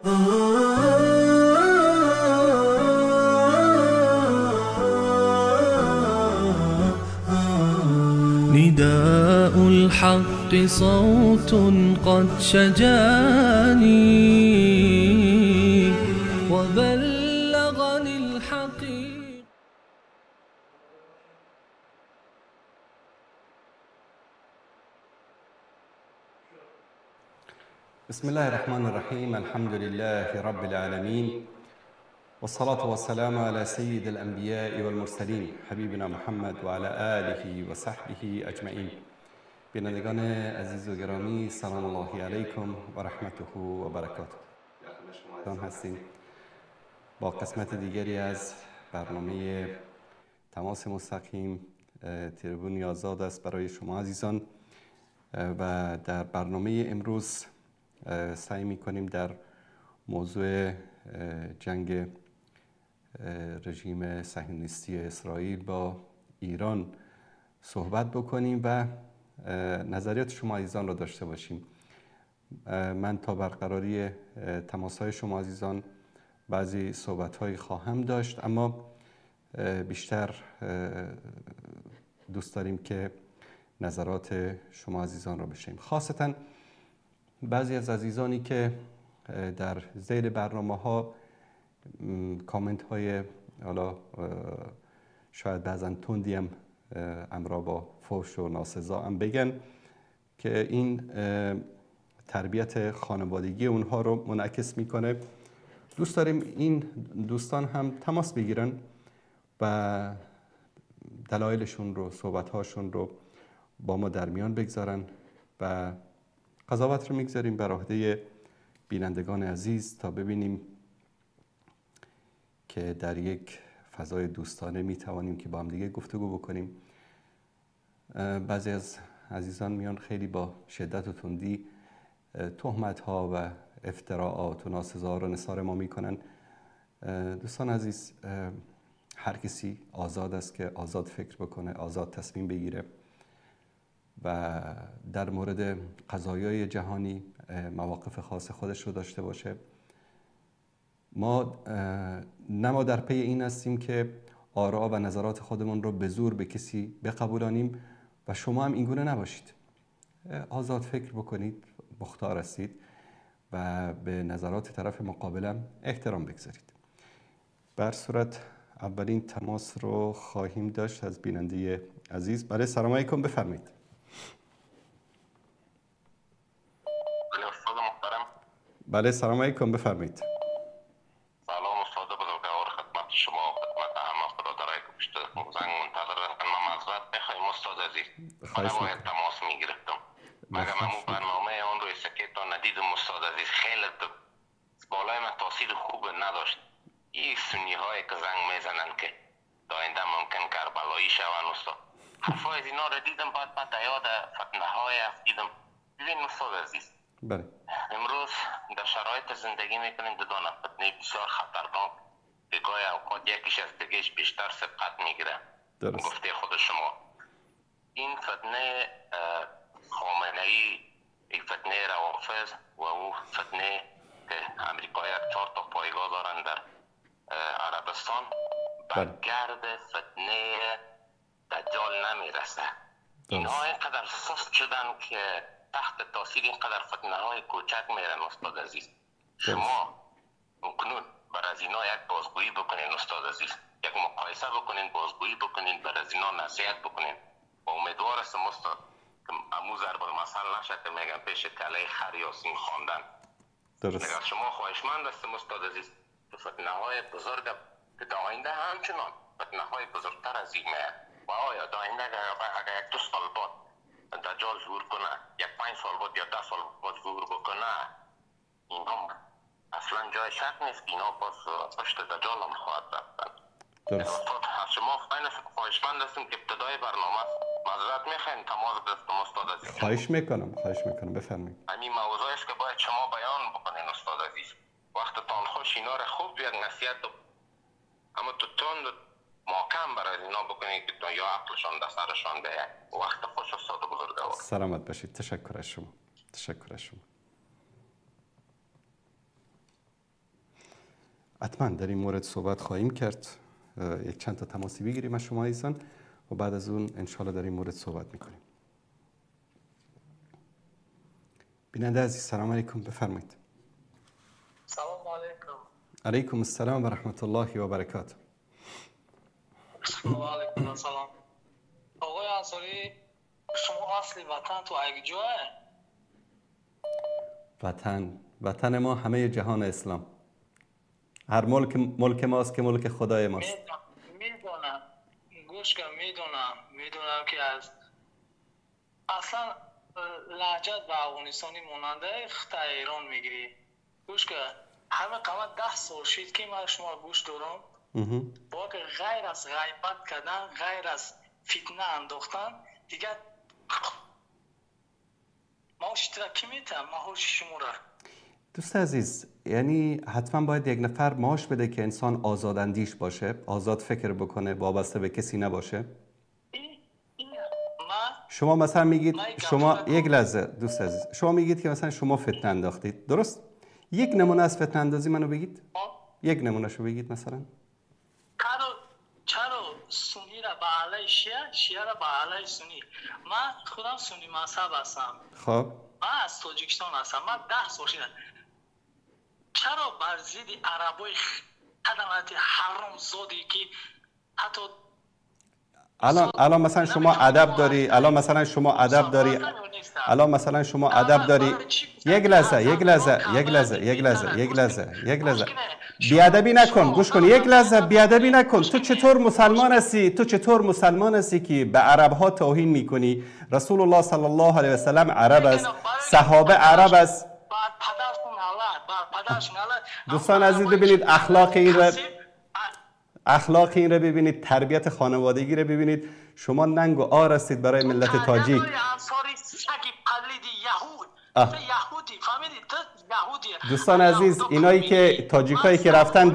نداء الحق صوت قد شجاني وبلغني الحقيق. بسم الله الرحمن الرحيم. الحمد لله رب العالمين، والصلاة والسلام على سيد الأنبياء والمرسلين حبیبنا محمد و علی آله و صحبه اجمعین. بینندگان عزیز و گرامی، سلام الله علیکم و رحمته و برکاته. هستیم با قسمت دیگری از برنامه تماس مستقیم. تریبون آزاد است برای شما عزیزان و در برنامه امروز سعی می‌کنیم در موضوع جنگ رژیم صهیونیستی اسرائیل با ایران صحبت بکنیم و نظریات شما عزیزان را داشته باشیم. من تا برقراری تماس‌های شما عزیزان بعضی صحبت‌هایی خواهم داشت، اما بیشتر دوست داریم که نظرات شما عزیزان را بشنویم. خاصتاً بعضی از عزیزانی که در زیر برنامه‌ها کامنت‌های حالا شاید بعضاً تندی هم همراه با فحش و ناسزا هم بگن که این تربیت خانوادگی اونها رو منعکس میکنه. دوست داریم این دوستان هم تماس بگیرن و دلایلشون رو، صحبت‌هاشون رو با ما در میان بگذارن و قضاوت رو میگذاریم بر عهده بینندگان عزیز تا ببینیم که در یک فضای دوستانه میتوانیم که با هم دیگه گفتگو بکنیم. بعضی از عزیزان میان خیلی با شدت و تندی تهمت‌ها و افتراعات و ناسزا رو نثار ما میکنن. دوستان عزیز، هر کسی آزاد است که آزاد فکر بکنه، آزاد تصمیم بگیره و در مورد قضایای جهانی مواقف خاص خودش رو داشته باشه. ما در پی این هستیم که آرا و نظرات خودمون رو به زور به کسی بقبولانیم و شما هم اینگونه نباشید. آزاد فکر بکنید، مختار هستید و به نظرات طرف مقابلم احترام بگذارید. بر صورت اولین تماس رو خواهیم داشت از بیننده عزیز. بله، سلام علیکم، بفرمایید. بله، سلام علیکم، بفرمایید. سلام استاد بزرگوار، خدمت شما و خدمت همه برادرای پشت زنگ منتظر هستن. من معذرت میخوایم استاد عزیز، من باید تماس میگرفتم مگر من برنامه اون رو سکیت ندیدم استاد عزیز. خیلی بالای من تاثیر خوب نداشت. این سنی های که زنگ میزنن که داینده ممکن کربلایی شون استاد، حرفای از اینا رو دیدم، بعد یاد فتنه های دیدم. ببین استاد عزیز، بله، امروز در شرایط زندگی میکنیم در دو فتنه بسیار خطرناک که گاهی اوقات یکیش از دیگهش بیشتر سبقت میگیره. گفته خود شما این فتنه خامنه‌ای، یک فتنه روافض و او فتنه که امریکایی 4 تا پایگاه دارن در عربستان بر گرد فتنه دجال نمیرسه. اینها اینقدر سست شدن که تحت تاثیر اینقدر فتنه های کوچک میرن استاد عزیز. شما مکنون بر از اینا یک بازگویی بکنین استاد عزیز، یک مقایسه بکنین، بازگویی بکنین، بر از اینا نصیحت بکنین و امیدوار هستم استاد که امو ضرب المثل نشه که میگن پیش کله خر یا سیم خواندن. درست. از شما خواهشمند هستم استاد عزیز که فتنه های بزرگ که در آینده همچنان فتنه های بزرگتر از این میاد و آیا در آینده اگر یک 2 سال بعد دجال ظهور کنه، یک 5 سال بعد یا 10 سال بعد ظهور بکنه، اینا اصلا جای شک نیست که اینا باز پشت دجال هم خواهد رفتن. استاد از شما خواهشمند هستیم که ابتدای برنامه معذرت میخوایم تماس گرفتم استاد عزیز. خواهش میکنم بفرمایید. همین موضوعی است که باید شما بیان بکنین استاد عزیز. وقتتان خوش اینا رو خوب یک نصیحت اما تو تند محکم برای اینا بکنید که یا عقلشان در سرشان بیاید. وقت خوش استاد بزرگوار. سلامت باشید. تشکر از شما. حتما در این مورد صحبت خواهیم کرد. یک چند تا تماسی بگیریم از شما عزیزان و بعد از اون انشالله در این مورد صحبت میکنیم. بیننده عزیز سلام علیکم، بفرمایید. سلام علیکم. علیکم السلام و رحمت الله و برکاته. و علیکم السلام. آقای انصاری، شما اصل وطن تو یک جایه؟ وطن ما همه جهان اسلام. هر ملک ماست که ملک خدای ماست. میدونم، گوش کن، میدونم که از اصلا لهجت به افغانستانی ماننده خطه ایران میگیری. گوش کن، همه قامت 10 سال شد که من شما گوش دارم. با که غیر از غیبت کردن، غیر از فتنه انداختن دیگه ما اشترا کی میتم؟ ما شما را. دوست عزیز، یعنی حتما باید یک نفر معاش بده که انسان آزاداندیش باشه، آزاد فکر بکنه، وابسته به کسی نباشه. شما مثلا میگید، شما یک لحظه دوست عزیز، شما میگید که مثلا شما فتنه انداختید، درست؟ یک نمونه از فتنه اندازی منو بگید. یک نمونه شو بگید مثلا. چرا سنی را به علیه شیعه را به علیه سنی؟ من خودم سنی مذهب هستم. خب من از تاجیکستان هستم. من 10 سال شده. چرا بر ضد عربای خدمات حرام زادی که حتی الان مثلا شما ادب داری، الان مثلا شما ادب داری، یک لحظه بیادبی نکن، گوش کن، یک لحظه بیادبی نکن. تو چطور مسلمان هستی که به عرب ها توهین میکنی؟ رسول الله صلی الله علیه و سلم عرب است، صحابه عرب است. دوستان عزیز ببینید اخلاق این را ببینید، تربیت خانوادگی را ببینید. شما ننگ و عار هستید برای ملت تاجیک. دوستان عزیز، اینایی که تاجیکایی که رفتن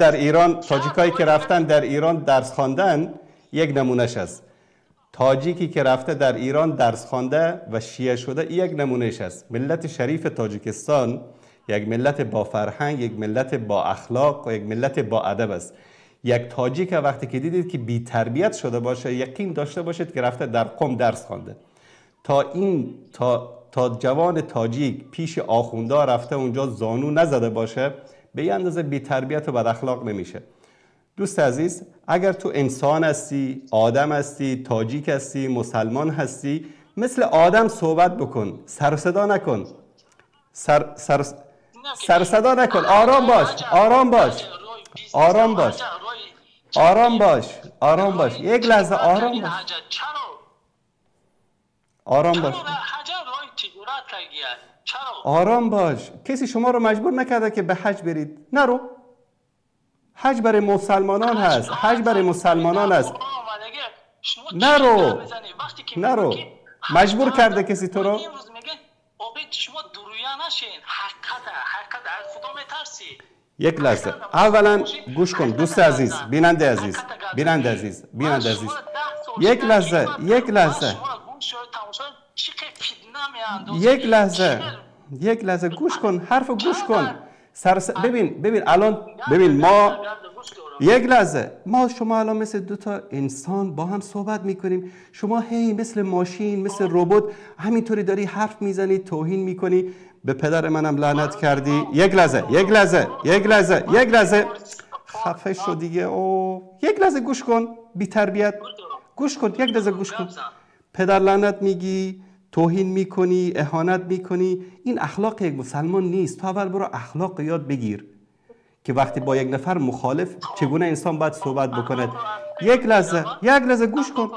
در ایران درس خواندن، یک نمونهش است. تاجیکی که رفته در ایران درس خوانده و شیعه شده، یک نمونهش است. ملت شریف تاجیکستان یک ملت با فرهنگ، یک ملت با اخلاق و یک ملت با ادب است. یک تاجیک وقتی که دیدید که بی تربیت شده باشه، یقین داشته باشید که رفته در قم درس خوانده. تا جوان تاجیک پیش آخونده رفته اونجا زانو نزده باشه، به این اندازه بی تربیت و بد اخلاق نمیشه. دوست عزیز، اگر تو انسان هستی، آدم هستی، تاجیک هستی، مسلمان هستی، مثل آدم صحبت بکن، سر صدا نکن. سر صدا نکن. آرام باش. یک لحظه آرام باش. کسی شما رو مجبور نکرده که به حج برید. نرو. حج برای مسلمانان هست. نرو. مجبور کرده کسی تو رو؟ یک لحظه اولا گوش کن دوست عزیز، بیننده عزیز. یک لحظه گوش کن، حرف گوش کن. ببین الان ما یک لحظه شما الان مثل دو تا انسان با هم صحبت میکنیم. شما هی مثل ماشین، مثل ربات همینطوری داری حرف میزنی، توهین میکنی، به پدر منم لعنت کردی. یک لحظه خفه شو دیگه. یک لحظه گوش کن، بی تربیت. گوش کن. پدر لعنت میگی، توهین میکنی، اهانت میکنی. این اخلاق یک مسلمان نیست. تو اول برو اخلاق یاد بگیر که وقتی با یک نفر مخالف چگونه انسان باید صحبت بکنه. یک لحظه گوش کن.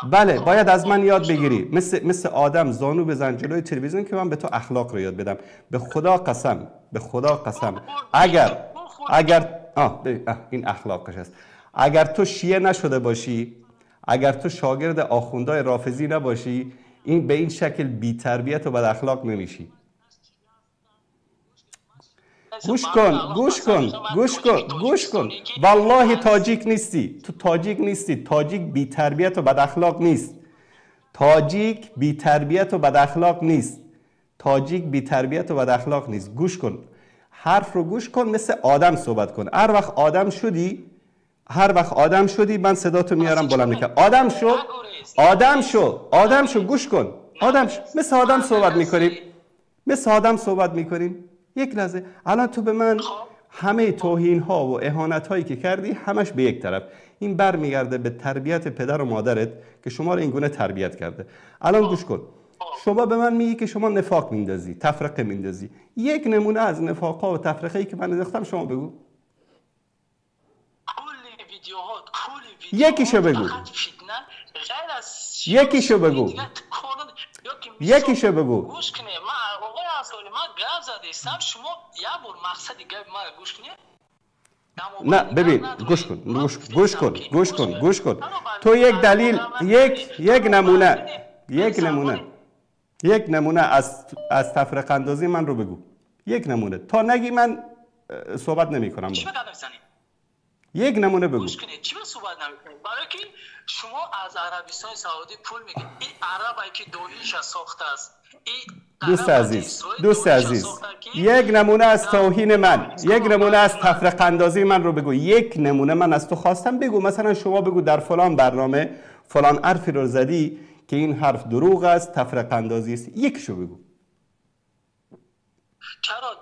بله، باید از من یاد بگیری. مثل آدم زانو بزن جلوی تلویزیون که من به تو اخلاق رو یاد بدم. به خدا قسم اگر این اخلاقش است. اگر تو شیعه نشده باشی، اگر تو شاگرد آخوندهای رافضی نباشی، این به این شکل بی تربیت و بد اخلاق نمیشی. گوش کن. والله تاجیک نیستی. تو تاجیک نیستی. تاجیک بی تربیت و بد اخلاق نیست. تاجیک بی تربیت و بد اخلاق نیست. گوش کن. حرف رو گوش کن، مثل آدم صحبت کن. هر وقت آدم شدی من صداتو میارم بلند میکنم. آدم شو گوش کن. مثل آدم صحبت میکنیم. یک لحظه الان تو به من همه توهین ها و اهانت هایی که کردی همش به یک طرف، این برمیگرده به تربیت پدر و مادرت که شما رو این گونه تربیت کرده. الان گوش کن، شما به من میگی که شما نفاق میندازی، تفرقه میندازی. یک نمونه از نفاق‌ها و تفرقه‌ای که من انداختم شما بگو. یکیشو بگو. گوش کنی. من آقای انصاری من گپ زدم شما یه بار مقصدی گپ من گوش کنی. نه ببین گوش کن. تو یک دلیل، یک نمونه از تفرقه اندازی من رو بگو. یک نمونه. تا نگی من صحبت نمی کنم. یک نمونه بگو. گوش کنید چی صحبت نمی‌کنید؟ برای که شما از عربستان سعودی پول میگید. این عربی که داعش ساخته است. دوست عزیز یک نمونه از توهین من، یک نمونه از تفرقه اندازی من رو بگو. یک نمونه من از تو خواستم بگو. مثلا شما بگو در فلان برنامه فلان حرفی رو زدی که این حرف دروغ است، تفرقه اندازی است. یکشو بگو. چرا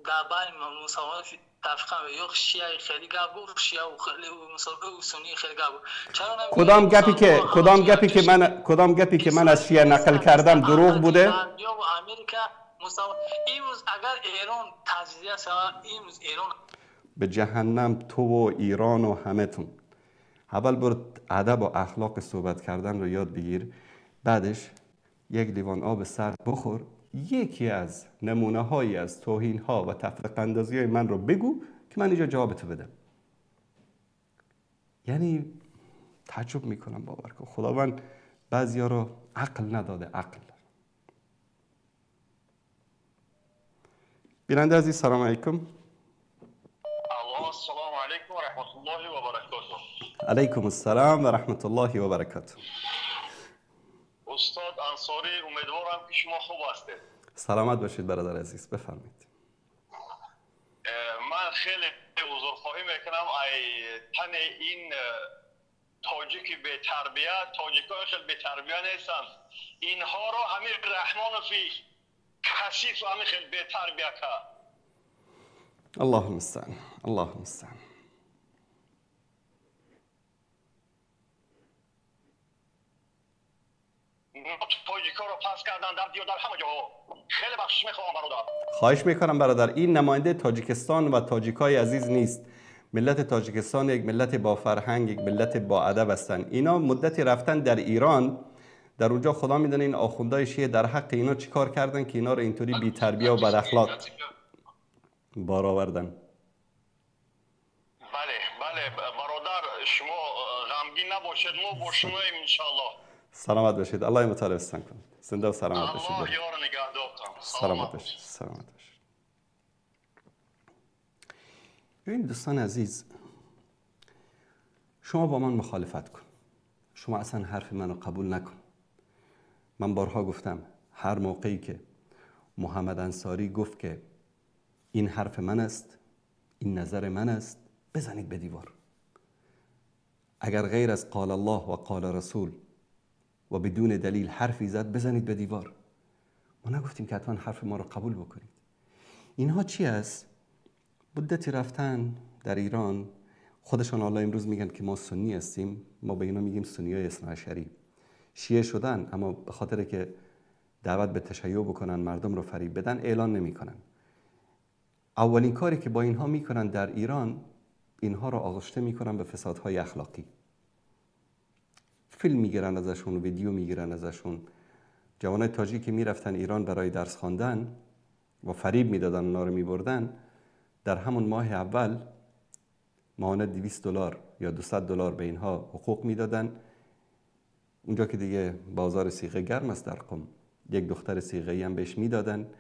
در بین مسلمان تفرقه یا شیعه خیلی گابو، شیعه و خیلی مسلمان سنی خیلی گابو. کدام گپی که من از شیعه نقل کردم دروغ بوده؟ یا امریکا مسلمان امروز اگر ایران تجزیه شود، امروز ایران به جهنم تو و ایران و همتون. اول برو ادب و اخلاق صحبت کردن رو یاد بگیر، بعدش یک لیوان آب سرد بخور. یکی از نمونه هایی از توهین ها و تفرقه اندازی های من رو بگو که من اینجا جواب تو بدم. یعنی تعجب میکنم، باور کن خداوند بعضیا رو عقل نداده. عقل. بیننده عزیز سلام علیکم. السلام علیکم و رحمت الله و برکاته. علیکم السلام و رحمت الله و برکاته. استاد انصاری امیدوارم که شما خوب هستید. سلامت باشید برادر عزیز، بفرمایید. من خیلی عذرخواهی میکنم ای تن این تاجیکی به تربیت، تاجیکای خیلی به تربیت نیستن. اینها رو همین رحمان فی کثیف و همین خیلی به تربیت کرد. الله المستعان. الله المستعان. تاجیکا رو پس کردن در دیو در همه جا. خیلی بخشش میخوام برادر. خواهش میکنم برادر. این نماینده تاجیکستان و تاجیکای عزیز نیست. ملت تاجیکستان یک ملت با فرهنگ، یک ملت با ادب هستند. اینا مدتی رفتن در ایران، در اونجا خدا میدونه این آخوندهای شیعه در حق اینا چیکار کردن که اینا رو اینطوری بی تربیه و بد اخلاق بار آوردن. بله برادر شما غمگین نباشید، ما با شماییم ان شاء الله. سلامت باشید. الله مطالب استان کنه. زنده و سلامت باشید. الله یار نگهدار کنه. سلامت باشید. سلامت باشید. ببین دوستان عزیز، شما با من مخالفت کن. شما اصلا حرف منو قبول نکن. من بارها گفتم هر موقعی که محمد انصاری گفت که این حرف من است، این نظر من است، بزنید به دیوار. اگر غیر از قال الله و قال رسول و بدون دلیل حرفی زد، بزنید به دیوار. ما نگفتیم که حتما حرف ما رو قبول بکنید. اینها چی است؟ مدتی رفتن در ایران، خودشان الله امروز میگن که ما سنی هستیم، ما به اینا میگیم سنیای اثنا عشری. شیعه شدن، اما به خاطر که دعوت به تشیع بکنن، مردم رو فریب بدن، اعلان نمیکنن. اولین کاری که با اینها میکنن در ایران، اینها رو آغشته میکنن به فسادهای اخلاقی. فیلم میگیرن ازشون، ویدیو میگیرن ازشون. جوانای تاجیک که میرفتن ایران برای درس خواندن و فریب میدادن، اونا رو میبردن، در همون ماه اول ماهانه $200 یا $200 به اینها حقوق میدادن. اونجا که دیگه بازار صیغه گرم است در قم، یک دختر صیغه‌ای هم بهش میدادن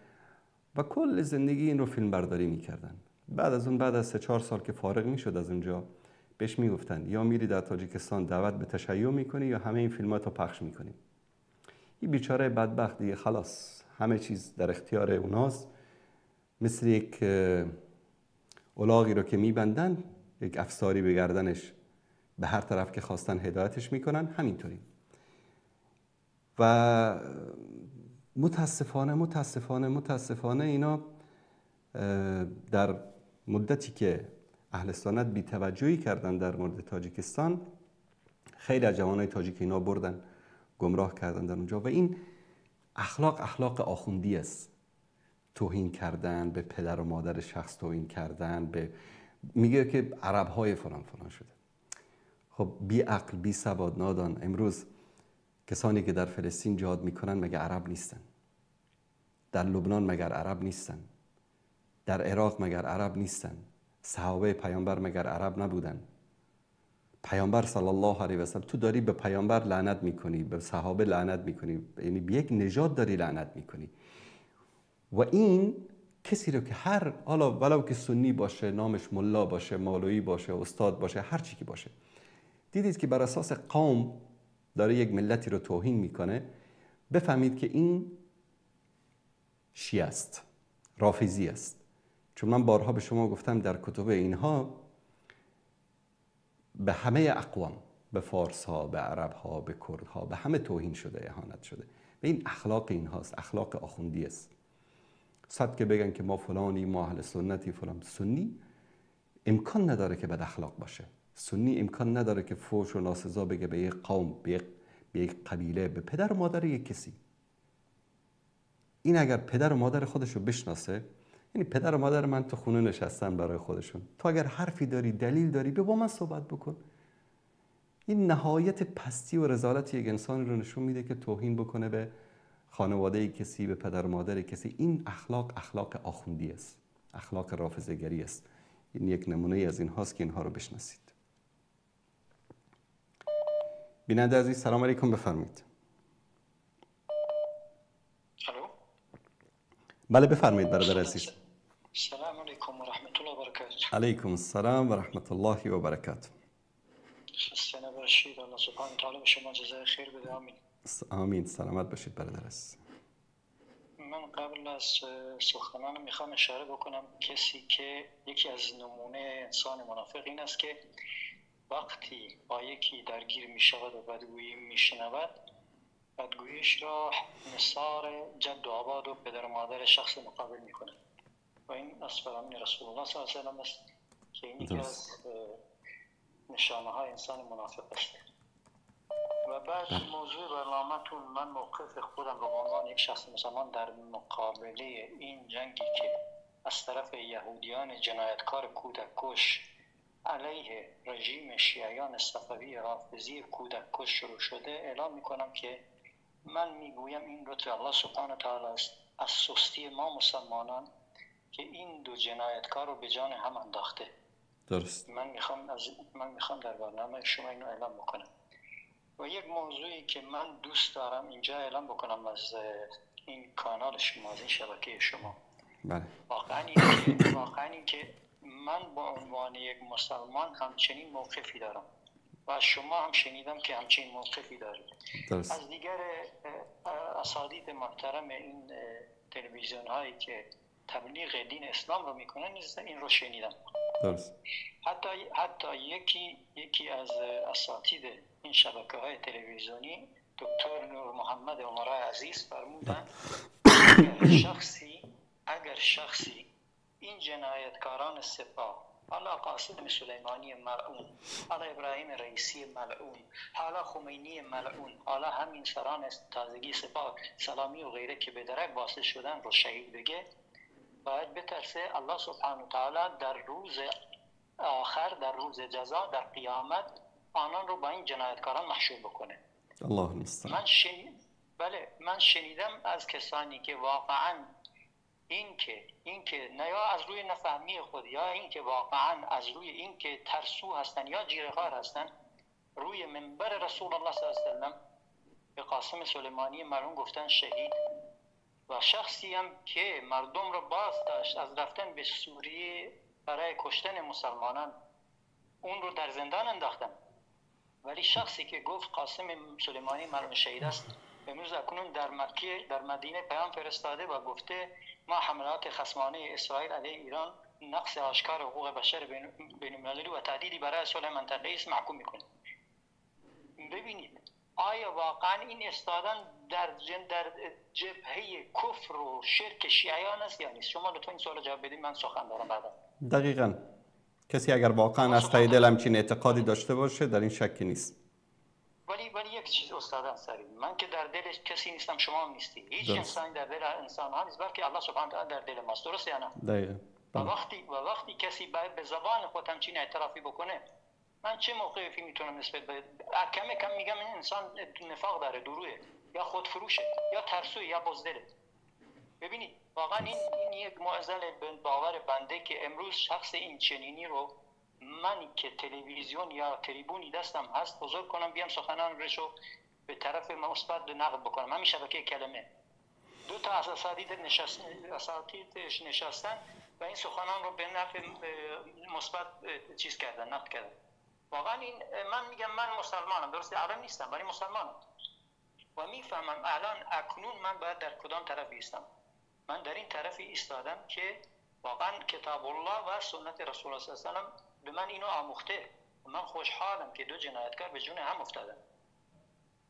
و کل زندگی این رو فیلم برداری میکردن. بعد از 3-4 سال که فارغ میشد از اونجا، بهش میگفتن یا میری در تاجیکستان دعوت به تشیع میکنی یا همه این فیلمات رو پخش میکنی. این بیچاره بدبخت دیگه خلاص همه چیز در اختیار اوناست مثل یک الاغی رو که میبندن، یک افساری به گردنش، به هر طرف که خواستن هدایتش میکنن، همینطوری. و متاسفانه اینا در مدتی که اهل سنت بی‌توجهی کردن در مورد تاجیکستان، خیلی از جوانای تاجیک اینا بردن گمراه کردن در اونجا. و این اخلاق آخوندی است. توهین کردن به پدر و مادر شخص، توهین کردن میگه که عرب‌های فلان شده. خب بی عقل، بی سواد، نادان. امروز کسانی که در فلسطین جهاد میکنن مگر عرب نیستن؟ در لبنان مگر عرب نیستن؟ در عراق مگر عرب نیستن؟ صحابه پیامبر مگر عرب نبودن؟ پیامبر صلی الله علیه و سلم، تو داری به پیامبر لعنت میکنی، به صحابه لعنت میکنی، یعنی به یک نژاد داری لعنت میکنی. و این کسی رو که حالا ولو که سنی باشه، نامش ملا باشه، مولوی باشه، استاد باشه، هر چی که باشه، دیدید که بر اساس قوم داره یک ملتی رو توهین میکنه، بفهمید که این شیعه است، رافضی است. چون من بارها به شما گفتم در کتب اینها به همه اقوام، به فارس ها، به عرب ها، به کرد ها، به همه توهین شده، اهانت شده. و این اخلاق اینهاست، اخلاق آخوندی است. صد که بگن که ما فلانی، ما اهل سنتی، فلان. سنی امکان نداره که بد اخلاق باشه. سنی امکان نداره که فحش و ناسزا بگه به یک قوم، به یک قبیله، به پدر و مادر یک کسی. این اگر پدر و مادر خودش رو بشناسه، یعنی پدر و مادر من تو خونه نشستن برای خودشون، تو اگر حرفی داری، دلیل داری، بیا با من صحبت بکن. این نهایت پستی و رذالت یک انسان رو نشون میده که توهین بکنه به خانواده کسی، به پدر و مادر کسی. این اخلاق آخوندی است، اخلاق رافضه‌گری است. این یک نمونه از این هاست که اینها رو بشناسید. بیننده عزیز، سلام علیکم، بفرمایید. الو. بله بفرمایید برادر عزیز. سلام علیکم و رحمت الله و برکاته. علیکم السلام و رحمت الله و برکاته. خسته نباشید. الله سبحانه و تعالی به شما جزای خیر بده. آمین. آمین. سلامت باشید برادر عزیز. من قبل از سخنان میخوام اشاره بکنم کسی که یکی از نمونه انسان منافق این است که وقتی با یکی درگیر میشود و بدگویی میشنود، بدگوییش را نثار جد و آباد و پدر و مادر شخص مقابل میکنه. و این از فرامین رسول الله صلی الله علیه و سلم است که این یکی از نشانه های انسان منافق است. و بعد موضوع برنامه‌تون، من موقف خودم به عنوان یک شخص مسلمان در مقابله این جنگی که از طرف یهودیان جنایتکار کودککش علیه رژیم شیعیان صفوی رافضی کودککش شروع شده اعلام میکنم که من میگویم این لطف الله سبحانه و تعالی است از سستی ما مسلمانان که این دو جنایتکار رو به جان هم انداخته. درست. من میخوام در برنامه شما اینو اعلام بکنم. و یک موضوعی که من دوست دارم اینجا اعلام بکنم از این کانال شما، از این شبکه شما. بله. واقعا این که من با عنوان یک مسلمان همچنین موقفی دارم و از شما هم شنیدم که همچنین موقفی دارید. درست. از دیگر اساتید محترم این تلویزیون هایی که تبلیغ دین اسلام رو میکنن این رو شنیدم. درست. حتی یکی از اساتید این شبکه های تلویزیونی دکتر نور محمد عمرای عزیز فرمودن اگر شخصی این جنایتکاران سپاه، حالا قاسم سلیمانی ملعون، حالا ابراهیم رئیسی ملعون، حالا خمینی ملعون، حالا همین سران تازگی سپاه سلامی و غیره که به درک واسه شدن رو شهید بگه، باید بترسه الله سبحانه و تعالی در روز آخر، در روز جزا، در قیامت آنان رو با این جنایتکاران محشور بکنه. الله المستعان. من شنیدم از کسانی که واقعا این که نه یا از روی نفهمی خود یا این که واقعا از روی این که ترسو هستن یا جیره‌خوار هستن، روی منبر رسول الله صلی الله علیه و سلم به قاسم سلیمانی ملعون گفتن شهید و شخصی هم که مردم رو باز داشت از رفتن به سوریه برای کشتن مسلمانان، اون رو در زندان انداختن. ولی شخصی که گفت قاسم سلیمانی ملعون شهید است، امروز اکنون در مکه، در مدینه پیام فرستاده و گفته ما حملات خصمانه اسرائیل علیه ایران نقض آشکار حقوق بشر بین المللی و تهدیدی برای صلح منطقه‌ای است محکوم میکنه. ببینید آیا واقعا این استادان در جبهه کفر و شرک شیعیان است یا نیست؟ شما لطفا این سوال جواب بدید، من سخن دارم بعدا. دقیقاً کسی اگر واقعا از ته دل همچین اعتقادی داشته باشه در این شکی نیست. ولی یک چیز استاد انصاری، من که در دل کسی نیستم، شما هم نیستی، هیچ انسانی در دل انسان ها نیست، بلکه الله سبحانه و تعالی در دل ماست، درسته یا نه؟ دقیقاً. و وقتی کسی باید به زبان خود همچین اعترافی بکنه، من چه موقعی میتونم نسبت به کم میگم این انسان نفاق داره، دروغه یا خودفروشه یا ترسوی یا بزدله. ببینید واقعا این یک معضل باور بنده که امروز شخص این چنینی رو منی که تلویزیون یا تریبونی دستم هست بزرگ کنم بیام سخنان رشو به طرف مثبت نقد بکنم، همین شبکه کلمه دو تا از اساتید نشستن و این سخنان رو به نفع مثبت چیز کردن، نقد کردن. واقعا این من میگم من مسلمانم، درسته عالم نیستم ولی مسلمانم و میفهمم الان اکنون من باید در کدام طرف ایستم. من در این طرفی ایستادم که واقعا کتاب الله و سنت رسول الله صلی الله علیه و سلم به من اینو آموخته. من خوشحالم که دو جنایتکار به جون هم افتادن.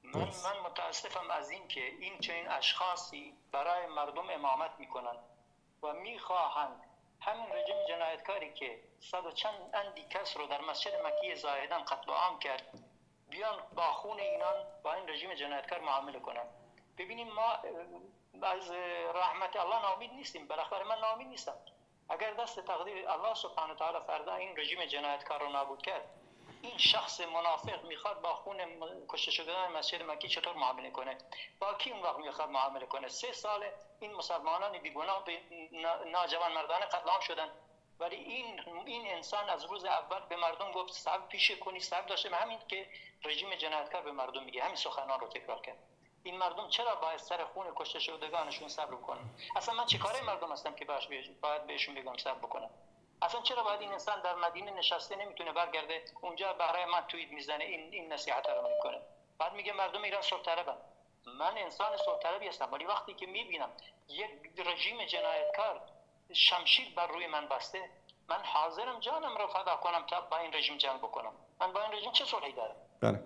من متاسفم از این که این چنین اشخاصی برای مردم امامت میکنن و میخواهند همین رژیم جنایتکاری که صد و چند اندی کس رو در مسجد مکی زاهدان قتل عام کرد بیان با خون اینان با این رژیم جنایتکار معامله کنن. ببینیم ما از رحمت الله ناامید نیستیم، بالاخره من ناامید نیستم. اگر دست تقدیر الله سبحانه و تعالی فردا این رژیم جنایتکار رو نابود کرد، این شخص منافق میخواد با خون کشته شدگان مسجد مکی چطور معامله کنه؟ با کی اون وقت میخواد معامله کنه؟ 3 سال این مسلمانان بیگناه به ناجوان مردانه قتل عام شدن، ولی این انسان از روز اول به مردم گفت صبر پیشه کنی، صبر داشته. همین که رژیم جنایتکار به مردم میگه همین سخنان رو تکرار کرد. این مردم چرا باید سر خون کشته شدگانشون صبر کنن؟ اصلا من چیکاره مردم هستم که باید بهشون بگم صبر بکنن؟ اصلا چرا باید این انسان در مدینه نشسته نمیتونه برگرده اونجا برای من توییت میزنه این نصیحت رو میکنه، بعد میگه مردم ایران صلح طلبن. من انسان صلح طلبی هستم، ولی وقتی که میبینم یک رژیم جنایتکار شمشیر بر روی من بسته، من حاضرم جانم رو فدا کنم تا با این رژیم جنگ بکنم. من با این رژیم چه صلحی دارم؟ بله.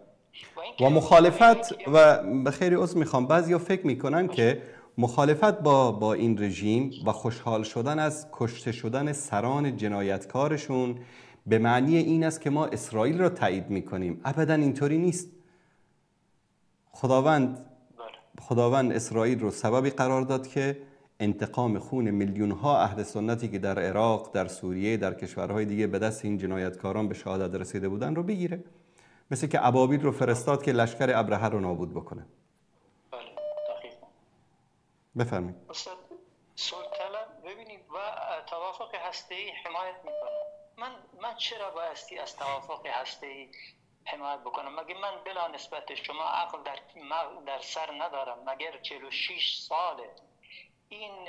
و مخالفت و به خیر عذر میخوام، بعضیا فکر میکنن که مخالفت با این رژیم و خوشحال شدن از کشته شدن سران جنایتکارشون به معنی این است که ما اسرائیل را تایید میکنیم. ابدا اینطوری نیست. خداوند اسرائیل رو سببی قرار داد که انتقام خون میلیون ها اهل سنتی که در عراق، در سوریه، در کشورهای دیگه به دست این جنایتکاران به شهادت رسیده بودن رو بگیره. مثل که ابابیل رو فرستاد که لشکر ابرهه رو نابود بکنه. بله دقیقاً. بفرمایید. استاد صلح طلب ببینید و توافق هسته‌ای حمایت میکنه. من چرا بایستی از توافق هسته‌ای حمایت بکنم؟ مگه من بلا نسبت شما عقل در سر ندارم؟ مگر 46 ساله این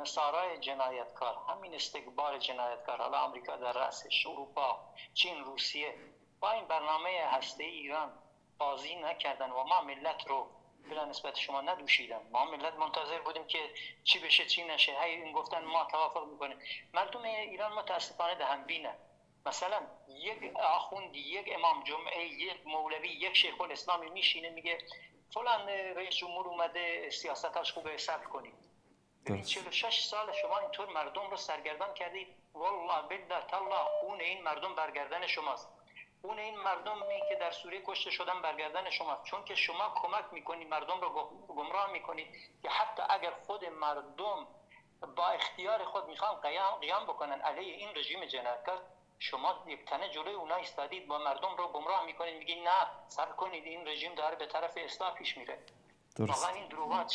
نصارای جنایتکار، همین استکبار جنایتکار، حالا آمریکا در رأسش، اروپا، چین، روسیه، با این برنامه هسته ایران بازی نکردن و ما ملت رو بلا نسبت شما ندوشیدن. ما ملت منتظر بودیم که چی بشه چی نشه، این گفتن ما توافق میکنیم. مردم ایران متاسفانه دهنبینه. مثلا یک آخوندی، یک امام جمعه، یک مولوی، یک شیخ الاسلامی میشینه میگه فلان رئیس جمهور اومده سیاستاش خوبه، صبر کنید. ببین 46 سال شما اینطور مردم رو سرگردان کردید. والله بالله تالله خون این مردم برگردن شماست. اون این مردمی که در سوریه کشته شدن برگردن شما، چون که شما کمک میکنید مردم رو گمراه میکنید که حتی اگر خود مردم با اختیار خود میخوان قیام بکنن علیه این رژیم جنایتکار، شما یک تنه جلوی اونها ایستادید با مردم رو گمراه میکنید، میگید نه صبر کنید این رژیم داره به طرف اصلاح پیش میره. واقعا این دروغ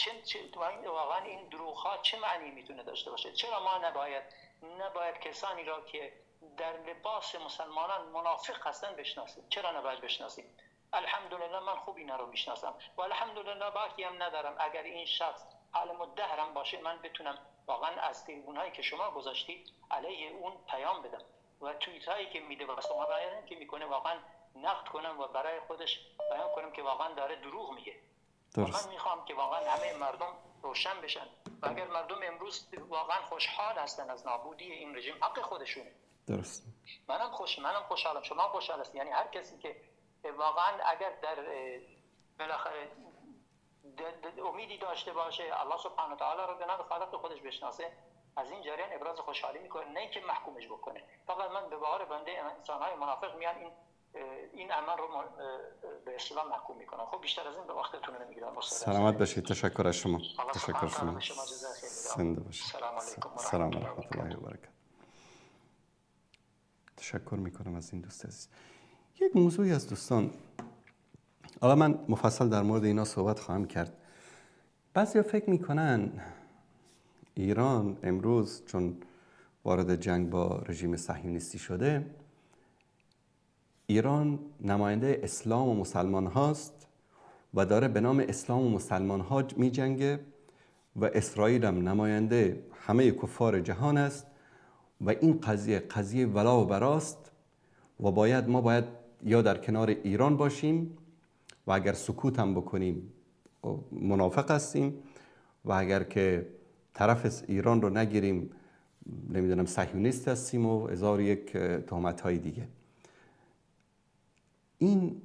واقعا این دروغ‌ها چه معنی میتونه داشته باشه؟ چرا ما نباید کسانی را که در لباس مسلمانان منافق هستن بشناسیم؟ چرا نباید بشناسیم؟ الحمدلله من خوب اینا رو میشناسم و الحمدلله باکی هم ندارم اگر این شخص عالم الدهرم باشه من بتونم واقعا از تریبونایی که شما گذاشتید علیه اون پیام بدم و توییت هایی که میده و صحبتایی که میکنه واقعا نقد کنم و برای خودش بیان کنم که واقعا داره دروغ میگه. من میخوام که واقعا همه مردم روشن بشن و اگر مردم امروز واقعا خوشحال هستن از نابودی این رژیم، حق خودشونه. درست. منم خوشحالم، شما خوشحال هستید. یعنی هر کسی که واقعا اگر در بالاخره امیدی داشته باشه الله سبحانه و تعالی رو به نام خالق خودش بشناسه، از این جریان ابراز خوشحالی میکنه، نه اینکه محکومش بکنه. فقط من به باور بنده انسان‌های منافق میان این عمل رو به اصطلاح محکوم میکنن. خب بیشتر از این به وقتتون نمیگیرم. سلامت باشید. تشکر از شما. تشکر شما. زنده باشید. سلام علیکم و رحمت الله و برکاته. تشکر میکنم از این دوست عزیز. یک موضوعی از دوستان، حالا من مفصل در مورد اینا صحبت خواهم کرد. بعضیا فکر میکنن ایران امروز چون وارد جنگ با رژیم صهیونیستی شده، ایران نماینده اسلام و مسلمان هاست و داره به نام اسلام و مسلمان ها می جنگه و اسرائیل هم نماینده همه کفار جهان است و این قضیه ولا و براست و ما باید یا در کنار ایران باشیم و اگر سکوت هم بکنیم منافق هستیم و اگر که طرف ایران رو نگیریم نمیدونم صهیونیست هستیم و هزار یک تهمت های دیگه. این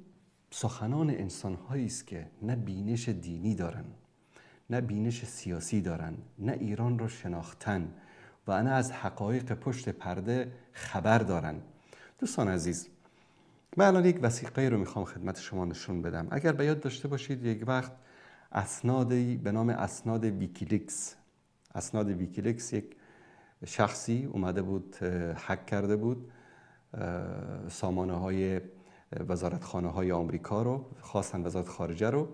سخنان انسان هایی است که نه بینش دینی دارن، نه بینش سیاسی دارن، نه ایران رو شناختن و نه از حقایق پشت پرده خبر دارن. دوستان عزیز، من الان یک وثیقه رو میخوام خدمت شما نشون بدم. اگر به یاد داشته باشید یک وقت اسنادی به نام اسناد ویکیلیکس، اسناد ویکیلیکس یک شخصی اومده بود هک کرده بود سامانه های وزارتخانه های آمریکا رو، خاصا وزارت خارجه رو.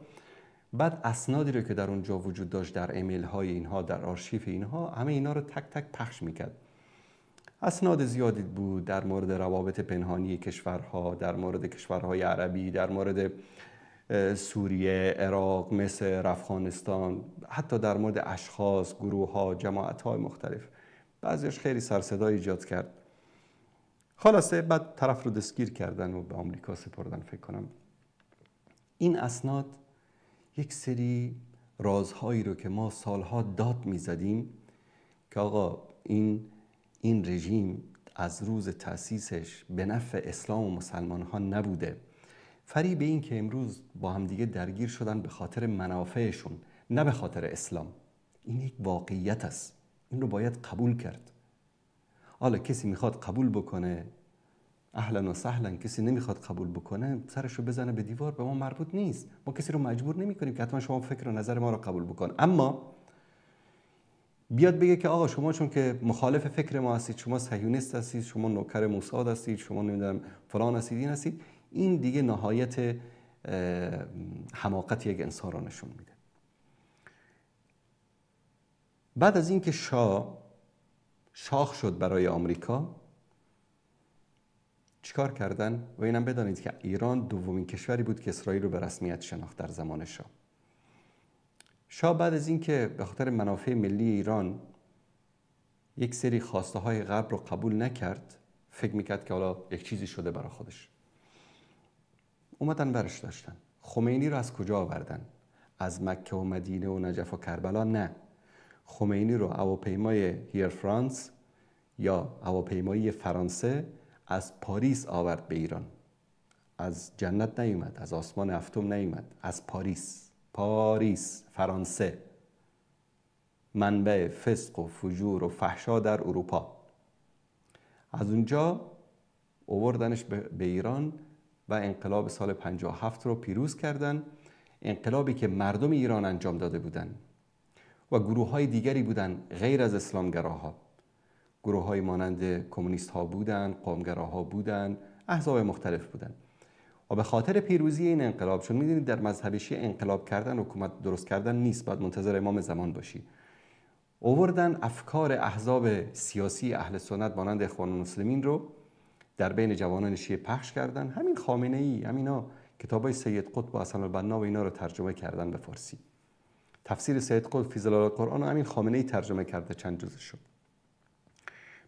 بعد اسنادی رو که در اونجا وجود داشت، در ایمیل های اینها، در آرشیف اینها، همه اینا رو تک تک پخش میکرد. اسناد زیادی بود در مورد روابط پنهانی کشورها، در مورد کشورهای عربی، در مورد سوریه، عراق، مصر، افغانستان، حتی در مورد اشخاص، گروه ها، جماعت های مختلف. بعضیش خیلی سر صدا ایجاد کرد. خلاصه بعد طرف رو دستگیر کردن و به آمریکا سپردن فکر کنم. این اسناد یک سری رازهایی رو که ما سالها داد میزدیم که آقا این رژیم از روز تأسیسش به نفع اسلام و مسلمان ها نبوده. فریب این که امروز با هم دیگه درگیر شدن به خاطر منافعشون، نه به خاطر اسلام. این یک واقعیت است. این رو باید قبول کرد. حالا کسی میخواد قبول بکنه اهلا و سهلا، کسی نمیخواد قبول بکنه سرشو بزنه به دیوار، به ما مربوط نیست. ما کسی رو مجبور نمیکنیم که حتما شما فکر و نظر ما رو قبول بکن. اما بیاد بگه که آقا شما چون که مخالف فکر ما هستید، شما صهیونیست هستید، شما نوکر موساد هستید، شما نمیدونم فلان هستید، این هستید، این دیگه نهایت حماقت یک انسان رو نشون میده. بعد از اینکه شاخ شد برای آمریکا، چیکار کردن؟ و اینم بدانید که ایران دومین کشوری بود که اسرائیل رو به رسمیت شناخت در زمان شاه بعد از اینکه به خاطر منافع ملی ایران یک سری خواسته های غرب رو قبول نکرد، فکر میکرد که حالا یک چیزی شده برای خودش، اومدن برش داشتن. خمینی رو از کجا آوردن؟ از مکه و مدینه و نجف و کربلا؟ نه، خمینی رو هواپیمای ایر فرانس یا هواپیمایی فرانسه از پاریس آورد به ایران. از جنت نیومد، از آسمان هفتم نیومد، از پاریس، فرانسه، منبع فسق و فجور و فحشا در اروپا. از اونجا آوردنش به ایران و انقلاب سال 57 رو پیروز کردن. انقلابی که مردم ایران انجام داده بودن و گروه های دیگری بودن غیر از اسلامگراها. گروه های مانند کمونیست ها بودن، قومگراها بودن، احزاب مختلف بودن. و به خاطر پیروزی این انقلاب، چون میدونید در مذهب شیعه انقلاب کردن، حکومت درست کردن نیست، باید منتظر امام زمان باشی، آوردن افکار احزاب سیاسی اهل سنت مانند اخوان المسلمین رو در بین جوانان شیعه پخش کردن. همین خامنه‌ای، همینا کتابای سید قطب و حسن البنا و اینا رو ترجمه کردن به فارسی. تفسیر سید قطب فی ظلال القرآن رو همین خامنه‌ای ترجمه کرده، چند جزءشو.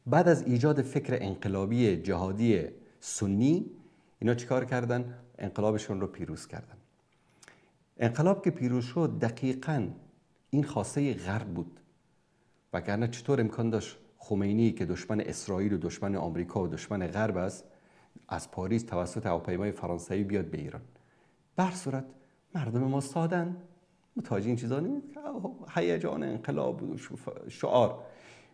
بعد از ایجاد فکر انقلابی جهادی سنی، اینا چیکار کردن؟ انقلابشون رو پیروز کردن. انقلاب که پیروز شد دقیقاً این خواسته غرب بود وگرنه چطور امکان داشت خمینی که دشمن اسرائیل و دشمن آمریکا و دشمن غرب است از پاریس توسط هواپیمای فرانسوی بیاد به ایران؟ به هر صورت مردم ما سادن، متوجه این چیزا نیست. هیجان انقلاب و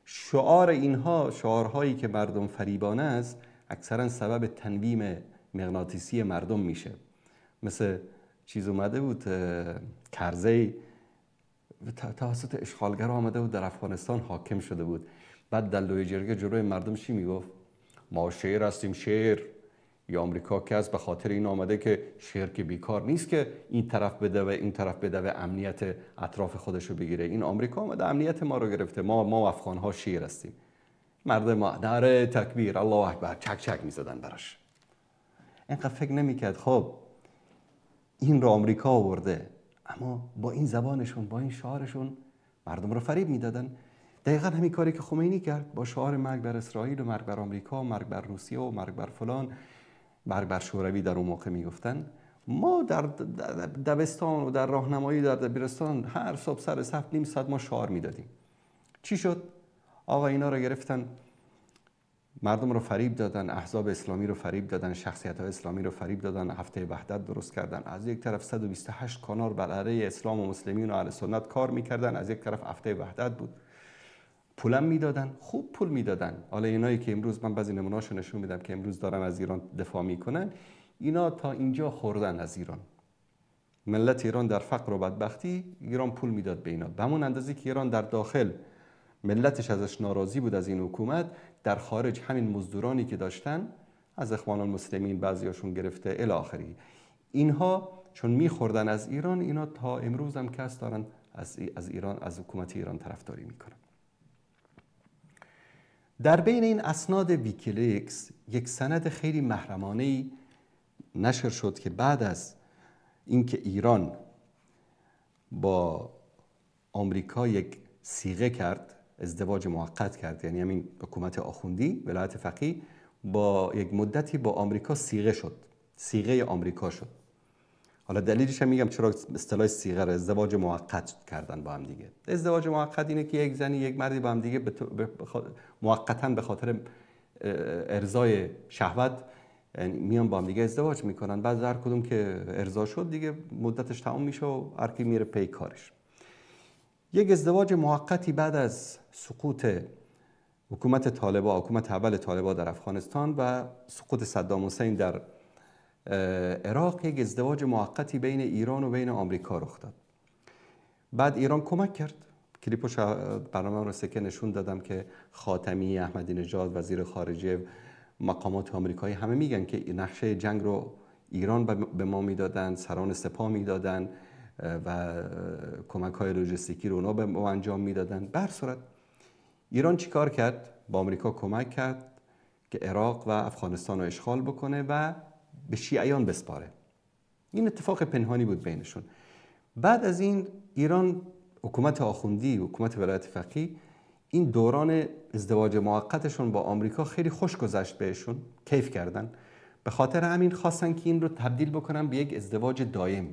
شعار اینها، شعارهایی که مردم فریبانه است، اکثرا سبب تنویم مغناطیسی مردم میشه. مثل چیز اومده بود، کرزی توسط اشغالگر آمده بود در افغانستان حاکم شده بود، بعد در لوی جرگه جلوی مردم چی میگفت؟ ما شعر هستیم، شعر. یا آمریکا که از به خاطر این آمده که شعر که بیکار نیست که این طرف بده و این طرف بده و امنیت اطراف خودش رو بگیره. این آمریکا آمده امنیت ما رو گرفته. ما افغان ها شعر هستیم. مردم ما نعره تکبیر الله اکبر چک چک میزدن براش. اینقدر فکر نمیکرد خب این رو آمریکا آورده، اما با این زبانشون، با این شعارشون مردم رو فریب میدادن. دقیقا همین کاری که خمینی کرد با شعار مرگ بر اسرائیل و مرگ بر آمریکا و مرگ بر روسیه و مرگ بر فلان، مرگ بر شوروی در اون موقع میگفتن. ما در دبستان و در راهنمایی در دبیرستان هر صبح سر صف نیم ساعت ما شعار میدادیم. چی شد؟ آقا اینا رو گرفتن، مردم رو فریب دادن، احزاب اسلامی رو فریب دادن، شخصیت‌های اسلامی رو فریب دادن، هفته وحدت درست کردن. از یک طرف 128 کانال بر علیه اسلام و مسلمین و اهل سنت کار میکردن، از یک طرف هفته وحدت بود. پولم میدادن، خوب پول میدادن. حالا اینایی که امروز من بعضی نمونه‌هاشو نشون میدم که امروز دارن از ایران دفاع میکنن، اینا تا اینجا خوردن از ایران. ملت ایران در فقر و بدبختی، ایران پول میداد به اینا. به همون اندازه که ایران در داخل ملتش ازش ناراضی بود از این حکومت، در خارج همین مزدورانی که داشتن از اخوان المسلمین بعضیاشون گرفته الی آخری، اینها چون میخوردن از ایران، اینا تا امروز هم کس دارن از ایران، از حکومت ایران طرفداری میکنن. در بین این اسناد ویکیلیکس یک سند خیلی محرمانه‌ای نشر شد که بعد از اینکه ایران با آمریکا یک صیغه کرد، ازدواج موقت کرد، یعنی همین حکومت آخوندی ولایت فقیه با یک مدتی با آمریکا صیغه شد، صیغه آمریکا شد. حالا دلیلش هم میگم چرا اصطلاح صیغه رو ازدواج موقت کردن با هم دیگه. ازدواج موقت اینه که یک زنی یک مردی با هم دیگه موقتا به خاطر ارضای شهوت میان با هم دیگه ازدواج میکنن، بعد هر کدوم که ارضا شد دیگه مدتش تمام میشه و هر کی میره پی کارش. یک ازدواج موقتی بعد از سقوط حکومت طالبان، حکومت اول طالبان در افغانستان و سقوط صدام حسین در عراق، یک ازدواج موقتی بین ایران و بین آمریکا رخ داد. بعد ایران کمک کرد. کلیپو برنامه رو سکه نشون دادم که خاتمی، احمدی نژاد، وزیر خارجه، مقامات آمریکایی همه میگن که نقشه جنگ رو ایران به ما میدادن، سران سپاه میدادن و کمک های لوجستیکی رو اونا به ما انجام میدادن. به هر صورت ایران چیکار کرد؟ با آمریکا کمک کرد که عراق و افغانستان رو اشغال بکنه و به شیعیان بسپاره. این اتفاق پنهانی بود بینشون. بعد از این ایران، حکومت آخوندی، حکومت ولایت فقیه، این دوران ازدواج موقتشون با آمریکا خیلی خوش گذشت بهشون، کیف کردن. به خاطر همین خواستن که این رو تبدیل بکنن به یک ازدواج دائم.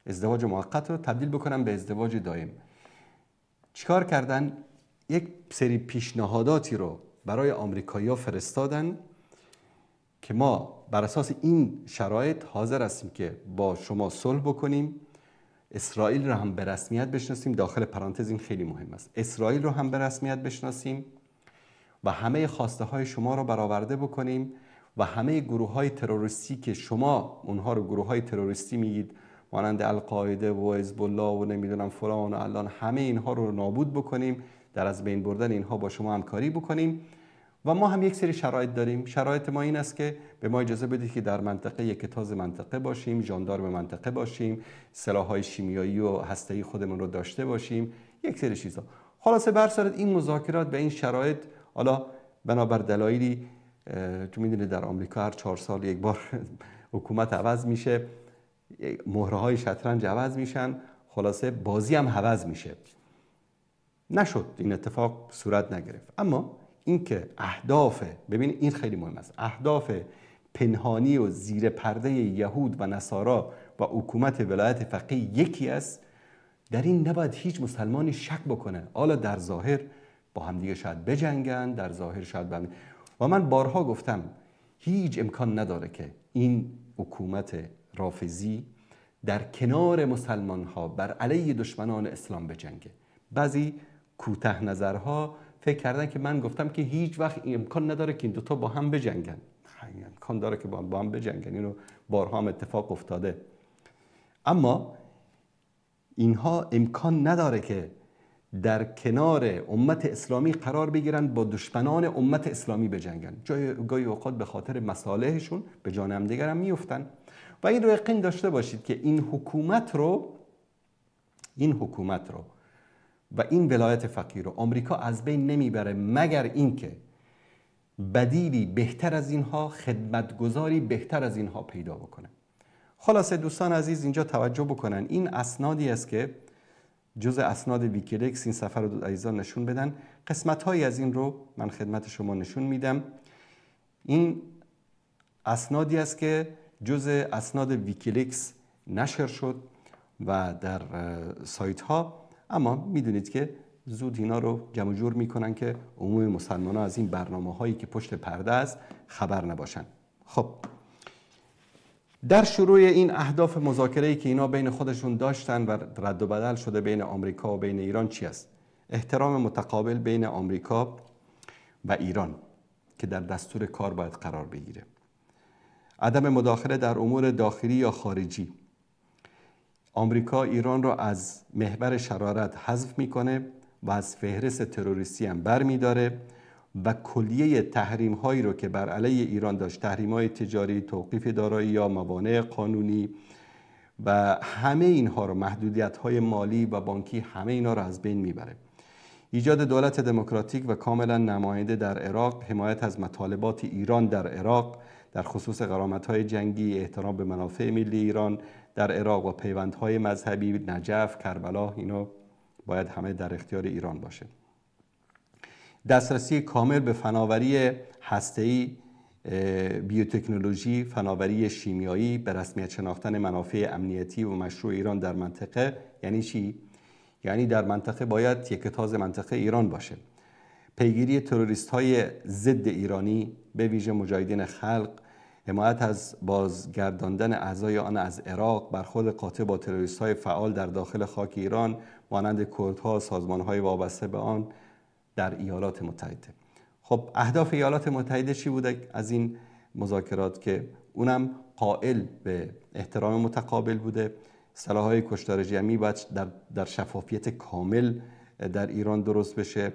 ازدواج موقت رو تبدیل بکنن به ازدواج دائم. چیکار کردن؟ یک سری پیشنهاداتی رو برای آمریکایی‌ها فرستادن که ما بر اساس این شرایط حاضر هستیم که با شما صلح بکنیم، اسرائیل رو هم به رسمیت بشناسیم. داخل پرانتز این خیلی مهم است، اسرائیل رو هم به رسمیت بشناسیم و همه خواسته های شما رو برآورده بکنیم و همه گروه های تروریستی که شما اونها رو گروه های تروریستی میگید، مانند القاعده و حزب الله و نمیدونم فلان و علان، همه اینها رو نابود بکنیم، در از بین بردن اینها با شما همکاری بکنیم. و ما هم یک سری شرایط داریم. شرایط ما این است که به ما اجازه بدید که در منطقه یک تاز منطقه باشیم، ژاندارم منطقه باشیم، سلاح‌های شیمیایی و هسته‌ای خودمون رو داشته باشیم، یک سری چیزا. خلاصه به هر صورت این مذاکرات به این شرایط، حالا بنابر دلایلی، تو میدونید در آمریکا هر 4 سال یک بار حکومت عوض میشه، مهره‌های شطرنج عوض میشن، خلاصه بازی هم عوض میشه. نشد، این اتفاق صورت نگرفت. اما اینکه اهداف، ببین این خیلی مهم است، اهداف پنهانی و زیر پرده یهود و نصارا و حکومت ولایت فقیه یکی است در این نباید هیچ مسلمانی شک بکنه. حالا در ظاهر با هم دیگه شاید بجنگن، در ظاهر شاید و من بارها گفتم هیچ امکان نداره که این حکومت رافضی در کنار مسلمان ها بر علیه دشمنان اسلام بجنگه. بعضی کوتاه نظرها فکر کردن که من گفتم که هیچ وقت امکان نداره که این دوتا با هم بجنگن. امکان داره که با هم بجنگن، اینو بارها هم اتفاق افتاده. اما اینها امکان نداره که در کنار امت اسلامی قرار بگیرن با دشمنان امت اسلامی بجنگن. گاهی اوقات به خاطر مصالحشون به جان هم دیگر هم میفتن. و این رو یقین داشته باشید که این حکومت رو و این ولایت فقیه رو آمریکا از بین نمیبره مگر اینکه بدیلی بهتر از اینها، خدمتگزاری بهتر از اینها پیدا بکنه. خلاصه دوستان عزیز اینجا توجه بکنن، این اسنادی است که جزء اسناد ویکیلیکس، این سفر رو عزیزان نشون بدن. قسمت هایی از این رو من خدمت شما نشون میدم. این اسنادی است که جزء اسناد ویکیلیکس نشر شد و در سایت ها، اما میدونید که زود اینا رو جمع جور میکنن که عموم مسلمان ها از این برنامه هایی که پشت پرده است خبر نباشن. خب در شروع این اهداف مذاکره‌ای که اینا بین خودشون داشتن و رد و بدل شده بین آمریکا و بین ایران چی است؟ احترام متقابل بین آمریکا و ایران که در دستور کار باید قرار بگیره. عدم مداخله در امور داخلی یا خارجی. آمریکا ایران را از محور شرارت حذف میکنه و از فهرست تروریستی هم برمیداره و کلیه تحریم هایی رو که بر علیه ایران داشت، تحریم های تجاری، توقیف دارایی یا موانع قانونی و همه اینها رو، محدودیت های مالی و بانکی، همه اینا رو از بین میبره. ایجاد دولت دموکراتیک و کاملا نماینده در عراق، حمایت از مطالبات ایران در عراق در خصوص غرامت‌های جنگی، احترام به منافع ملی ایران در عراق و پیوندهای مذهبی، نجف، کربلا، اینا باید همه در اختیار ایران باشه. دسترسی کامل به فناوری هسته‌ای، بیوتکنولوژی، فناوری شیمیایی، به رسمیت شناختن منافع امنیتی و مشروع ایران در منطقه. یعنی چی؟ یعنی در منطقه باید یک تاز منطقه ایران باشه. پیگیری تروریست‌های ضد ایرانی به ویژه مجاهدین خلق، حمایت از بازگرداندن اعضای آن از عراق، برخورد قاطع با تروریست‌های فعال در داخل خاک ایران مانند کردها، سازمان‌های وابسته به آن در ایالات متحده. خب اهداف ایالات متحده چی بوده از این مذاکرات؟ که اونم قائل به احترام متقابل بوده. سلاح‌های کشتار جمعی باید در شفافیت کامل در ایران درست بشه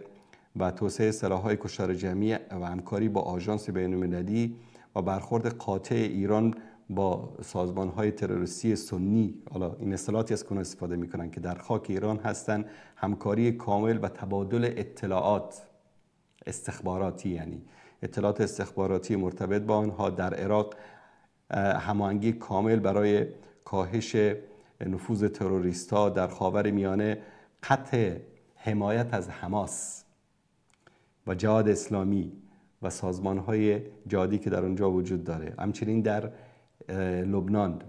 و توسعه سلاح‌های کشتار جمعی و همکاری با آژانس بین‌المللی و برخورد قاطع ایران با سازمان‌های تروریستی سنی، حالا این اصطلاحاتی از که استفاده می‌کنن که در خاک ایران هستن، همکاری کامل و تبادل اطلاعات استخباراتی، یعنی اطلاعات استخباراتی مرتبط با آنها در عراق، هماهنگی کامل برای کاهش نفوذ تروریست‌ها در خاورمیانه، قطع حمایت از حماس و جهاد اسلامی و سازمان‌های جهادی که در اونجا وجود داره، همچنین در لبنان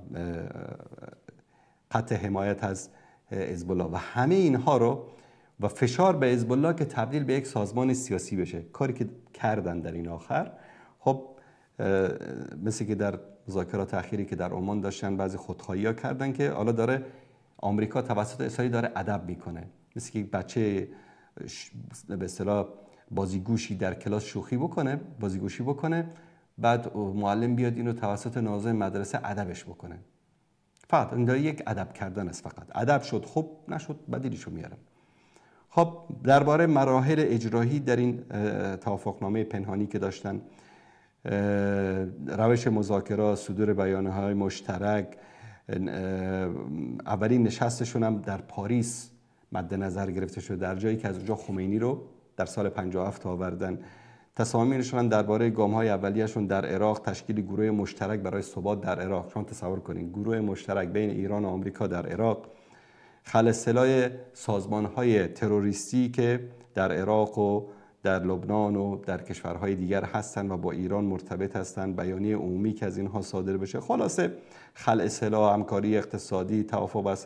قطع حمایت از حزب الله و همه اینها رو، و فشار به حزب الله که تبدیل به یک سازمان سیاسی بشه، کاری که کردن در این آخر. خب مثل که در مذاکرات اخیری که در عمان داشتن بعضی خودخواهی‌ها کردن که حالا داره آمریکا توسط اسرائیل داره ادب میکنه، مثل که بچه به اصطلاح بازیگوشی در کلاس بازیگوشی بکنه، بعد معلم بیاد اینو توسط ناظم مدرسه ادبش بکنه. فقط این یک ادب کردن است، فقط ادب شد، خب نشد بدیلشو میارم. خب درباره مراحل اجرایی در این توافقنامه پنهانی که داشتن، روش مذاکرات، صدور بیانیه‌های مشترک، اولین نشستشون هم در پاریس مد نظر گرفته شد، در جایی که از اونجا خمینی رو در سال 57 آوردن. تصامیمشون درباره گام‌های اولیه‌شون در عراق، تشکیل گروه مشترک برای ثبات در عراق. شما تصور کنین گروه مشترک بین ایران و آمریکا در عراق، خلع سلاح سازمان‌های تروریستی که در عراق و در لبنان و در کشورهای دیگر هستن و با ایران مرتبط هستن، بیانیه عمومی که از اینها صادر بشه، خلاصه خلع سلاح، همکاری اقتصادی، توافق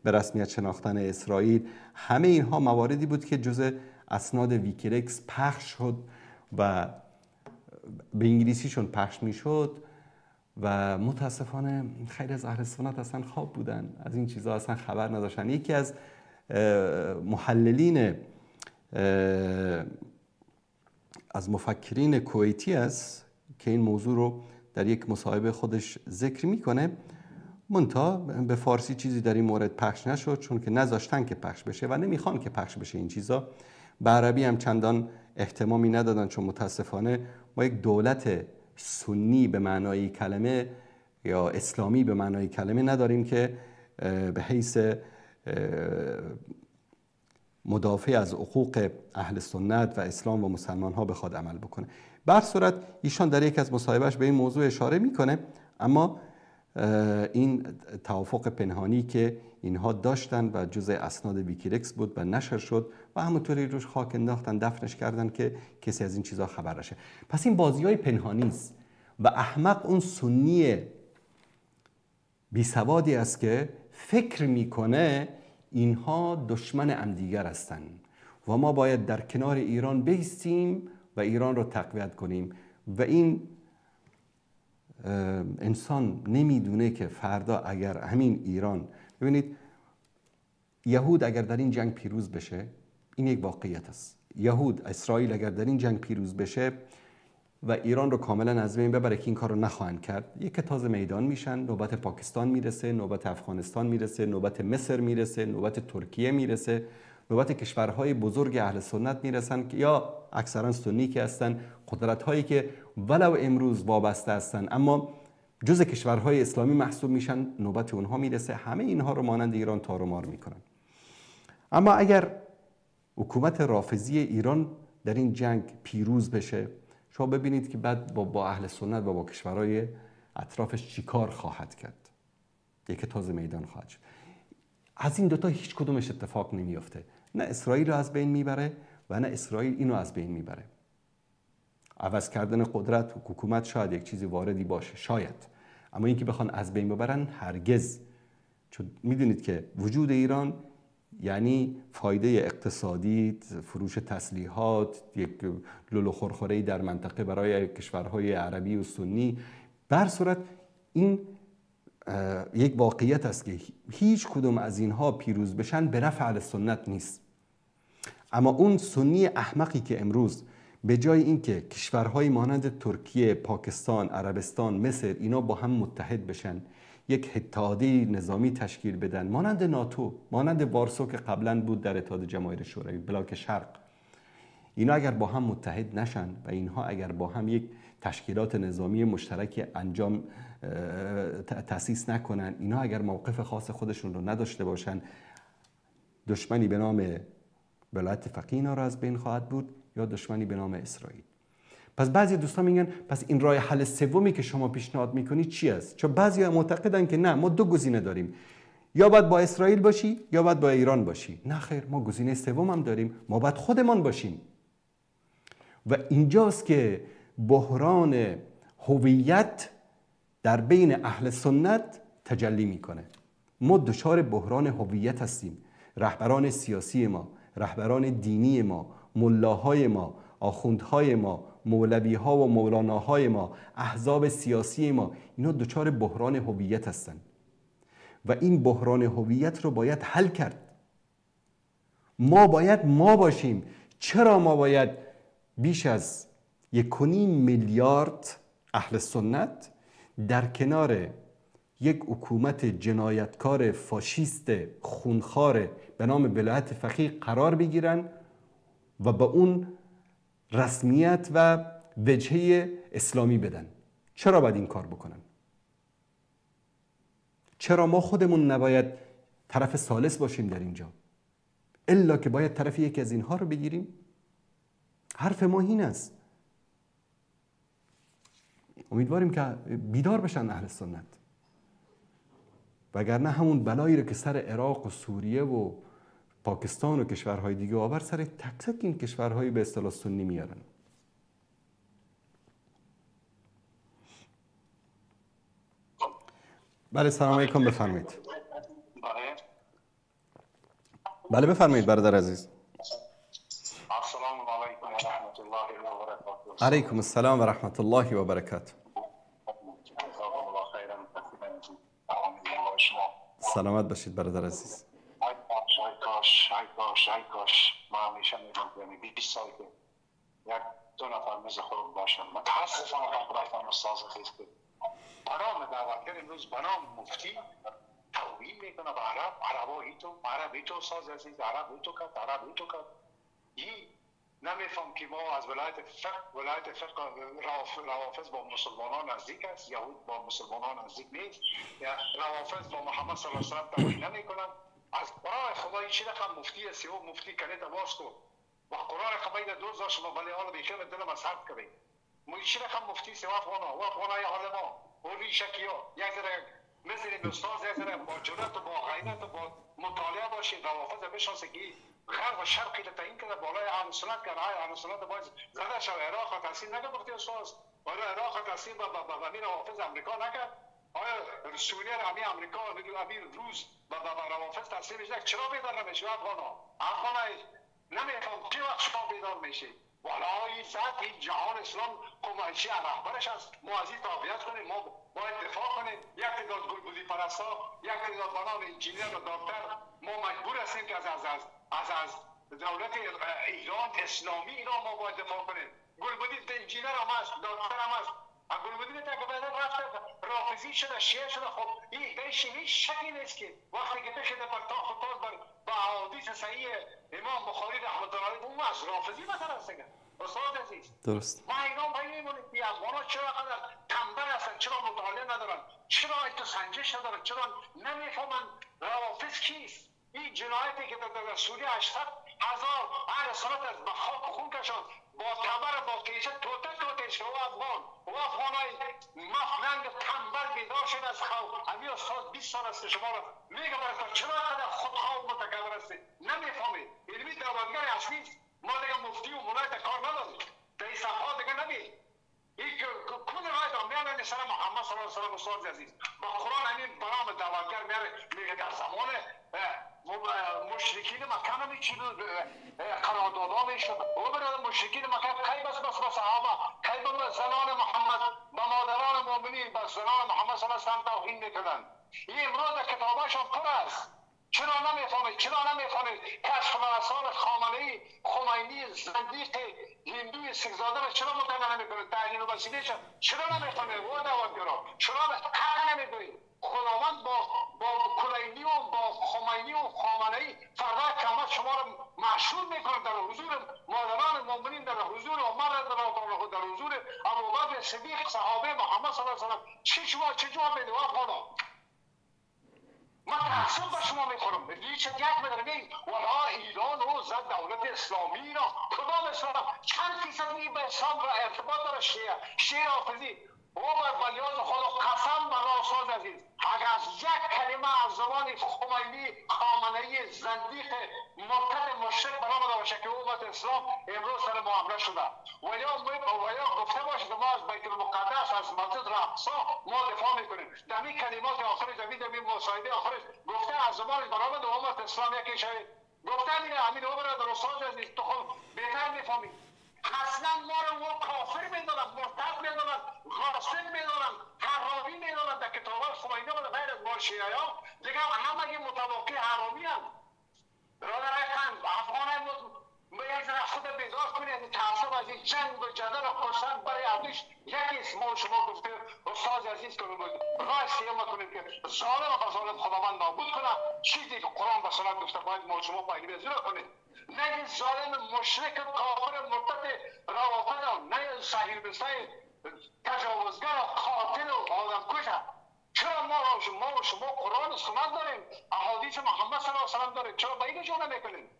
به رسمیت شناختن اسرائیل، همه اینها مواردی بود که جزء اسناد ویکیلیکس پخش شد و به انگلیسیشون پخش میشد و متاسفانه خیلی از اهل سنت اصلا خواب بودن، از این چیزها اصلا خبر نداشتن. یکی از محللین از مفکرین کویتی است که این موضوع رو در یک مصاحبه خودش ذکر میکنه، منتها به فارسی چیزی در این مورد پخش نشد چون که نذاشتن که پخش بشه و نمیخوان که پخش بشه این چیزا. به عربی هم چندان اهتمامی ندادن چون متاسفانه ما یک دولت سنی به معنای کلمه یا اسلامی به معنای کلمه نداریم که به حیث مدافع از حقوق اهل سنت و اسلام و مسلمان ها بخواد عمل بکنه. به هر صورت ایشان در یک از مصاحبهش به این موضوع اشاره میکنه، اما این توافق پنهانی که اینها داشتن و جزء اسناد ویکیلیکس بود و نشر شد و همونطوری روش خاک انداختن، دفنش کردن که کسی از این چیزها خبر نشه. پس این بازی‌های پنهانی است و احمق اون سنی بیسوادی است که فکر میکنه اینها دشمن همدیگر هستند و ما باید در کنار ایران بایستیم و ایران رو تقویت کنیم و این انسان نمیدونه که فردا اگر همین ایران، ببینید یهود اگر در این جنگ پیروز بشه، این یک واقعیت است، یهود اسرائیل اگر در این جنگ پیروز بشه و ایران رو کاملا از بین ببره که این کار رو نخواهند کرد، یک تازه میدان میشن، نوبت پاکستان میرسه، نوبت افغانستان میرسه، نوبت مصر میرسه، نوبت ترکیه میرسه، نوبت کشورهای بزرگ اهل سنت میرسن که یا اکثرا سنی که هستن، قدرت‌هایی که ولو امروز وابسته هستن اما جز کشورهای اسلامی محسوب میشن، نوبت اونها میرسه. همه اینها رو مانند ایران تار و مار میکنن. اما اگر حکومت رافضی ایران در این جنگ پیروز بشه، شما ببینید که بعد با اهل سنت و با کشورهای اطرافش چیکار خواهد کرد. یک تازه میدان خواهد شد. از این دوتا هیچ کدومش اتفاق نمیافته، نه اسرائیل رو از بین میبره و نه اسرائیل اینو از بین میبره. عوض کردن قدرت و حکومت شاید یک چیزی واردی باشه، شاید، اما اینکه بخوان از بین ببرن هرگز. چون میدونید که وجود ایران یعنی فایده اقتصادی، فروش تسلیحات، یک لولو خورخوره‌ای در منطقه برای کشورهای عربی و سنی. به هر صورت این یک واقعیت است که هیچ کدوم از اینها پیروز بشن به نفع اهل سنت نیست. اما اون سنی احمقی که امروز به جای اینکه کشورهای مانند ترکیه، پاکستان، عربستان، مصر اینا با هم متحد بشن، یک اتحادیه نظامی تشکیل بدن مانند ناتو، مانند وارسو که قبلا بود در اتحاد جماهیر شوروی، بلاک شرق، اینا اگر با هم متحد نشن و اینها اگر با هم یک تشکیلات نظامی مشترک انجام تأسیس نکنن، اینا اگر موقف خاص خودشون رو نداشته باشن، دشمنی به نام ولایت فقیه اینا رو از بین خواهد بود یا دشمنی به نام اسرائیل. پس بعضی دوستان میگن پس این راه حل سومی که شما پیشنهاد میکنید چی است؟ چون بعضیا معتقدن که نه، ما دو گزینه داریم، یا باید با اسرائیل باشی یا باید با ایران باشی. نه خیر، ما گزینه سوم هم داریم، ما باید خودمان باشیم. و اینجاست که بحران هویت در بین اهل سنت تجلی میکنه. ما دچار بحران هویت هستیم. رهبران سیاسی ما، رهبران دینی ما، ملاهای ما، آخوندهای ما، مولویها و مولاناهای ما، احزاب سیاسی ما، اینا دچار بحران هویت هستند و این بحران هویت رو باید حل کرد. ما باید ما باشیم. چرا ما باید بیش از 1.5 میلیارد اهل سنت در کنار یک حکومت جنایتکار فاشیست خونخوار به نام ولایت فقیه قرار بگیرن و به اون رسمیت و وجهه اسلامی بدن؟ چرا باید این کار بکنن؟ چرا ما خودمون نباید طرف ثالث باشیم در اینجا؟ الا که باید طرف یکی از اینها رو بگیریم؟ حرف ما این است. امیدواریم که بیدار بشن اهل سنت، وگرنه همون بلایی رو که سر عراق و سوریه و پاکستان و کشورهای دیگه آور سر تک تک این کشورهای به اصطلاح سنی میارن. بله سلام علیکم، بفرمایید. بله بفرمایید برادر عزیز. السلام علیکم و رحمت الله و برکاته. علیکم السلام و رحمت الله و برکاته. سلامت باشید برادر عزیز. ای کاش ما همیشه میگم 20 سال که یک دو نفر مثل خودم باشم. متاسفانه خدایتان استاد عزیز که برام دعوتگر امروز برام مفتی توهین میکنه به عربا هیتو استاد عزیز، عرب هیتو کرد. این نمیفهم که ما از ولایت فقه روافض با مسلمانان نزدیک است، یهود با مسلمانان نزدیک نیست، یا روافض با محمد صلی الله علیه و سلم توهین نمیکنن. از برای خدا این چی رقم مفتی است و مفتی کنید باز کن و قرآن قبیل دوز داشت ما ولی حالا بیخیم دلم از حد کنید ما چی رقم مفتی است و افغانای حال ما و ریشکی ها یک ذره مثل این استاز یک ذره با جرأت و با غیرت و با مطالعه باشید روافض بشناسه که غرب و شرقی تعیین کرده بالای اهل سنت که راه اهل سنت باید زده شده. عراق تحصیل نکرد وقتی استاد آیا عراق تحصیل با امیر روافض امریکا نکرد؟ آیا سوریه امی امریکا امیر روز با روافض تحصیل میشه؟ چرا بیدار نمیشه افغانای نمیفهم چه وقت شما بیدار میشه؟ والا این ذات این جهان اسلام قمایشی رهبرش است. ما از این تابعیت کنیم، ما باید دفاع کنیم. یک تعداد گلبودی پرستا، یک تعداد بنام انجینیر و دکتر ما مجبور هستیم که از دولت ایران اسلامی ایران ما باید دفاع کنیم. گلبودی انجینیر هم هست، دکتر هم هست. گلبودی تا که بعد رفته رافضی شده، شیعه شده. خب این دیش هیچ شکی نیست که وقتی که بشه بر تاخت و تاز با احادیث صحیح امام بخاری رحمت الله علیه اون از رافضی مثلا است دیگه. استاد عزیز درست. ما ایران باید میمونیم که افغان‌ها چرا قدر تنبل هستن، چرا مطالعه ندارن، چرا سنجش ندارن، چرا نمیفهمن روافض کیست. این جنایتی که در سوریه 800,000 اهل سنت از به خاک خون کشاند با تبر با کیشه توته شو افغانای مفننگ تنبل بیدار شد از خواب. امی استاد 20 سال است شما را میگه برای چرا قدر خودخواه و متکبر هستی نمیفهمید. علمی دعوتگر اصلی ما دیگه مفتی و مولایت کار نداریم. در این صفحات دیگه نبید این که کل رایت هم میانه سر محمد صلی الله علیه و استاد عزیز با قرآن همین برام دعوتگر میگه در زمان مشرکین مکه نمی چی قراردادها میشد او برای مشرکین مکه کی بس به صحابه کی به زنان محمد به مادران مؤمنین به زنان محمد صلی الله علیه و توهین میکنن. این امروز کتاباشون پر است. چرا نمیفهمید؟ کشف رسال خمینی زندیق هندوی سیخزاده را چرا مطالعه نمیکنید؟ تعیین وسیله‌اش چرا نمیخوانید؟ او دعوتگرا چرا حق نمیدونید؟ خداوند با کلینی و با خمینی و خامنه‌ای فردا قیامت شما را محشور میکنه در حضور مادران مؤمنین، در حضور عمر رضی الله عنه، در حضور ابوبکر صدیق صحابه محمد صلی الله علیه و سلم. چه جواب میدید خدا؟ من تحصیل به شما میخورم هیچ یک بدرگی ولا ایران و زد دولت اسلامی را کدام اسلام چند فیصد به اسلام را ارتباط داره شیعه رافضی او بر بلیاز خدا قسم بر استاد عزیز اگر از یک کلمه از زبان خمینی خامنه‌ای زندیق مرتد مشرک برآمده باشه که او بر اسلام امروز سر معامله شده و یا گفته باشه که ما از بیت المقدس از مسجد الاقصی ما دفاع میکنیم. در این کلمات آخرش در این مصاحبه آخرش گفته از زبان برآمده امت اسلام یکی شاید گفته دیگه همین او برادر استاد عزیز تو خود بهتر میفهمی. اصلا ما رو او کافر میدونن، مرتد میدونن، غاصب میدونن، حرامی میدونن. در کتابات خمینی و غیر از مال شیعه ها دیگه همه متوقع حرامی هم. برادر افغان یک ذره خود بیدار کنید. تعصب از این جنگ و جدل و خرسند برای ارزش یکی اسم شما گفته استاد عزیز کنید راه سیما کنید که ظالم و ظالم خداوند نابود کنه. چیزی که قرآن و سنت گفته باید ما شما پیروی از اون کنید. نه این ظالم مشرک کافر مرتد روافض، نه صهیل بسای تجاوزگر قاتل و آدمکش. چرا ما و شما قرآن و سنت داریم، احادیث محمد صلی الله علیه و سلم داریم، چرا به این جا نمیکنیم؟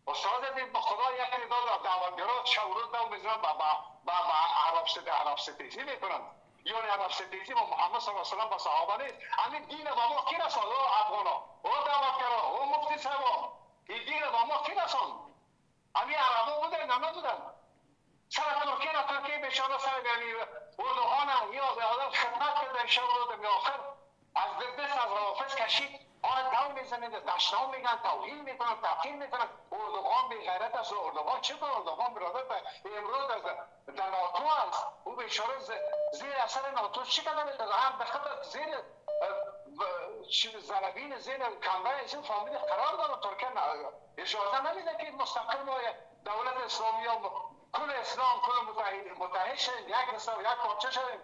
استاد عزیز به خدا یک تعداد دعوتگرا شورود دو میزنن با عرب ستیزی میکنن. یعنی عرب ستیزی با محمد صلی الله علیه و سلم با صحابه نیست. همین دین با ما کی رسال؟ افغانا او دعوتگرا او مفتی صاحبا این دیگه با ما کی رسان؟ همین عربا بودن نه بودن؟ سر ترکیه بیچاره سر یعنی اردوغان یا به آدم خدمت کرده این شب رو به آخر از دست از روافظ کشید آن دو میزنید دشنام میگن توهین میکنن تحقیر میکنن اردوغان بی غیرت است. اردوغان چه کنه؟ اردوغان برادر امروز در ناتو است. او بیچاره زیر اثر ناتو چی کنه میده؟ هم بخاطر زیر زربین زیر کمبه این فامیل قرار داره. ترکیه اجازه نمیده که مستقل ما دولت اسلامی و کل اسلام کل متحد شدیم یک حساب یک پارچه شدیم.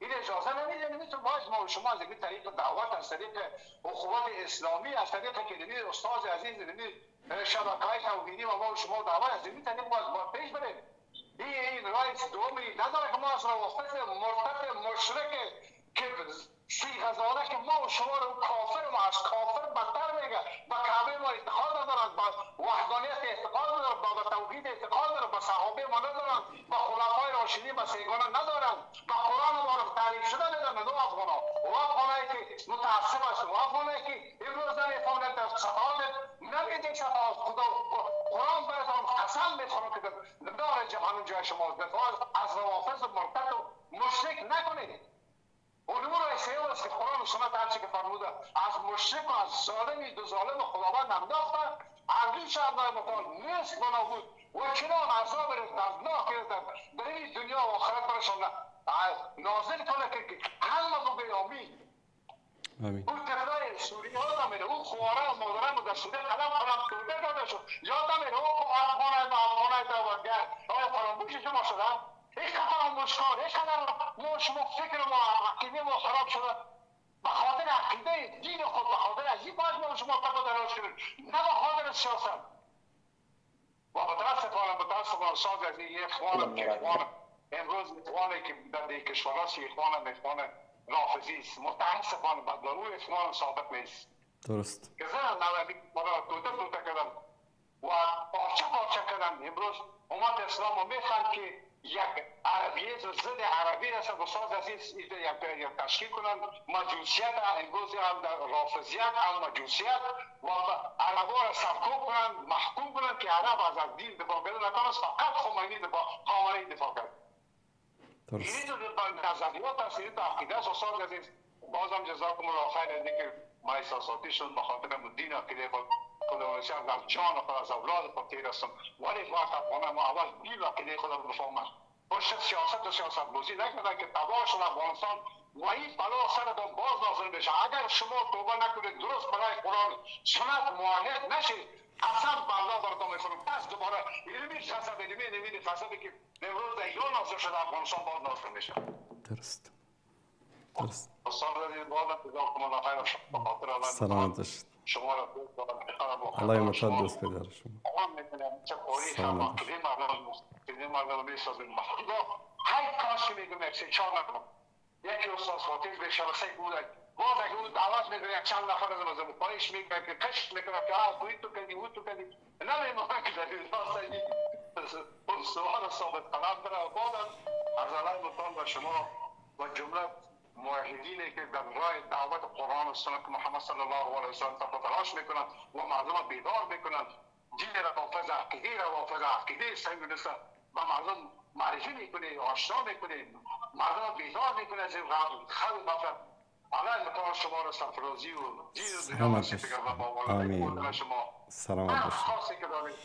این اجازه نمیده. نمیتون باید ما و شما از این طریق دعوت از طریق اخوات اسلامی از طریق که استاد عزیز شبکه‌های توحیدی و ما و شما دعوت از این طریق باید پیش بریم. این رئیس دومی نداره که ما از روافظ مرتد مشرک که سیغه زاده که ما و شما رو کافر ما از کافر بدتر میگه با کعبه ما اعتقاد ندارن با وحدانیت اعتقاد ندارن با توحید اعتقاد ندارن با صحابه ما ندارن با خلفای راشدین با سیگانه ندارن با قرآن ما رو تعریف شده ندارن. دو افغانا و افغانایی که متعصب است و افغانایی که امروز نمیفهمند در سطحات نمیدید سطحات خدا قرآن براتون قسم میخورم که دار جهان جای شما از روافظ مرتد و مشرک نکنید. علوم را سیال است که قرآن و سنت هرچی که فرموده از مشرک و از ظالمی دو ظالم خداوند انداخته عقلی شهردار مطال نیست بنا بود و چنان عذاب دردناک در این دنیا و آخرت برشان نازل کنه که همه رو به آمین. اون تفلای سوریه ها دمیره اون خواره و مادرم در سوریه قلم کرده داده شد یاد دمیره اون افغانه داورگر آیا فراموش شما شده؟ این قطعا مشکار این قدر شما فکر ما عقیده ما خراب شده به خاطر عقیده دین خود به خاطر از این باید ما شما تبادلاش کنید نه به خاطر سیاست. و متاسفانه ساز از این اخوانم که اخوانم امروز اخوانی که در این کشور هست اخوانم اخوان رافضی است. متاسفانه بدلوی اخوان ثابت نیست. درست که زن نوی مرا توته کردم و پارچه کردم. امروز امت اسلام رو میخوان که یک عربیت و ضد عربی است و ساز از این یک تشکیل کنند مجوسیت امروز هم در رافضیت هم مجوسیت و عربا را سرکوب کنند محکوم کنند که عرب از دین دفاع کرده نتانست فقط خمینی دفاع کرد. این نظریات است این عقیده است و ساز از این بازم جزاکم الله خیر اینه که ما احساساتی شد به خاطر دین عقیده خود خداوند در جان خود از اولاد خود تیر هستم ولی وقت افغانه ما اول دین عقیده خود رو بفهمند باشه سیاست و سیاست بازی نکنند که تباه شد افغانستان و این بلا سرتان باز نازل بشه. اگر شما توبه نکنید درست برای قرآن سنت معاهد نشید قسم بالله براتون میخورم پس دوباره علمی فساد علمی فسادی که امروز در ایران نازل شده افغانستان باز نازل میشه. درست سلامت باشید. شما را الله یمتاد دوست پدر شما. سلامت باشید. مردم میسازیم هر کاش که میگم یک سه چهار نکنم یکی استاد خاطر به شبسه بود باز اگه اون دعوت میکنه یک چند نفر از مزمون پایش میکنه که کشت میکنه که توی تو کردی او تو کردی نمیمونه که در این راستایی سوال ثابت قلم داره و بعدم از علای مطال و شما و جمله موحدینی که در راه دعوت قرآن و سنت محمد صلی الله علیه و سلم تلاش میکنند و مردم بیدار میکنند دین روافض عقیده صحیح نیست و مردم معرفی میکنه آشنا میکنه مردم بیدار میکنه از این خلق غفلت. علای مطال شما را سرفرازی و دین و دنیا نصیب کرده با والدین شما سلامت باشید. خاصی که دارید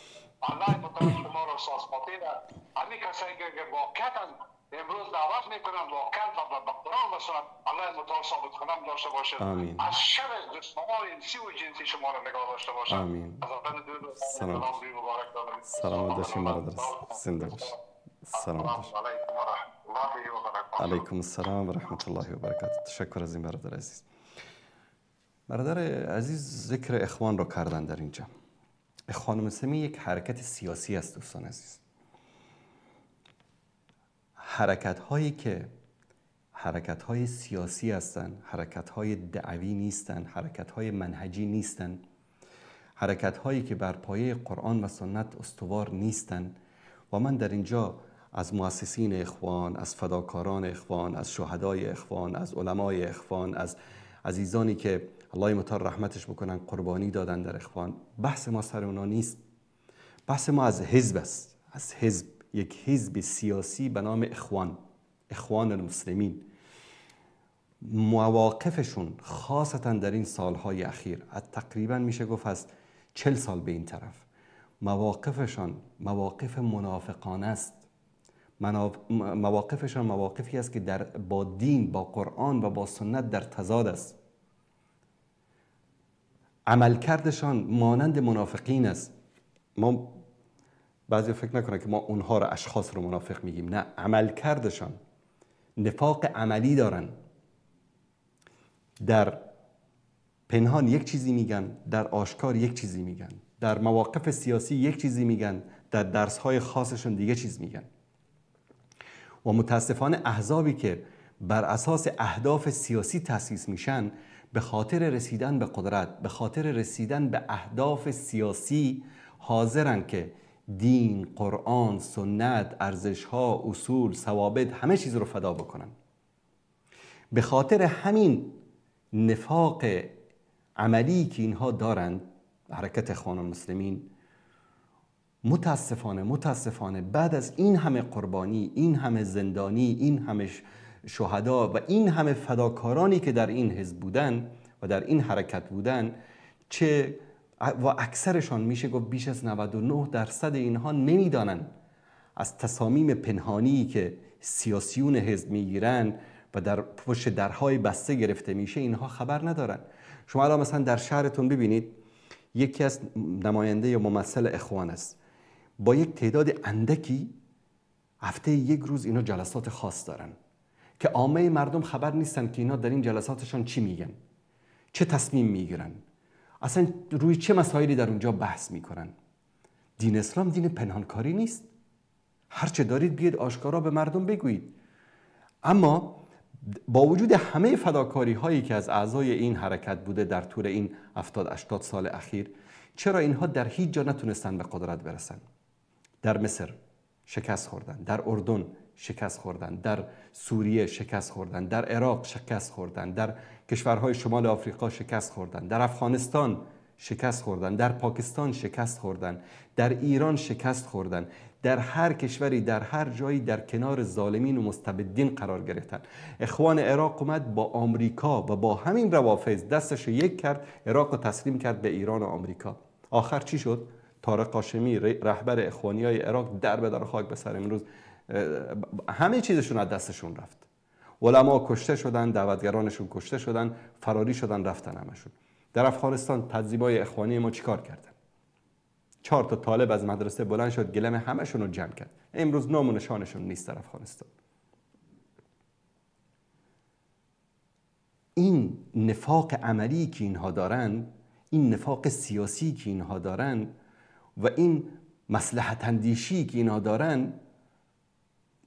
علای مطال شما را سازماتی را همین کسایی که واقعا امروز دعوت میکنن واقعا و با قرآن و سنت الله متعال ثابت کنم داشته باشه. از شر دشمنان انسی و جنسی شما را نگاه داشته باشه. آمین. سلامت باشید برادر. زنده باشید. سلامت باشید. علیکم السلام و رحمت الله و برکاته. تشکر از این برادر عزیز. برادر عزیز ذکر اخوان را کردن در اینجا. اخوان مسلمین یک حرکت سیاسی است دوستان عزیز. حرکت‌های سیاسی هستند، حرکت‌های دعوی نیستند، حرکت‌های منهجی نیستند، حرکت‌هایی که بر پایه قرآن و سنت استوار نیستند. و من در اینجا از مؤسسین اخوان، از فداکاران اخوان، از شهدای اخوان، از علمای اخوان، از عزیزانی که الله متعال رحمتش بکنن قربانی دادن در اخوان. بحث ما سر اونا نیست. بحث ما از حزب است، از حزب، یک حزب سیاسی به نام اخوان المسلمین. مواقفشون خاصتا در این سالهای اخیر، تقریبا میشه گفت از 40 سال به این طرف، مواقفشان مواقف منافقانه است. مواقفشان مواقفی است که با دین، با قرآن و با سنت در تضاد است. عملکردشان مانند منافقین است. ما بعضی فکر نکنه که ما اونها را، اشخاص رو منافق میگیم، نه، عملکردشان نفاق عملی دارن. در پنهان یک چیزی میگن، در آشکار یک چیزی میگن، در مواقف سیاسی یک چیزی میگن، در درسهای خاصشون دیگه چیز میگن. و متاسفانه احزابی که بر اساس اهداف سیاسی تأسیس میشن، به خاطر رسیدن به قدرت، به خاطر رسیدن به اهداف سیاسی، حاضرن که دین، قرآن، سنت، ارزش‌ها، اصول، ثوابت، همه چیز رو فدا بکنن. به خاطر همین نفاق عملی که اینها دارند، حرکت اخوان المسلمین، متاسفانه بعد از این همه قربانی، این همه زندانی، این همه شهدا و این همه فداکارانی که در این حزب بودن و در این حرکت بودن، و اکثرشان میشه گفت بیش از 99% اینها نمیدانن از تصامیم پنهانی که سیاسیون حزب میگیرن و در پشت درهای بسته گرفته میشه، اینها خبر ندارن. شما الان مثلا در شهرتون ببینید، یکی از نماینده یا ممثل اخوان است، با یک تعداد اندکی هفته یک روز اینا جلسات خاص دارن که عامه مردم خبر نیستن که اینا در این جلساتشان چی میگن، چه تصمیم میگیرن، اصلا روی چه مسائلی در اونجا بحث میکنن. دین اسلام دین پنهانکاری نیست. هر چه دارید بیاید آشکارا به مردم بگویید. اما با وجود همه فداکاری هایی که از اعضای این حرکت بوده در طول این 70-80 سال اخیر، چرا اینها در هیچ جا نتونستن به قدرت برسن؟ در مصر شکست خوردن، در اردن شکست خوردن، در سوریه شکست خوردن، در عراق شکست خوردن، در کشورهای شمال آفریقا شکست خوردن، در افغانستان شکست خوردن، در پاکستان شکست خوردن، در ایران شکست خوردن، در هر کشوری، در هر جایی در کنار ظالمین و مستبدین قرار گرفتن. اخوان عراق اومد با آمریکا و با همین روافض دستش یک کرد، عراق رو تسلیم کرد به ایران و آمریکا. آخر چی شد؟ طارق قاشمی رهبر اخوانیای عراق در به در خاک به سر امروز همه چیزشون از دستشون رفت. علما کشته شدن، دعوتگرانشون کشته شدن، فراری شدن، رفتن همشون. در افغانستان تنظیمای اخوانی ما چیکار کردن؟ 4 تا طالب از مدرسه بلند شد، گلم همشون رو جمع کرد. امروز نام و نشانشون نیست در افغانستان. این نفاق عملی که اینها دارن، این نفاق سیاسی که اینها دارن و این مصلحت اندیشی که اینها دارن،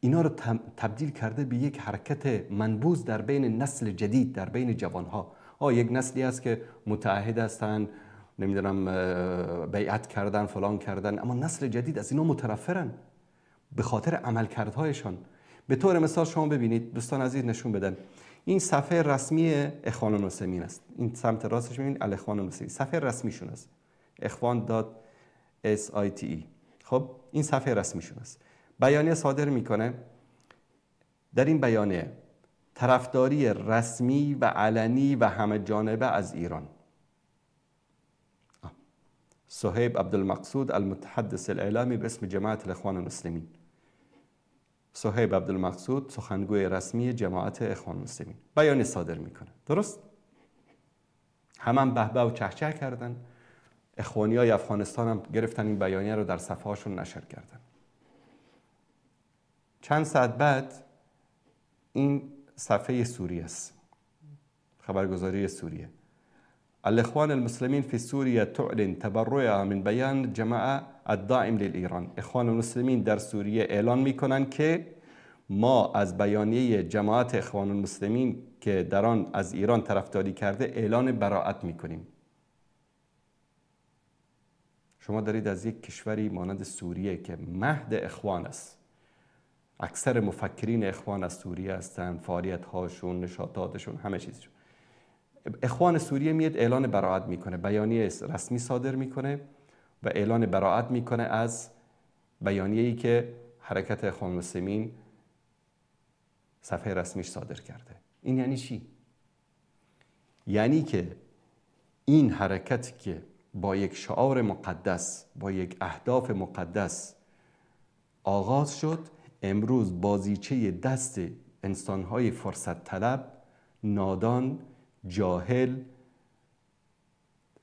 اینا رو تبدیل کرده به یک حرکت منبوذ در بین نسل جدید، در بین جوانها. یک نسلی هست که متعهد هستن، نمیدونم بیعت کردن، فلان کردن، اما نسل جدید از اینا متنفرن به خاطر عملکردهایشان. به طور مثال شما ببینید، دوستان عزیز نشون بدن، این صفحه رسمی اخوان المسلمین است. این سمت راستش میبینید الاخوان المسلمین، صفحه رسمیشون است، ikhwan.site. خب این صفحه رسمیشون است. بیانیه صادر میکنه. در این بیانیه طرفداری رسمی و علنی و همه جانبه از ایران. صهیب عبدالمقصود المتحدث الاعلامی به اسم جماعت الاخوان المسلمین. صهیب عبدالمقصود سخنگوی رسمی جماعت اخوان المسلمین بیانیه صادر میکنه. درست؟ همه بهبه و چهچه کردن. اخوانیای افغانستان هم گرفتن این بیانیه رو در صفحه هاشون نشر کردن. چند ساعت بعد این صفحه سوریه است، خبرگزاری سوریه. الاخوان المسلمین فی سوریه تعلن تبرعها من بیان جماعه الداعم للایران. اخوان المسلمین در سوریه اعلان میکنن که ما از بیانیه جماعت اخوان المسلمین که در آن از ایران طرفداری کرده اعلان براءت میکنیم. شما دارید از یک کشوری مانند سوریه که مهد اخوان است، اکثر مفکرین اخوان از سوریه هستند، فعالیت هاشون، نشاطاتشون، همه چیزشون، اخوان سوریه میاد اعلان براءت میکنه، بیانیه رسمی صادر میکنه و اعلان براءت میکنه از بیانیه‌ای که حرکت اخوان المسلمین صفحه رسمیش صادر کرده. این یعنی چی؟ یعنی که این حرکت که با یک شعار مقدس، با یک اهداف مقدس آغاز شد، امروز بازیچه دست انسان‌های فرصت طلب، نادان، جاهل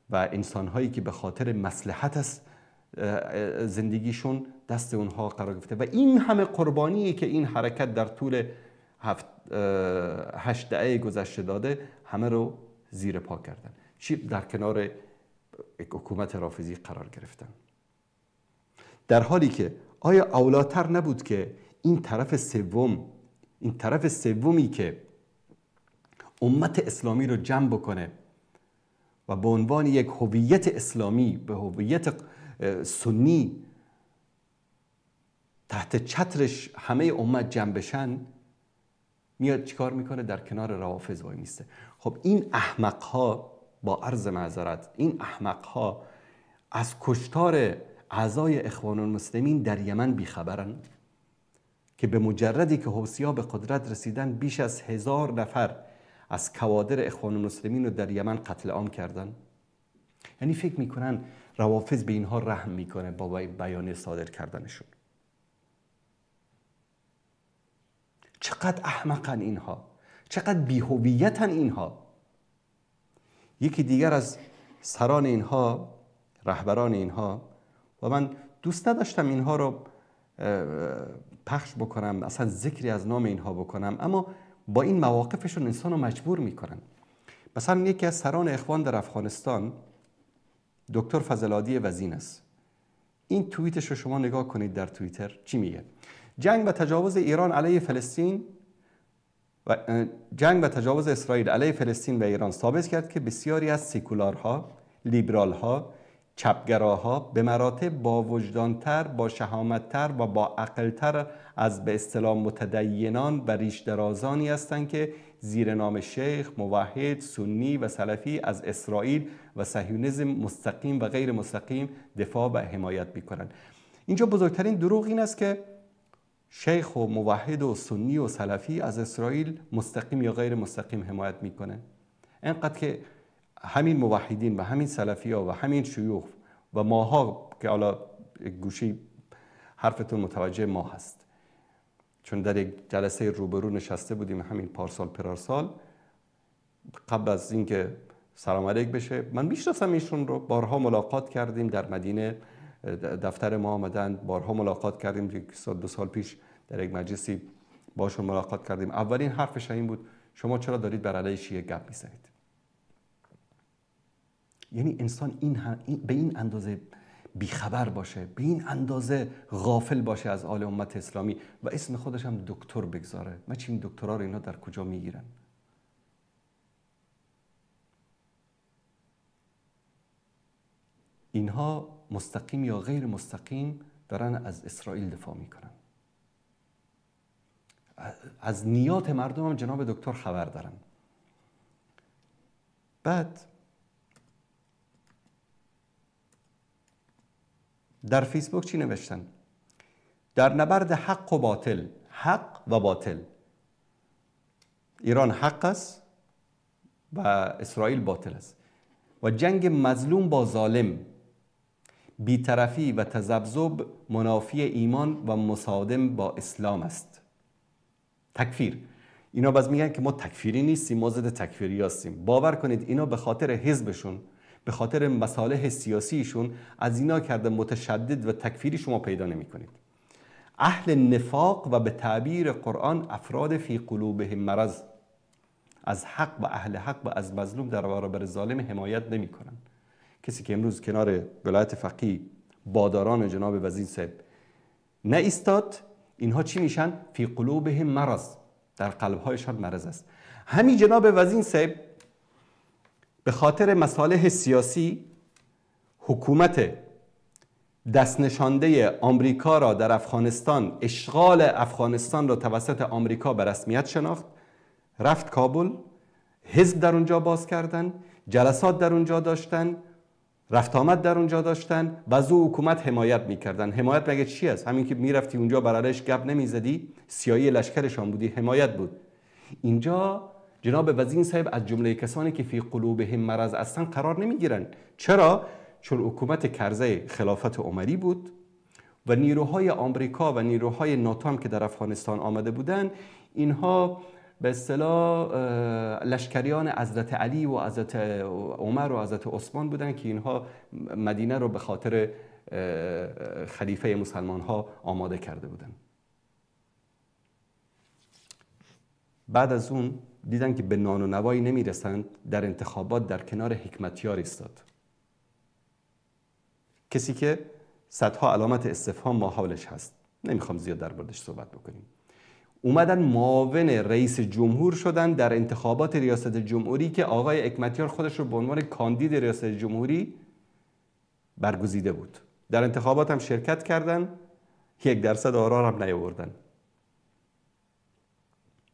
و انسان‌هایی که به خاطر مصلحت از زندگیشون دست اونها قرار گرفته و این همه قربانی که این حرکت در طول 8 دهه گذشته داده همه رو زیر پا کردن. چی در کنار حکومت رافضی قرار گرفتن، در حالی که آیا اولاتر نبود که این طرف سومی که امت اسلامی رو جمع بکنه و به عنوان یک هویت اسلامی، به هویت سنی تحت چترش همه امت جمع بشن، میاد چیکار میکنه؟ در کنار روافض وای میسته. خب این احمقها، با عرض معذرت، این احمقها از کشتار اعضای اخوان المسلمین در یمن بیخبرن که به مجردی که حوثی‌ها به قدرت رسیدن بیش از 1000 نفر از کوادر اخوان المسلمین رو در یمن قتل عام کردن. یعنی فکر میکنن روافض به اینها رحم میکنه با بیانیه صادر کردنشون. چقدر احمقن اینها، چقدر بی‌هویتن اینها. یکی دیگر از سران اینها، رهبران اینها، و من دوست نداشتم اینها رو پخش بکنم، اصلا ذکری از نام اینها بکنم، اما با این مواقفشون انسان رو مجبور میکنن. مثلا یکی از سران اخوان در افغانستان دکتر فضل‌عادی وزین است. این توییتش رو شما نگاه کنید در توییتر چی میگه. جنگ و تجاوز ایران علیه فلسطین و جنگ و تجاوز اسرائیل علیه فلسطین و ایران ثابت کرد که بسیاری از سکولارها، لیبرالها، چپگراها به مراتب با وجدانتر، با شهامتتر و با عقلتر از به اصطلاح متدینان و ریش درازانی هستند که زیر نام شیخ، موحد، سنی و سلفی از اسرائیل و صهیونیسم مستقیم و غیر مستقیم دفاع و حمایت می‌کنند. اینجا بزرگترین دروغ این است که شیخ و موحد و سنی و سلفی از اسرائیل مستقیم یا غیر مستقیم حمایت میکنه. اینقدر که همین موحدین و همین سلفی ها و همین شیوخ و ماها که حالا گوشی حرفتون متوجه ما هست، چون در یک جلسه روبرو نشسته بودیم همین پارسال قبل از اینکه سلام علیک بشه. من میشناسم ایشون رو، بارها ملاقات کردیم در مدینه، دفتر ما آمدن، بارها ملاقات کردیم. 2 سال پیش در یک مجلسی باشون ملاقات کردیم. اولین حرفش این بود شما چرا دارید بر علیه شیعه گپ میزنید؟ یعنی انسان به این اندازه بیخبر باشه، به این اندازه غافل باشه از آل امت اسلامی و اسم خودش هم دکتر بگذاره. من چی این دکترها رو اینا در کجا میگیرن؟ اینها مستقیم یا غیر مستقیم دارن از اسرائیل دفاع میکنن. از نیات مردم هم جناب دکتر خبر دارن. بعد در فیسبوک چی نوشتن؟ در نبرد حق و باطل، حق و باطل، ایران حق است و اسرائیل باطل است و جنگ مظلوم با ظالم، بی‌طرفی و تذبذب منافی ایمان و مصادم با اسلام است. تکفیر، اینا باز میگن که ما تکفیری نیستیم، ما ضد تکفیری هستیم. باور کنید اینا به خاطر حزبشون، به خاطر مصالح سیاسیشون از اینا کرده متشدد و تکفیری شما پیدا نمی کنید. اهل نفاق و به تعبیر قرآن افراد فی قلوبهم مرض، از حق و اهل حق و از مظلوم در برابر ظالم حمایت نمی کنن. کسی که امروز کنار ولایت فقیه باداران جناب وزیر صاحب نه ایستاد، اینها چی میشن؟ فی قلوبهم مرض، در قلبهایشان مرض است. همین جناب وزیر صاحب به خاطر مصالح سیاسی حکومت دست نشانده آمریکا را در افغانستان، اشغال افغانستان را توسط آمریکا به رسمیت شناخت، رفت کابل، حزب در اونجا باز کردن، جلسات در اونجا داشتن، رفت آمد در اونجا داشتن و از او حکومت حمایت میکردن. حمایت مگه چی است؟ همین که میرفتی اونجا برایش گپ نمیزدی، سیایی لشکرشان بودی، حمایت بود. اینجا جناب وزیر صاحب از جمله کسانی که فی قلوبهم مرض هستن قرار نمیگیرن. چرا؟ چون حکومت کرزی خلافت عمری بود و نیروهای آمریکا و نیروهای ناتو هم که در افغانستان آمده بودن، اینها به اصطلاح لشکریان حضرت علی و حضرت عمر و حضرت عثمان بودن که اینها مدینه رو به خاطر خلیفه مسلمان ها آماده کرده بودن. بعد از اون دیدن که به نان و نوایی نمیرسند، در انتخابات در کنار حکمتیار ایستاد، کسی که صدها علامت استفهام ما حولش هست، نمیخوام زیاد در موردش صحبت بکنیم. اومدن معاون رئیس جمهور شدن در انتخابات ریاست جمهوری که آقای حکمتیار خودش رو به عنوان کاندید ریاست جمهوری برگزیده بود. در انتخابات هم شرکت کردن، 1% آرا هم نیاوردن.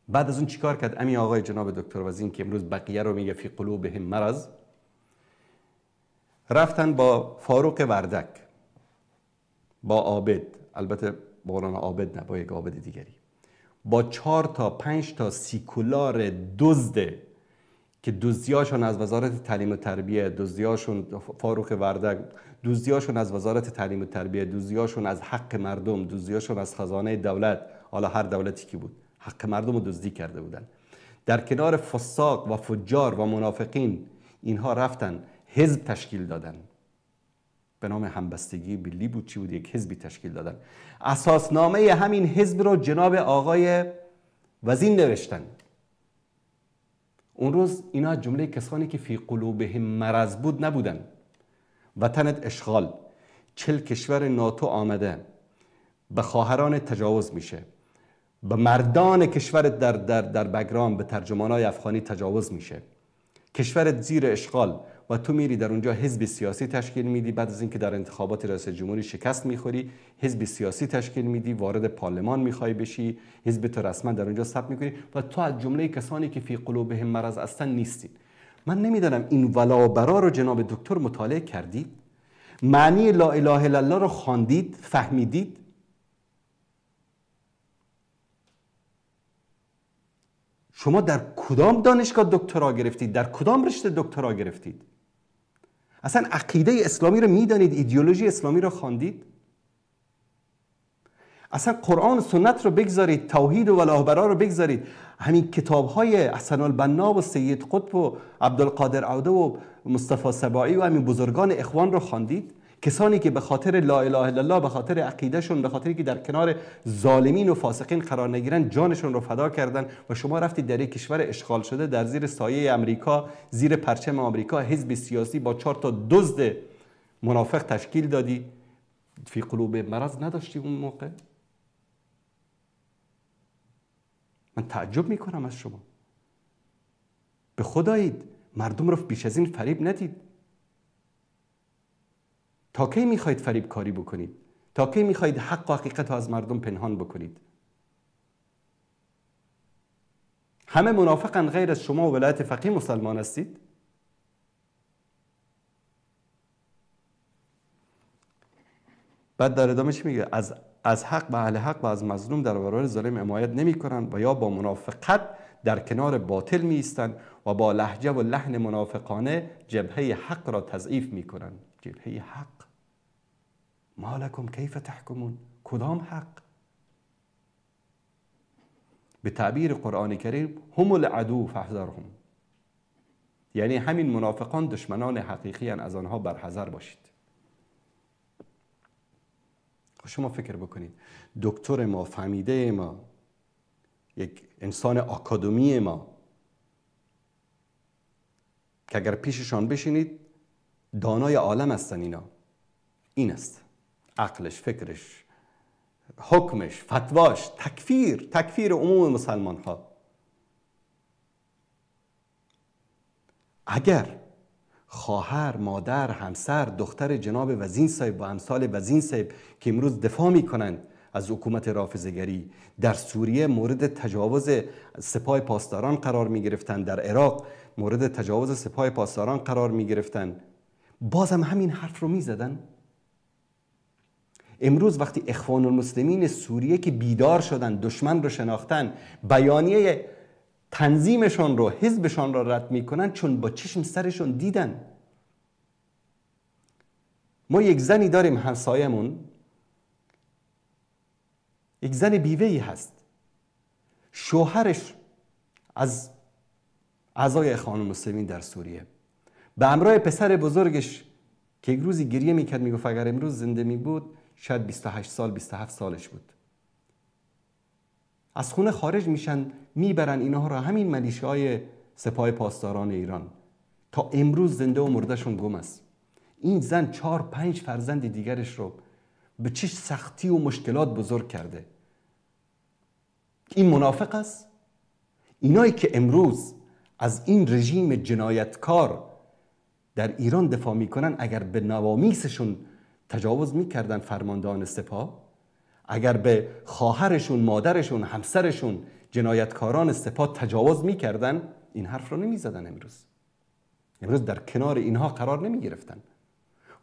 بعد از اون چیکار کرد امی آقای جناب دکتر وزین که امروز بقیه رو میگه فی قلوبهم مرض؟ رفتن با فاروق وردک، با عابد، البته مولانا عابد نه، با یک عابد دیگری، با 4 تا 5 تا سیکولار دزده که دزدیاشون از وزارت تعلیم و تربیه، دزدیاشون فاروق وردک، دزدیاشون از وزارت تعلیم و تربیه، دزدیاشون از حق مردم، دزدیاشون از خزانه دولت، حالا هر دولتی که بود، حق مردم رو دزدی کرده بودن. در کنار فساق و فجار و منافقین اینها رفتن حزب تشکیل دادن به نام همبستگی ملی بود، چی بود، یک حزبی تشکیل دادن. اساسنامه همین حزب رو جناب آقای وزین نوشتن. اون روز اینا از جمله کسانی که فی قلوبهم مرض بود نبودن. وطنت اشغال، 40 کشور ناتو آمده به خواهران تجاوز میشه، به مردان کشورت در بگرام به ترجمانای افغانی تجاوز میشه، کشورت زیر اشغال و تو میری در اونجا حزب سیاسی تشکیل میدی. بعد از اینکه در انتخابات ریاست جمهوری شکست میخوری، حزب سیاسی تشکیل میدی، وارد پارلمان میخوای بشی، حزب تو رسما در اونجا ثبت میکنی و تو از جمله کسانی که فی قلوبهم مرض هستن نیستی. من نمیدونم این ولا و برا رو جناب دکتر مطالعه کردید؟ معنی لا اله الا الله رو خواندید؟ فهمیدید؟ شما در کدام دانشگاه دکترا گرفتید؟ در کدام رشته دکترا گرفتید؟ اصلا عقیده اسلامی رو میدانید؟ ایدئولوژی اسلامی رو خواندید؟ اصلا قرآن و سنت رو بگذارید، توحید و ولاهبرا رو بگذارید، همین کتاب های حسن البنا و سید قطب و عبدالقادر عوده و مصطفی سباعی و همین بزرگان اخوان رو خواندید؟ کسانی که به خاطر لا اله الا الله، به خاطر عقیدهشون، به خاطر که در کنار ظالمین و فاسقین قرار نگیرن، جانشون رو فدا کردن و شما رفتید در یک کشور اشغال شده در زیر سایه امریکا، زیر پرچم آمریکا، حزب سیاسی با 4 تا دزد منافق تشکیل دادی. فی قلوب مرض نداشتی اون موقع؟ من تعجب میکنم از شما. به خدایید مردم رو بیش از این فریب ندید. تا کی میخواید فریب کاری بکنید؟ تا کی میخواید حق و حقیقت رو از مردم پنهان بکنید؟ همه منافقن غیر از شما و ولایت فقیه مسلمان هستید؟ بعد در ادامه چی میگه؟ از حق و اهل حق و از مظلوم در برابر ظالم حمایت نمیکنن و یا با منافقت در کنار باطل می ایستند و با لهجه و لحن منافقانه جبهه حق را تضعیف میکنن. جبهه حق، ما لکم کیف تحکمون؟ کدام حق؟ به تعبیر قرآن کریم هم العدو فاحذرهم، یعنی همین منافقان دشمنان حقیقی هستند، از آنها برحذر باشید. شما فکر بکنید دکتر ما، فهمیده ما، یک انسان آکادمی ما که اگر پیششان بشینید دانای عالم هستن، اینا این است عقلش، فکرش، حکمش، فتواش، تکفیر عموم مسلمان ها. اگر خواهر، مادر، همسر، دختر جناب وزین صاحب و امثال وزین صاحب که امروز دفاع میکنند از حکومت رافضه‌گری، در سوریه مورد تجاوز سپاه پاسداران قرار می گرفتن، در عراق مورد تجاوز سپاه پاسداران قرار می گرفتن، بازم همین حرف رو می زدن. امروز وقتی اخوان المسلمین سوریه که بیدار شدن، دشمن رو شناختن، بیانیه تنظیمشان رو، حزبشان رو رد می کنن، چون با چشم سرشون دیدن. ما یک زنی داریم همسایمون، یک زن بیوه‌ای هست، شوهرش از اعضای اخوان المسلمین در سوریه به همراه پسر بزرگش که یک روزی گریه میکرد، میگفت اگر امروز زنده میبود شاید 28 سال 27 سالش بود، از خونه خارج میشن، میبرن اینها را همین ملیشه‌های سپاه پاسداران ایران، تا امروز زنده و مردهشون گم است. این زن 4-5 فرزند دیگرش رو به چه سختی و مشکلات بزرگ کرده. این منافق است؟ اینایی که امروز از این رژیم جنایتکار در ایران دفاع میکنن، اگر به نوامیسشون تجاوز میکردن فرماندهان سپاه، اگر به خواهرشون، مادرشون، همسرشون، جنایتکاران سپاه تجاوز میکردن، این حرف رو نمیزدن. امروز در کنار اینها قرار نمیگرفتن.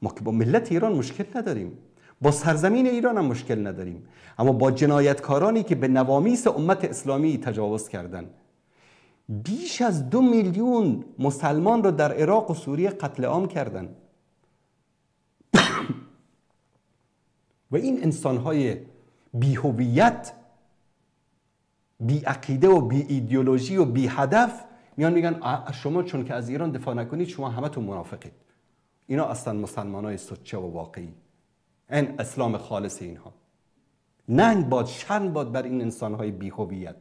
ما که با ملت ایران مشکل نداریم، با سرزمین ایران هم مشکل نداریم، اما با جنایتکارانی که به نوامیس امت اسلامی تجاوز کردن، بیش از 2 میلیون مسلمان رو در عراق و سوریه قتل عام کردن و این انسان‌های بی هویت، بی عقیده و بی ایدئولوژی و بی هدف میان میگن شما چون که از ایران دفاع نکنید شما همتون منافقید. اینا اصلا مسلمانای سچه و واقعی، این اسلام خالص اینها. ننگ باد، شرم باد بر این انسان‌های بی هویت.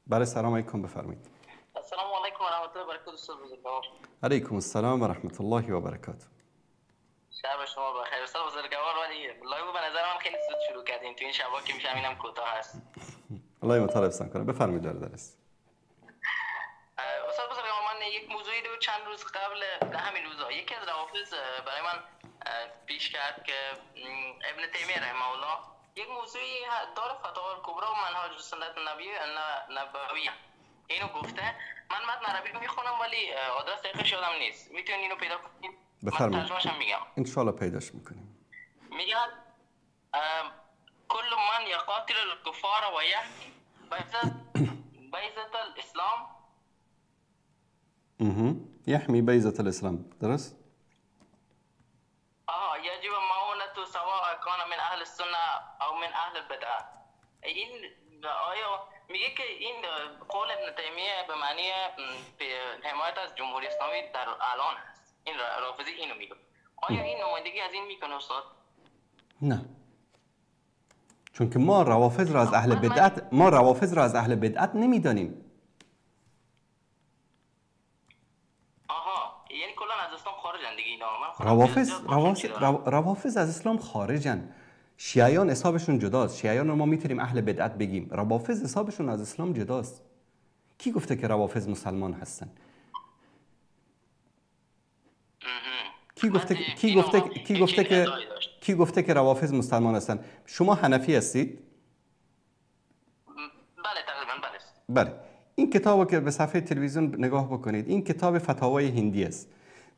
بله، سلام علیکم، بفرمایید. السلام علیکم و رحمت الله و برکاته استاد بزرگوار. علیکم السلام و رحمت الله و برکاته. شب شما بخیر استاد بزرگوار. ولی لایو به نظر من خیلی زود شروع کردین، تو این شبا که میشم اینم کوتاه هست. الله متعال کنه. بفرمایید درس. استاد بزرگوار، من یک موضوعی رو چند روز قبل همین روزا یکی از روافض برای من پیش کرد که ابن تیمیه رحمه الله یک موضوعی داره، فتاوی کبرا و منهاج سنت نبویه اینو گفته. من متن عربی رو میخونم ولی آدرس دقیقش یادم نیست، میتونین اینو پیدا کنید؟ بفرمایید. من ترجمه‌ش هم میگم ان شاء الله پیداش میکنیم. میگن كل من يقاتل الكفار ويحمي بيزة الاسلام. يحمي بيزة الاسلام، درست؟ يجب معونة سواء كان من اهل السنة او من اهل البدعة. این آیا میگه که این قول ابن تیمیه به معنی حمایت از جمهوری اسلامی در الان هست، این رافضی اینو میگه. آیا این نمایندگی از این میکنه استاد؟ نه، چون که ما روافض را از اهل بدعت نمیدانیم. یعنی کلا از اسلام خارجن دیگه اینا. روافض از اسلام خارجن. شیعیان حسابشون جداست. شیعیان رو ما میتونیم اهل بدعت بگیم، روافض حسابشون از اسلام جداست. کی گفته که روافض مسلمان هستن؟ کی گفته که روافض مسلمان هستن؟ شما حنفی هستید؟ بله تقریبا بله. این کتابو که به صفحه تلویزیون نگاه بکنید، این کتاب فتاوای هندی است.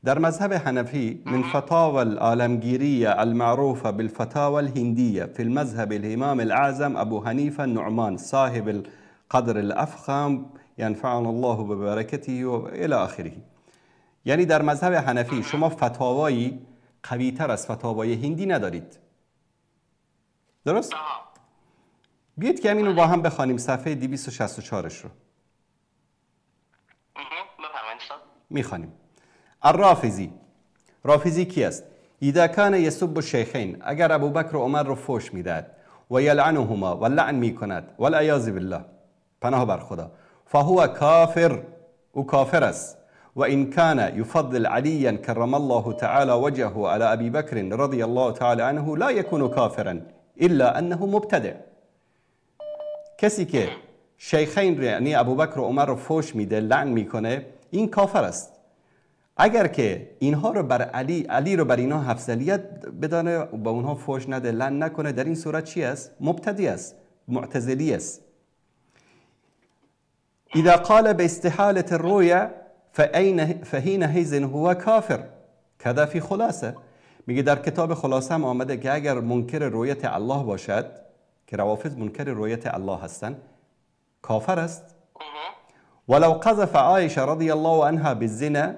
در مذهب حنفی من فتاوى العالمگیریه المعروفه بالفتاوى الهندیه في المذهب الامام الاعظم ابو حنیفه النعمان صاحب القدر الافخم ينفعنا الله ببرکته و الى آخره. یعنی در مذهب حنفی شما فتاوایی قوی تر از فتاوای هندی ندارید. درست؟ بیایید که همینو با هم بخوانیم، صفحه 264 رو میخوانیم. رافضی کی است؟ اذا کان یسب الشیخین، اگر ابوبکر و عمر رو فوش میداد، و یلعنهما، و لعن میکند، والعیاذ بالله، پناه بر خدا، فهو کافر، او کافر است. و ان کان یفضل علیا کرم الله تعالی وجهه على ابی بکر رضی الله تعالی عنه لا یکون کافرا الا انه مبتدع. کسی که شیخین یعنی ابوبکر و عمر رو فوش میده، لعن میکنه، این کافر است. اگر که اینها رو بر علی رو بر اینها افضلیت بدانه و به اونها فوش نده، لعن نکنه، در این صورت چی است؟ مبتدی است، معتزلی است. اذا قال باستحالة الرؤيا فحينئذ هو کافر. کذا فی خلاصه، میگه در کتاب خلاصه هم آمده که اگر منکر رؤیت الله باشد، که روافض منکر رؤیت الله هستند، کافر است. ولو قذف عائشه رضی الله عنها بالزنا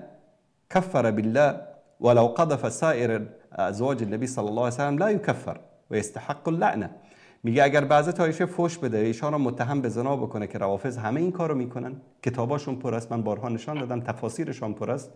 كفر بالله، ولو قذف سائر ازواج النبی صلی الله علیه و سلم لا یکفر و یستحق اللعنه. میگه اگر بعضی عایشه فوش بده، ایشان را متهم به زنا بکنه، که روافض همه این کارو میکنن، کتاباشون پر است، من بارها نشان دادم، تفاسیرشون پر است.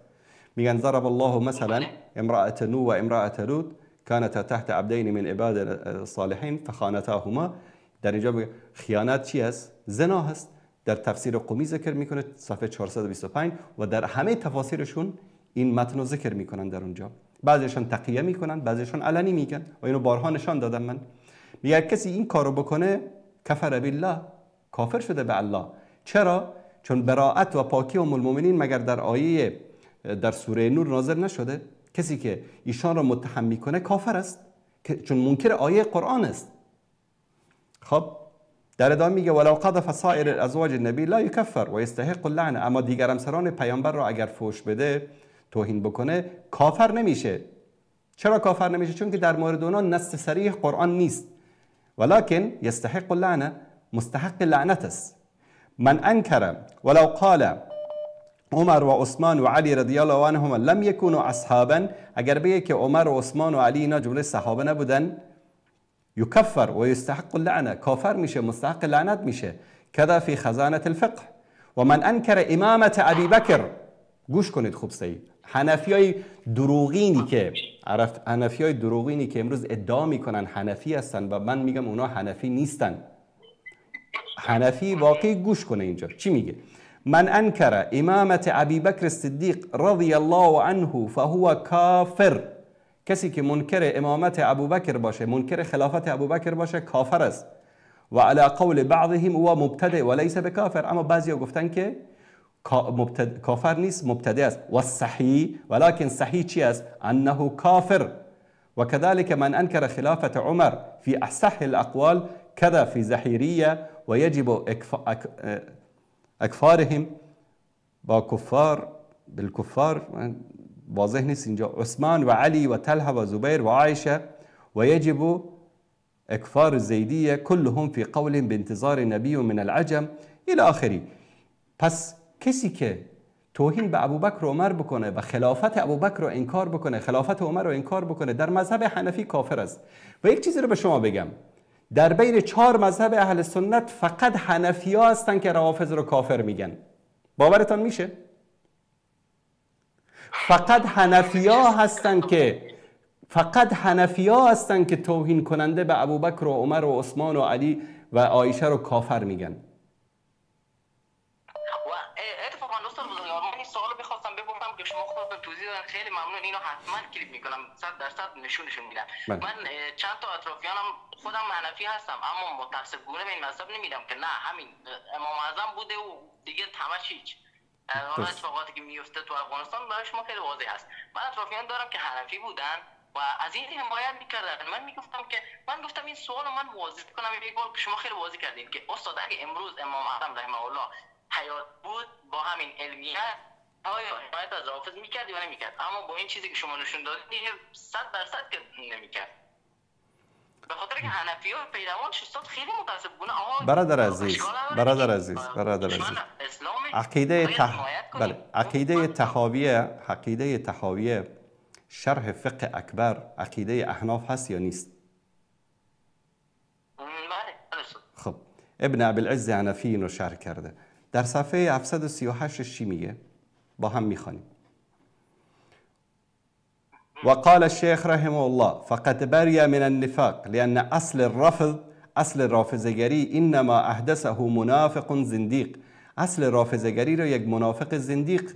میگن ضرب الله مثلا امرأة نو و امرأة لوط كانتا تحت عبدین من عباد الصالحین فخانتاهما. در اینجا خیانت چی است؟ زنا هست. در تفسیر قمی ذکر میکنه صفحه 425 و در همه تفاسیرشون این متن ذکر میکنن. در اونجا بعضیشون تقیه میکنن، بعضیشون علنی میگن و اینو بارها نشان دادم من. میگه کسی این کارو بکنه کفر بالله، کافر شده به الله. چرا؟ چون براءت و پاکی ام المؤمنین مگر در آیه در سوره نور نازل نشده؟ کسی که ایشان را متهم میکنه کافر است، چون منکر آیه قرآن است. خب در ادامه میگه ولو قذف سائر ازواج النبی لا یکفر و یستحق اللعنه. اما دیگر همسران پیامبر را اگر فوش بده، توهین بکنه، کافر نمیشه. چرا کافر نمیشه؟ چون که در مورد اونها نص صریح قرآن نیست. ولكن يستحق اللعنه، مستحق لعنت است. من انکر ولو قال عمر و عثمان و علی رضی الله عنهما لم يكونوا اصحابا، اگر بگه که عمر و عثمان و علی اینا جمله صحابه نبودن، یکفر و یستحق اللعنه، کافر میشه، مستحق لعنت میشه. کذا فی خزانه الفقه. و من انکر امامت ابی بکر، گوش کنید خوب صحیح، حنفیای دروغینی که امروز ادعا میکنن حنفی هستن و من میگم اونا حنفی نیستن، حنفی واقعی، گوش کنه اینجا چی میگه. من انکر امامت ابی بکر الصدیق رضی الله عنه فهو کافر. کسی که منکر امامت ابوبکر باشه، منکر خلافت ابوبکر باشه، کافر است. و علی قول بعضهم هو مبتدع و لیس بکافر. اما بعضیا گفتن که کافر نیست، مبتدع است. و صحیح، ولكن صحیح چی است؟ انه کافر. و كذلك من انکر خلافت عمر فی اصح الاقوال كذا فی زحیریه و یجب اکفارهم با کفار بالکفار. واضح نیست اینجا. عثمان و علی و طلحه و زبیر و عایشه و یجب اکفار زیدیه كلهم فی قول بانتظار نبی من العجم الى آخری. پس کسی که توهین به ابوبکر و عمر بکنه و خلافت ابوبکر رو انکار بکنه، خلافت عمر رو انکار بکنه، در مذهب حنفی کافر است. و یک چیزی رو به شما بگم، در بین 4 مذهب اهل سنت فقط حنفی‌ها هستن که روافض رو کافر میگن. باورتان میشه؟ فقط حنفی‌ها هستن که توهین کننده به ابوبکر و عمر و عثمان و علی و عایشه رو کافر میگن. شما خودتون توضیح دادن، خیلی ممنون. اینو حتما کلیپ میکنم، 100% نشونشون میدم. من چند تا اطرافیانم خودم حنفی هستم اما متعصبانه به این مذهب نمیدم که نه همین امام اعظم بوده و دیگه همش هیچ. حالا اتفاقاتی که میفته تو افغانستان برای شما خیلی واضح هست. من اطرافیان دارم که حنفی بودن و از این حمایت میکردن. من گفتم این سوالو من واضح کنم، یک بار که شما خیلی واضح کردین که استاد اگه امروز امام اعظم رحمه الله حیات بود با همین علمیت آیا حمایت از روافض میکرد یا نمیکرد؟ اما با این چیزی که شما نشون دادید 100% که نمیکرد. به خاطر که حنفی‌ها پیروان شستاد خیلی متعصبانه. برادر عزیز عقیده طحاویه شرح فقه اکبر عقیده احناف هست یا نیست؟ بله. خب ابن ابوالعز حنفی اینو شرح کرده. در صفحه 738 چی میگه؟ با هم میخوانیم. وقال الشيخ رحمه الله فقد برئ من النفاق لأن اصل رافضگری انما احدثه منافق زنديق. اصل رافضگری را یک منافق زندیق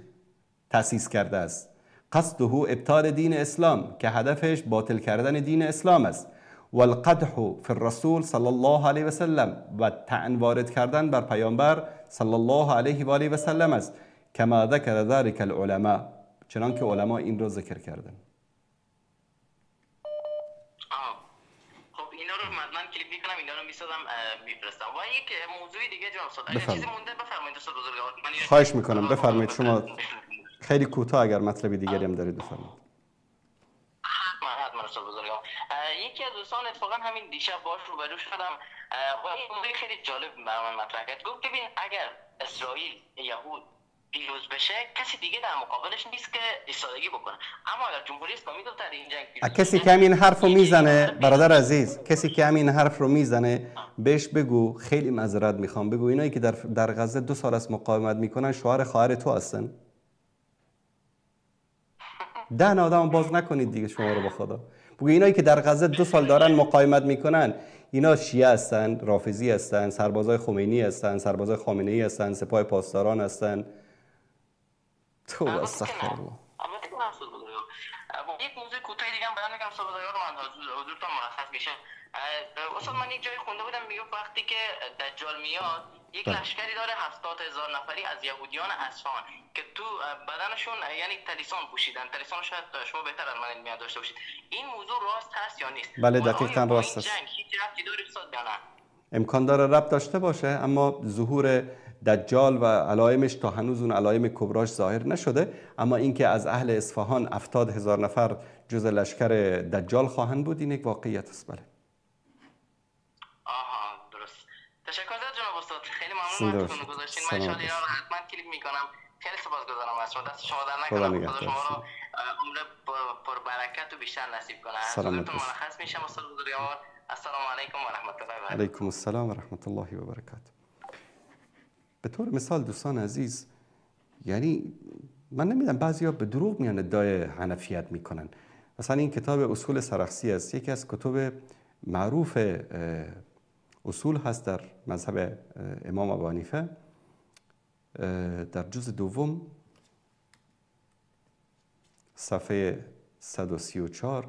تأسیس کرده است. قصده ابطال دین اسلام، که هدفش باطل کردن دین اسلام است. والقدح في الرسول صلی الله علیه و سلم، و طعن وارد کردن بر پیامبر صلی الله علیه و آله و سلم است. كما ذكر ذلك العلماء، چنان که علما این رو ذکر کردن. خب اینا رو من کلیپ میکنم، اینا رو میسازم میفرستم. و یک موضوع دیگه جناب استاد اگه چیزی مونده بفرمایید استاد بزرگوار. خواهش میکنم بفرمایید، شما خیلی کوتاه اگر مطلب دیگری هم دارید بفرمایید. حتما استاد بزرگوار. یکی از دوستان اتفاقا همین دیشب باهاش روبرو شدم و این موضوع خیلی جالب برام مطرح کرد. گفت ببین اگر اسرائیل یهود پیروز بشه کسی دیگه در مقابلش نیست که ایستادگی بکنه، اما اگر جمهوری اسلامی دو در این جنگ کسی که همین حرف رو میزنه برادر عزیز، کسی که همین حرف رو میزنه بهش بگو خیلی معذرت میخوام، بگو اینایی که در غزه 2 سال از مقاومت میکنن شوهر خواهر تو هستن. 10 آدم باز نکنید دیگه شما رو به خدا. بگو اینایی که در غزه 2 سال دارن مقاومت میکنن اینا شیعه هستن، رافضی هستن، سربازای خمینی هستن، سربازای خامنه‌ای هستن، سپاه پاسداران هستن. تو استغفرالله. یک موضوع کوتاهی دیگه هم بیان میگم استاد بزرگوار، من حضورتون مرخص میشه. استاد من یک جایی خونده بودم میگه وقتی که دجال میاد یک لشکری داره 70,000 نفری از یهودیان اصفهان که تو بدنشون یعنی تلیسان پوشیدن. تلیسان شاید شما بهتر از من علمیت داشته باشید. این موضوع راست هست یا نیست؟ بله دقیقاً راست است. هیچ ربطی داره استاد یا نه؟ امکان داره ربط داشته باشه، اما ظهور دجال و علائمش تا هنوز اون علائم کبراش ظاهر نشده. اما اینکه از اهل اصفهان 70,000 نفر جز لشکر دجال خواهند بود این یک واقعیت است. بله. آها درست. تشکر از جناب استاد، خیلی ممنون وقتتون رو گذاشتین. من ان شاء الله اینا رو حتما کلیپ میکنم. خیلی سپاسگزارم از شما، دست شما در نکنه. خدا شما رو عمر پر برکت و بیشتر نصیب کنه. حضورتون مرخص میشم استاد بزرگوار. السلام علیکم و رحمت الله و برکاته. علیکم السلام و رحمت الله و برکاته. به طور مثال دوستان عزیز، یعنی من نمیدونم بعضیا به دروغ میان ادعای حنفیت میکنن. مثلا این کتاب اصول سرخسی است، یکی از کتب معروف اصول هست در مذهب امام ابو حنیفه. در جزء دوم صفحه 134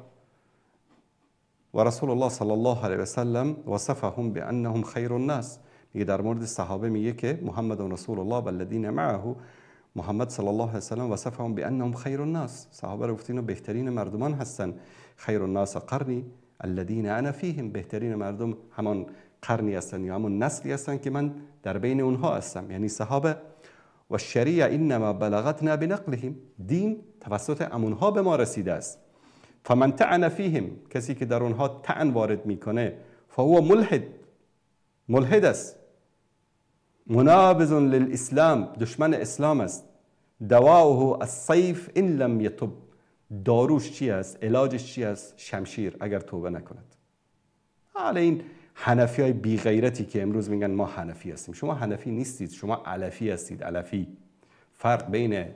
و رسول الله صلی الله علیه و سلم وصفهم بانهم خیر الناس، میگه در مورد صحابه میگه که محمد رسول الله والذین معه، محمد صلی الله علیه و سلم وصفهم بانهم خیر الناس، صحابه رو گفتین بهترین مردمان هستن. خیر الناس قرنی الذین انا فیهم، بهترین مردم همان قرنی هستن یا همون نسلی هستن که من در بین اونها هستم، یعنی صحابه. و الشریعه انما بلغتنا بنقلهم، دین توسط امونها به ما رسیده است. فمن طعن فیهم، کسی که در اونها طعن وارد میکنه، فهو ملحد است، منابذ للاسلام، دشمن اسلام است. دواؤه السیف ان لم یتب، داروش چی است؟ علاجش چی است؟ شمشیر، اگر توبه نکند. حالا این حنفی های بی غیرتی که امروز میگن ما حنفی هستیم، شما حنفی نیستید، شما علفی هستید. علفی، فرق بین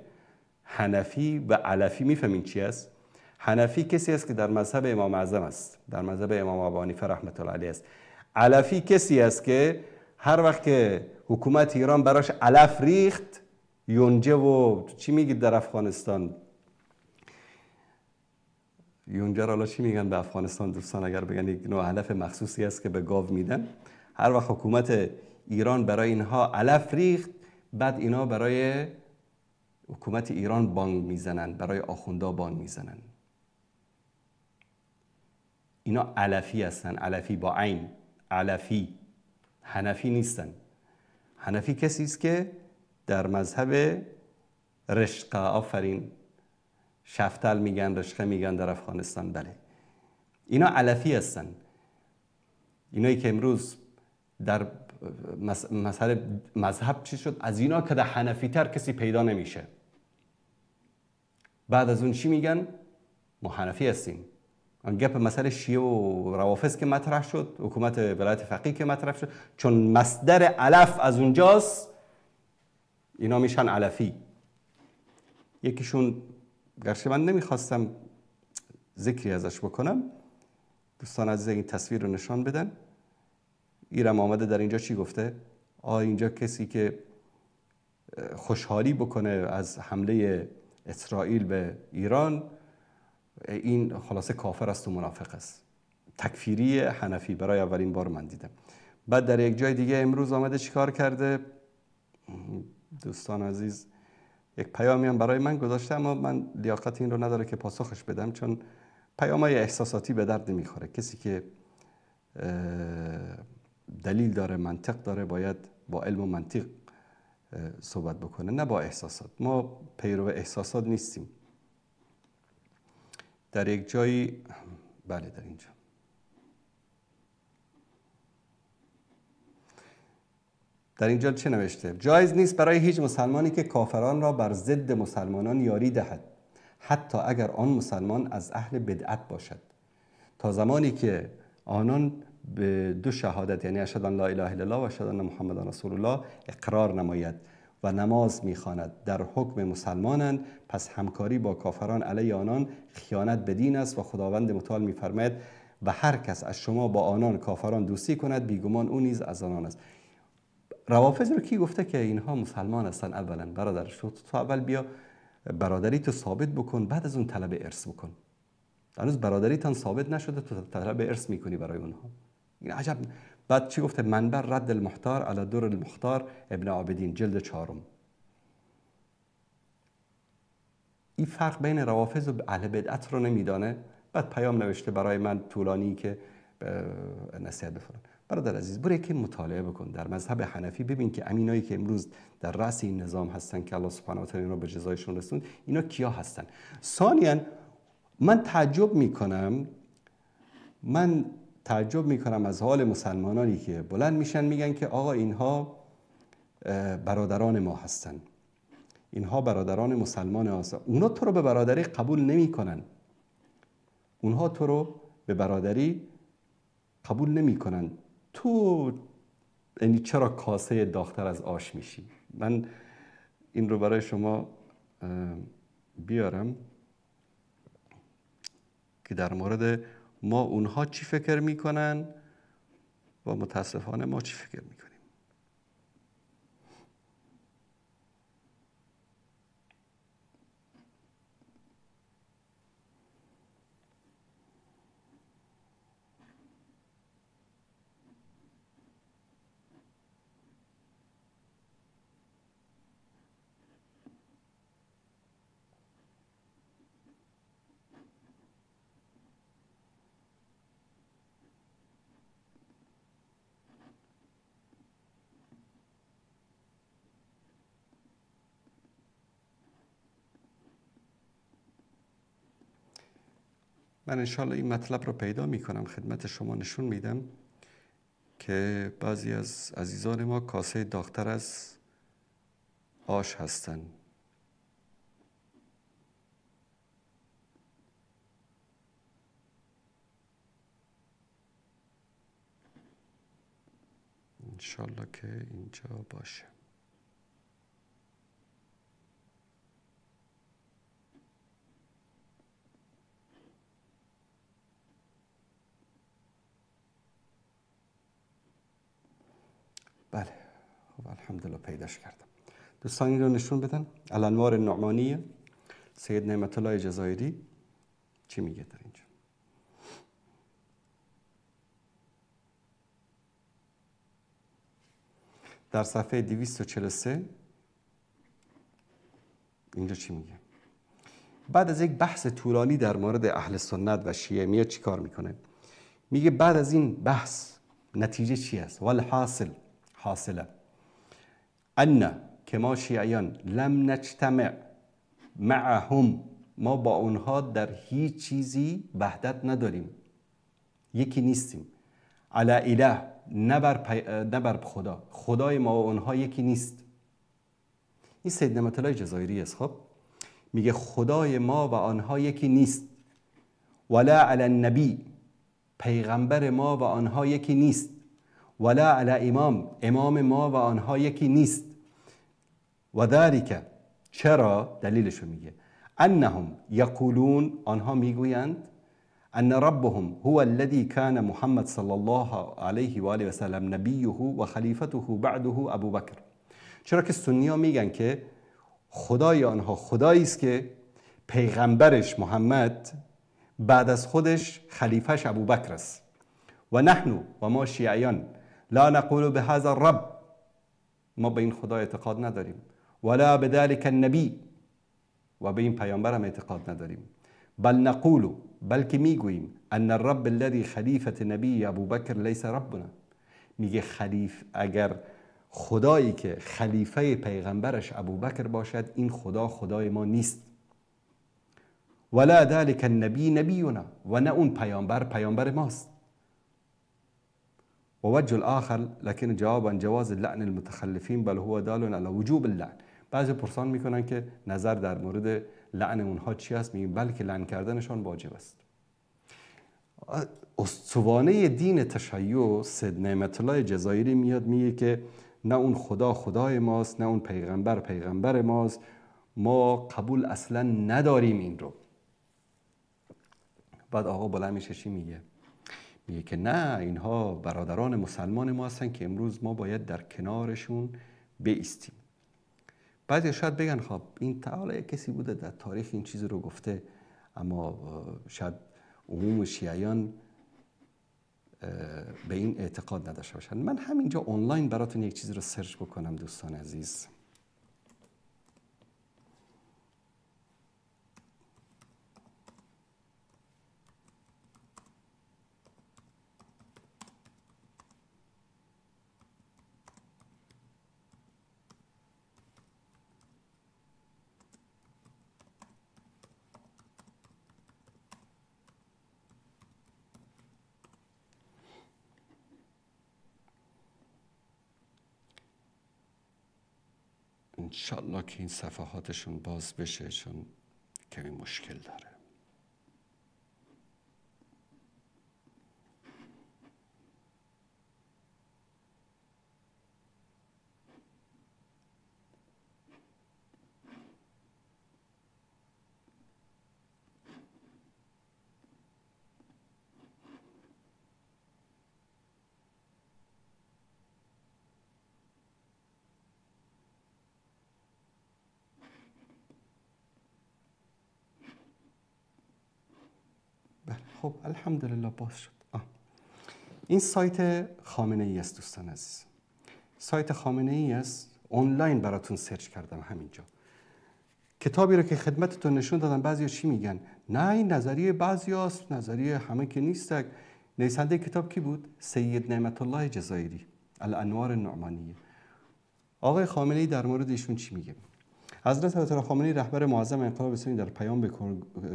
حنفی و علفی میفهمین چی است؟ حنفی کسی است که در مذهب امام اعظم است، در مذهب امام ابو حنیفه رحمت الله علیه است. علفی کسی است که هر وقت که حکومت ایران براش علف ریخت، یونجه و چی میگید در افغانستان، یونجه را چی میگن به افغانستان دوستان اگر بگن یک نوع علف مخصوصی است که به گاو میدن. هر وقت حکومت ایران برای اینها علف ریخت، بعد اینا برای حکومت ایران بانگ میزنن، برای آخوندا بانگ میزنن. اینا علفی هستن، علفی با عین، علفی. حنفی نیستن. حنفی کسی است که در مذهب رشقه، آفرین، شفتل میگن، رشقه میگن در افغانستان. بله اینا علفی هستن. اینایی که امروز در مسئله مذهب چی شد، از اینا که در حنفی تر کسی پیدا نمیشه. بعد از اون چی میگن؟ ما حنفی هستیم. اون گپ مسئله شیعه و روافض که مطرح شد، حکومت ولایت فقیه که مطرح شد، چون مصدر علف از اونجاست اینا میشن علفی. یکیشون گرچه من نمیخواستم ذکری ازش بکنم، دوستان عزیز این تصویر رو نشان بدن. ایرم آمده در اینجا چی گفته؟ اینجا کسی که خوشحالی بکنه از حمله اسرائیل به ایران، این خلاصه کافر است و منافق است. تکفیری حنفی برای اولین بار من دیدم. بعد در یک جای دیگه امروز آمده چیکار کرده؟ دوستان عزیز یک پیامی هم برای من گذاشته، اما من لیاقت این رو نداره که پاسخش بدم، چون پیام‌های احساساتی به درد نمیخوره. کسی که دلیل داره، منطق داره، باید با علم و منطق صحبت بکنه، نه با احساسات. ما پیرو احساسات نیستیم. در یک جایی، بله در اینجا، در اینجا چه نوشته؟ جایز نیست برای هیچ مسلمانی که کافران را بر ضد مسلمانان یاری دهد، حتی اگر آن مسلمان از اهل بدعت باشد، تا زمانی که آنان به دو شهادت، یعنی اشهد ان لا اله الا الله و اشهد ان محمد رسول الله، اقرار نماید و نماز میخواند. در حکم مسلمانند، پس همکاری با کافران علیه آنان خیانت به دین است و خداوند متعال میفرماید و هر کس از شما با آنان کافران دوستی کند، بیگمان او نیز از آنان است. روافض رو کی گفته که اینها مسلمان هستن؟ اولا برادر، تو اول بیا برادری تو ثابت بکن، بعد از اون طلب ارث بکن. هنوز برادریتان ثابت نشده تو طلب ارث میکنی برای اونها. این عجب. بعد چی گفته؟ منبر رد المختار علی در المختار ابن عابدین، جلد 4. این فرق بین روافض و اهل بدعت رو نمیدانه. بعد پیام نوشته برای من طولانی که نصیحت بفرمایید. برادر عزیز، برو که مطالعه بکن در مذهب حنفی، ببین که امینایی که امروز در رأس این نظام هستن که الله سبحانه و تعالی اینا به جزایشون رسوند، اینا کیا هستن؟ ثانیاً من تعجب میکنم از حال مسلمانانی که بلند میشن میگن که آقا اینها برادران ما هستن، اینها برادران مسلمان هستن. اونا تو رو به برادری قبول نمیکنن. اونها تو رو به برادری قبول نمیکنن. تو یعنی چرا کاسه داغ‌تر از آش میشی؟ من این رو برای شما بیارم که در مورد ما اونها چی فکر میکنن و متاسفانه ما چی فکر میکنیم. من انشالله این مطلب رو پیدا میکنم، خدمت شما نشون میدم که بعضی از عزیزان ما کاسه داغ‌تر از آش هستن. انشالله که اینجا باشه. بله، خب الحمدلله پیداش کردم. دوستان این رو نشون بدن. الانوار النعمانیه، سید نعمت الله جزایری چی میگه در اینجا؟ در صفحه 243 اینجا چی میگه؟ بعد از یک بحث طولانی در مورد اهل سنت و شیعه میاد چی کار میکنه؟ میگه بعد از این بحث نتیجه چی است؟ حاصله ان که ما شیعیان لم نجتمع معهم، ما با اونها در هیچ چیزی وحدت نداریم، یکی نیستیم. علی اله، نبر خدا، خدای ما و اونها یکی نیست. این سید نعمت الله جزایری است. خب میگه خدای ما و آنها یکی نیست. ولا علی النبی، پیغمبر ما و آنها یکی نیست. ولا علی امام ما و آنها یکی نیست. و ذالک، چرا؟ دلیلشو میگه. انهم یقولون، آنها میگویند ان ربهم هو الذي كان محمد صلی الله علیه و آله و سلم نبیه و خلیفته بعده ابو بکر. چرا که سنی ها میگن که خدای آنها خدایی است که پیغمبرش محمد بعد از خودش خلیفش ابو بکر است. و نحن و ما شیعیان لا نقول بهذا الرب، ما به این خدا اعتقاد نداریم. ولا بذلك النبی، و به این پیامبر هم اعتقاد نداریم. بل نقول، بلکه میگوییم ان الرب الذي خلیفة نبی ابوبکر لیس ربنا. میگه اگر خدایی که خلیفه پیغمبرش ابوبکر باشد، این خدا خدای ما نیست. ولا ذلك النبی نبینا، و نه اون پیامبر ماست. و وجه الاخر لكن جواب عن جواز اللعن المتخلفین بل هو دال على وجوب اللعن. بعضی پرسان میکنن که نظر در مورد لعن اونها چی است؟ میگیم بلکه لعن کردنشان واجب است. استوانه دین تشیع سید نعمت الله جزایری میاد میگه که نه اون خدا خدای ماست، نه اون پیغمبر ماست، ما قبول اصلا نداریم این رو. بعد آقا بلند میشه چی میگه؟ میگه که نه، اینها برادران مسلمان ما هستن که امروز ما باید در کنارشون بایستیم. بعد شاید بگن خب این تعالی کسی بوده در تاریخ این چیز رو گفته، اما شاید عموم شیعیان به این اعتقاد نداشته باشن. من همینجا آنلاین براتون یک چیز رو سرچ بکنم دوستان عزیز. انشالله که این صفحاتشون باز بشه، چون کمی مشکل داره. خب الحمدلله باز شد. این سایت خامنه ای است دوستان عزیز. سایت خامنه ای است، آنلاین براتون سرچ کردم همینجا. کتابی رو که خدمتتون نشون دادم، بعضیا چی میگن؟ نه این نظریه بعضیاست، نظریه همه که نیست. نویسنده کتاب کی بود؟ سید نعمت الله جزایری، الانوار النعمانیه. آقای خامنه ای در مورد ایشون چی میگه؟ حضرت آیت الله خامنه‌ای رهبر معظم انقلاب اسلامی در پیام به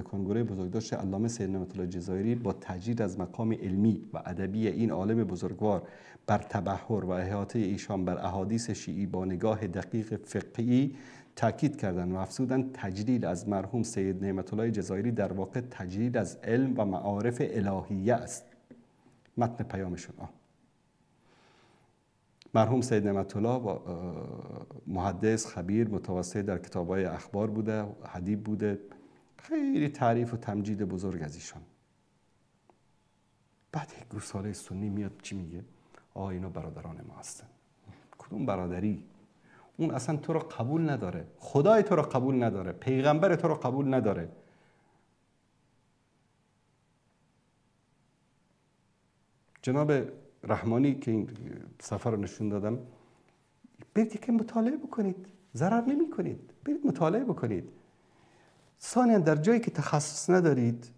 کنگره بزرگداشت علامه سید نعمت الله جزایری با تجدید از مقام علمی و ادبی این عالم بزرگوار بر تبحر و احاطه ایشان بر احادیث شیعی با نگاه دقیق فقهی تاکید کردند و افزودند تجلیل از مرحوم سید نعمت الله جزایری در واقع تجلیل از علم و معارف الهیه است. متن پیامشون مرحوم سید نعمت الله محدث، خبیر، متوسط در کتاب‌های اخبار بوده، ادیب بوده، خیلی تعریف و تمجید بزرگ از ایشان. بعد یک گوساله سنی میاد چی میگه؟ اینا برادران ما هستن. کدوم برادری؟ اون اصلا تو رو قبول نداره، خدای تو رو قبول نداره، پیغمبر تو رو قبول نداره. جناب رحمانی که این سفر رو نشون دادم، برید که مطالعه بکنید، ضرر نمی کنید، برید مطالعه بکنید. ثانیاً در جایی که تخصص ندارید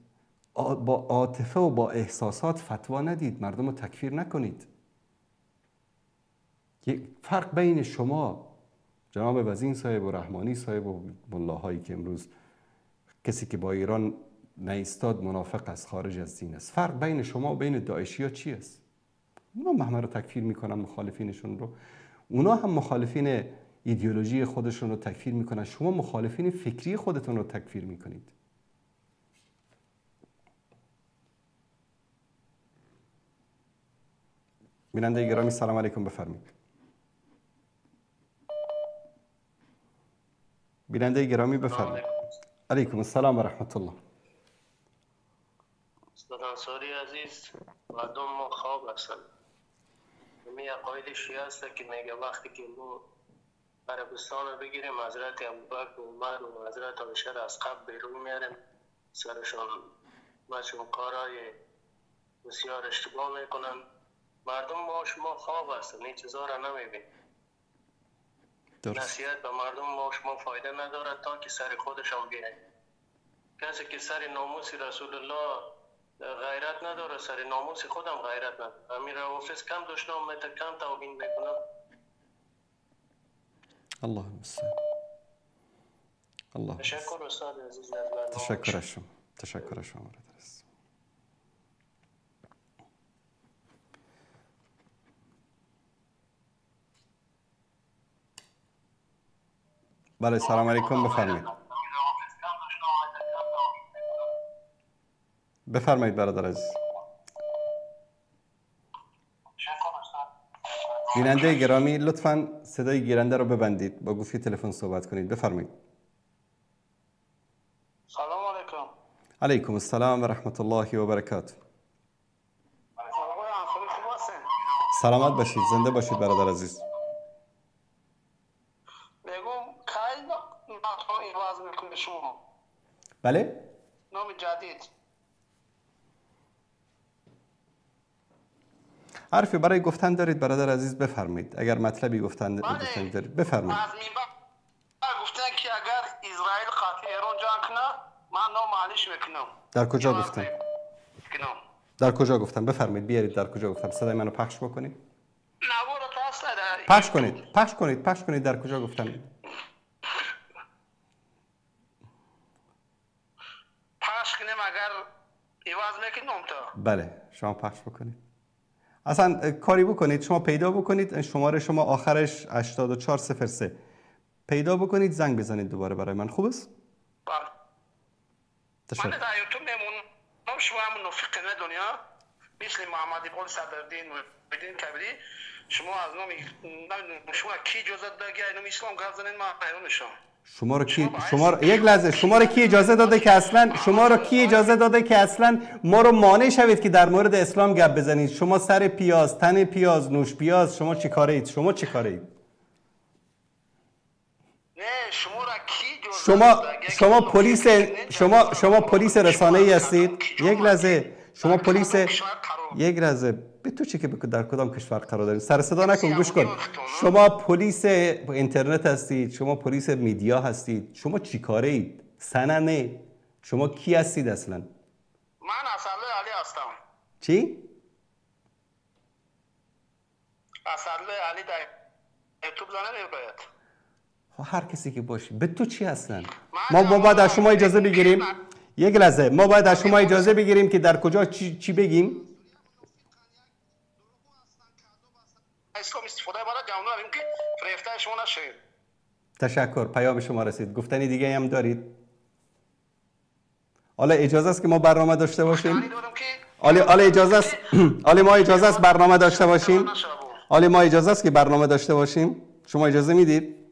با عاطفه و با احساسات فتوا ندید، مردم رو تکفیر نکنید. یک فرق بین شما جناب وزین صاحب و رحمانی صاحب و ملاهایی که امروز کسی که با ایران نایستاد منافق است، خارج از دین است، فرق بین شما و بین داعشی ها چی است؟ اونا همه رو تکفیر میکنن، مخالفینشون رو. اونا هم مخالفین ایدئولوژی خودشون رو تکفیر میکنن، شما مخالفین فکری خودتون رو تکفیر میکنید. بیننده گرامی سلام علیکم، بفرمایید. بیننده گرامی بفرمایید. علیکم السلام و رحمت الله. سلام عزیز، مردم ما خواب هستن. می عقاید شیعه است که میگه وقتی که ما عربستان رو بگیریم، حضرت ابوبکر و عمر و حضرت عایشه را از قبر بیرون میاریم، سرشان مچون کارهای بسیار اشتباه میکنن. مردم ما شما خواب هستن، این چیزا را نمیبین. نصیحت به مردم ما شما فایده ندارد تا که سر خودشان بیاین. کسی که سر ناموس رسول الله غیرت نداره، سر ناموس خودم غیرت نداره. امیر حافظ کم دشنام میته، کم توهین میکنم. الله المستعان. الله تشکر استاد عزیز. تشکر از شما. تشکر از شما. بله سلام علیکم، بفرمایید. بفرمایید برادر عزیز. بیننده گرامی لطفاً صدای گیرنده رو ببندید، با گوشی تلفن صحبت کنید. بفرمایید. سلام علیکم. علیکم السلام و رحمت الله و برکاته. سلامت باشید، زنده باشید برادر عزیز. بله؟ نام جدید. حرفی برای گفتن دارید برادر عزیز؟ بفرمایید. اگر مطلبی گفتن دارید بفرمایید. از منبر گفتن که اگر اسرائیل قاطع ایران جنگ کنه من نام معلش میکنم. در کجا گفتن؟ در کجا گفتن؟ بفرمایید بیارید. در کجا گفتن؟ صدای منو پخش بکنید. پخش کنید. در کجا گفتن؟ پخش کنیم اگر ایواز میکنم تا. بله شما پخش بکنید. اصلا کاری بکنید، شما پیدا بکنید شماره شما آخرش 8403 پیدا بکنید، زنگ بزنید دوباره برای من. خوب است؟ بله. تشکر. من در یوتیوب میمونم شما هم نفقین دنیا مثل محمد ابن صدردین و بدین کبری. شما از نام شما کی اجازه داده که اینو اسلام گفت زنین ما حیرانشم. یک لحظه شما رو کی اجازه داده که اصلا ما رو مانع شوید که در مورد اسلام گپ بزنید؟ شما سر پیاز، تن پیاز، نوش پیاز، شما چی کاره اید؟ نه شما را کی اجازه شما پلیس رسانه‌ای هستید؟ یک لحظه به تو چی که در کدام کشور قرار دارید؟ سر صدا نکن، گوش کن. شما پلیس اینترنت هستید، شما پلیس میدیا هستید، شما چی کاره اید؟ سننه شما کی هستید اصلا؟ من اسدالله علی هستم. چی؟ اسدالله علی در یوتیوب زنه باید. هر کسی که باشی به تو چی اصلا؟ ما باید از شما اجازه بگیریم. یک لحظه ما باید از شما اجازه بگیریم که در کجا چی بگیم؟ اسلام استفاده برای جمعه که فریفته شما نشید. تشکر، پیام شما رسید. گفتنی دیگه هم دارید؟ حالا اجازه است که ما برنامه داشته باشیم؟ حالا اجازه است ما اجازه است برنامه داشته باشیم؟ ما اجازه است که برنامه داشته باشیم؟ شما اجازه میدید؟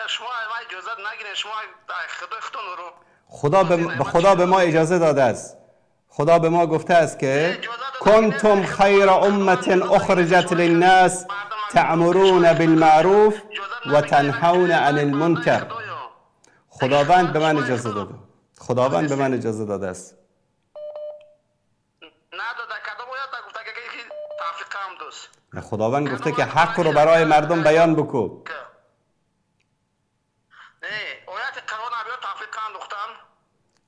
شما اجازه نگیرید. شما خدا به ما اجازه داده است. خدا به ما گفته است که کنتم خیر امت اخرجت للناس تأمرون بالمعروف و تنهون عن المنکر. خداوند به من اجازه داده. خداوند به من اجازه داده است. خداوند گفته که حق رو برای مردم بیان بکن.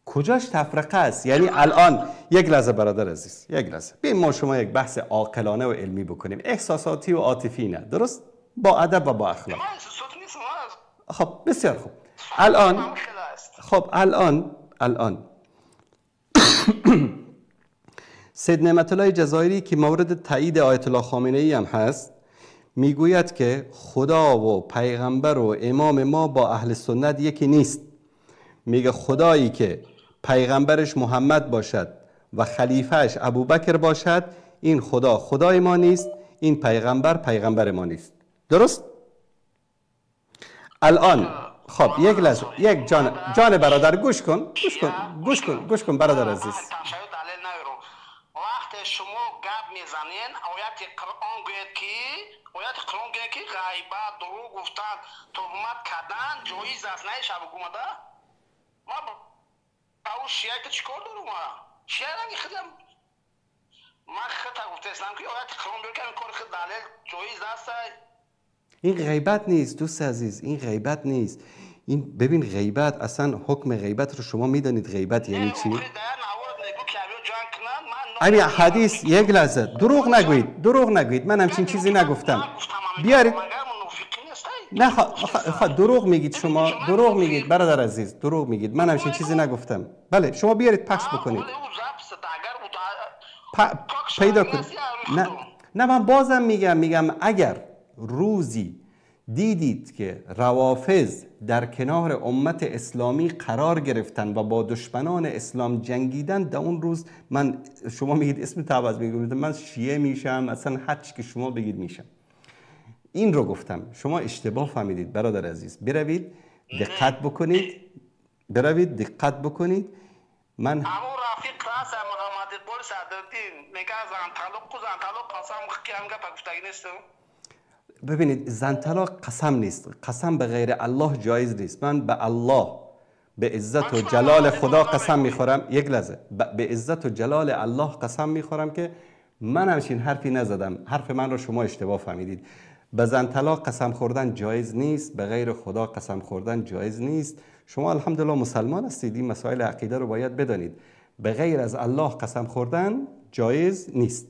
کجاش تفرقه است؟ یعنی الان یک لحظه برادر عزیز، یک لحظه بیایم ما شما یک بحث عاقلانه و علمی بکنیم، احساساتی و عاطفی نه، درست؟ با ادب و با اخلاق. خب بسیار خوب. الان سید نعمت الله جزایری که مورد تایید آیت الله خامنه‌ای هم هست میگوید که خدا و پیغمبر و امام ما با اهل سنت یکی نیست. میگه خدایی که پیغمبرش محمد باشد و خلیفهش ابوبکر باشد این خدا خدای ما نیست، این پیغمبر ما نیست. درست؟ الان خب یک لحظه، یک جان برادر گوش کن برادر عزیز. وقت شما گپ میزنین آیت قرآن گوید که غیبت، دروغ گفتن، تهمت کردن جایز است، نه شب حکومت. ما با او شیعه که چیکار دارم؟ شیعه نگی خودم من خطا گفتم که آیت قرآن بگم کار خود دلیل جایز است. این غیبت نیست دوست عزیز، این غیبت نیست. این ببین غیبت اصلا حکم غیبت رو شما میدانید غیبت یعنی چی؟ همین حدیث یک لحظه دروغ نگویید من همچین چیزی نگفتم. بیارید نه دروغ میگید شما، دروغ میگید برادر عزیز، دروغ میگید. من همچین چیزی نگفتم. بله شما بیارید پخش بکنید، پیدا کنید. نه من بازم میگم اگر روزی دیدید که روافض در کنار امت اسلامی قرار گرفتن و با دشمنان اسلام جنگیدن، در اون روز شما میگید اسم تعوض میگید من شیعه میشم، اصلا هر چی که شما بگید میشم. این رو گفتم، شما اشتباه فهمیدید برادر عزیز. بروید دقت بکنید. من رفیق راست محمد اقبال صدرالدین میگه زن طلاق قسم کیام گپ گفتگی نیست. ببینید زن طلاق قسم نیست، قسم به غیر الله جایز نیست. من به الله، به عزت و جلال خدا قسم میخورم، یک لحظه، به عزت و جلال الله قسم میخورم که من همچین حرفی نزدم. حرف من رو شما اشتباه فهمیدید. به زن طلاق قسم خوردن جایز نیست، به غیر خدا قسم خوردن جایز نیست. شما الحمدلله مسلمان هستید، این مسائل عقیده رو باید بدانید. به غیر از الله قسم خوردن جایز نیست.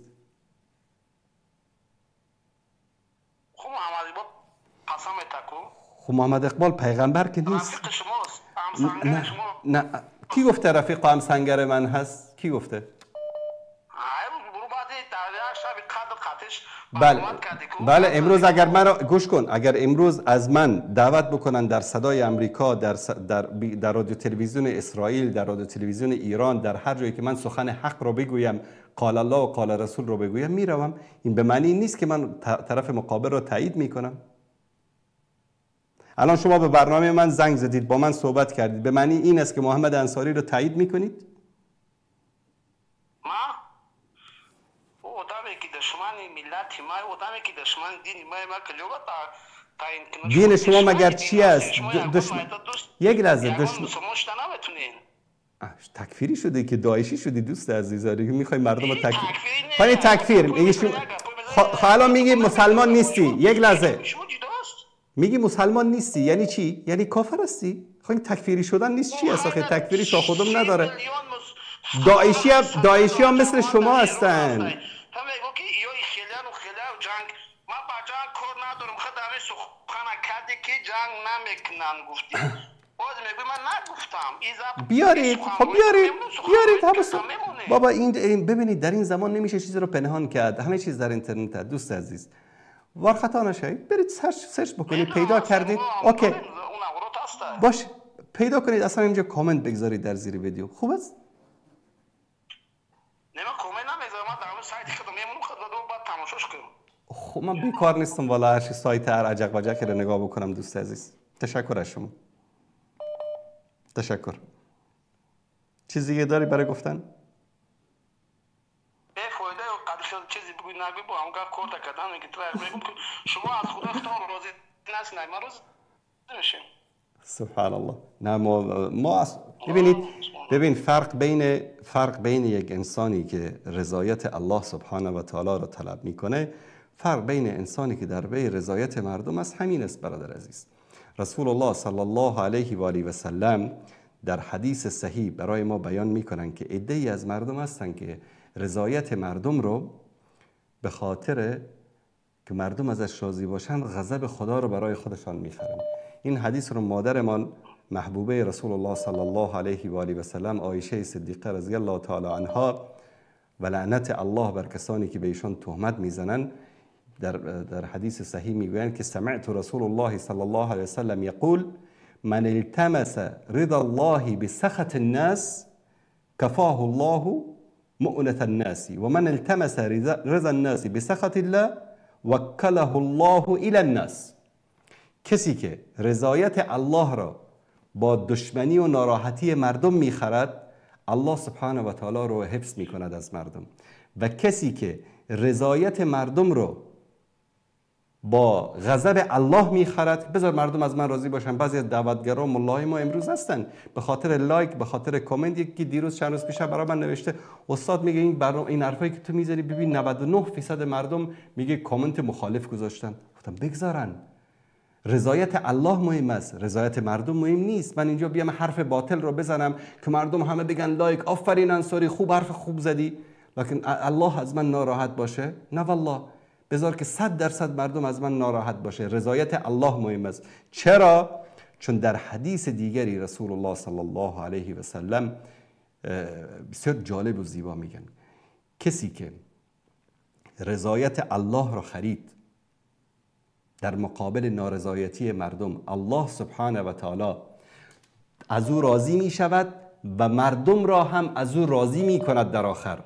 خب محمد اقبال پیغمبر که نیست. رفیق شماست، نه کی گفته رفیق و همسنگر من هست؟ کی گفته؟ بله امروز اگر من گوش کن، اگر امروز از من دعوت بکنن در صدای امریکا، در رادیو تلویزیون اسرائیل، در رادیو تلویزیون ایران، در هر جایی که من سخن حق رو بگویم، قال الله و قال رسول رو بگویم، میروم. این به معنی نیست که من طرف مقابل رو تایید میکنم. الان شما به برنامه من زنگ زدید، با من صحبت کردید، به معنی این است که محمد انصاری رو تایید میکنید؟ دین شما مگر چی است؟ یک لحظه تکفیری شده که داعشی شدی دوست عزیزاری، میخوای مردم رو تکفیر میگی شما. حالا میگی مسلمان نیستی. یک لحظه میگی مسلمان نیستی یعنی چی؟ یعنی کافر هستی؟ خب تکفیری شدن نیست چی است؟ تکفیری شاه خودم نداره. داعشی هم مثل شما هستن. بیارید بابا این ببینید در این زمان نمیشه چیزی رو پنهان کرد، همه چیز در اینترنت هست دوست عزیز. وارخطا نشید، برید سرچ بکنید، پیدا کردید اوکی باشه، پیدا کنید، اصلا اینجا کامنت بگذارید در زیر ویدیو. خوب است؟ خب من بیکار نیستم والا، هر سایت هر عجق وجق رو نگاه بکنم دوست عزیز. تشکر از شما، تشکر. چیزی دیگه داری برای گفتن؟ چیزی بگوی نگوی با همگاه کورت کردن میگه تو شما از خدا اختار راضی نسید، ما راضی نمیشیم. سبحان الله. نه ما ببین فرق بین یک انسانی که رضایت الله سبحانه و تعالی رو طلب میکنه، فرق بین انسانی که در پی رضایت مردم است همین است برادر عزیز. رسول الله صلی الله علیه و آله و سلم در حدیث صحیح برای ما بیان میکنن که عده‌ای از مردم هستن که رضایت مردم رو به خاطر که مردم ازش راضی باشن غضب خدا رو برای خودشان میخرن. این حدیث رو مادرمان محبوبه رسول الله صلی الله علیه و آله و سلم عایشه صدیقه رضی الله تعالی عنها و لعنت الله بر کسانی که به ایشان تهمت میزنن در حدیث صحیح میگویند که سمعت رسول الله صلی الله علیه و سلم یقول من التمس رضا الله بسخط الناس کفاه الله مؤنة الناس و من التمس رضا الناس بسخط الله وکله الله الى الناس. کسی که رضایت الله را با دشمنی و ناراحتی مردم میخرد، الله سبحانه و تعالی رو حفظ میکند از مردم، و کسی که رضایت مردم رو با غضب الله میخرد. بذار مردم از من راضی باشن. بعضی از دعوتگرا ملای ما امروز هستن به خاطر لایک، به خاطر کامنت. یکی دیروز چند روز پیش برای من نوشته استاد میگه این حرفایی که تو میذاری ببین 99% مردم میگه کامنت مخالف گذاشتن. گفتم بگذارن، رضایت الله مهم است، رضایت مردم مهم نیست. من اینجا بیام حرف باطل رو بزنم که مردم همه بگن لایک، آفرین انصاری، خوب حرف خوب زدی، لکن الله از من ناراحت باشه؟ نه والله، بذار که 100% مردم از من ناراحت باشه. رضایت الله مهم است. چرا؟ چون در حدیث دیگری رسول الله صلی الله علیه و سلم بسیار جالب و زیبا میگن کسی که رضایت الله را خرید در مقابل نارضایتی مردم، الله سبحانه و تعالی از او راضی می شود و مردم را هم از او راضی می کند در آخر.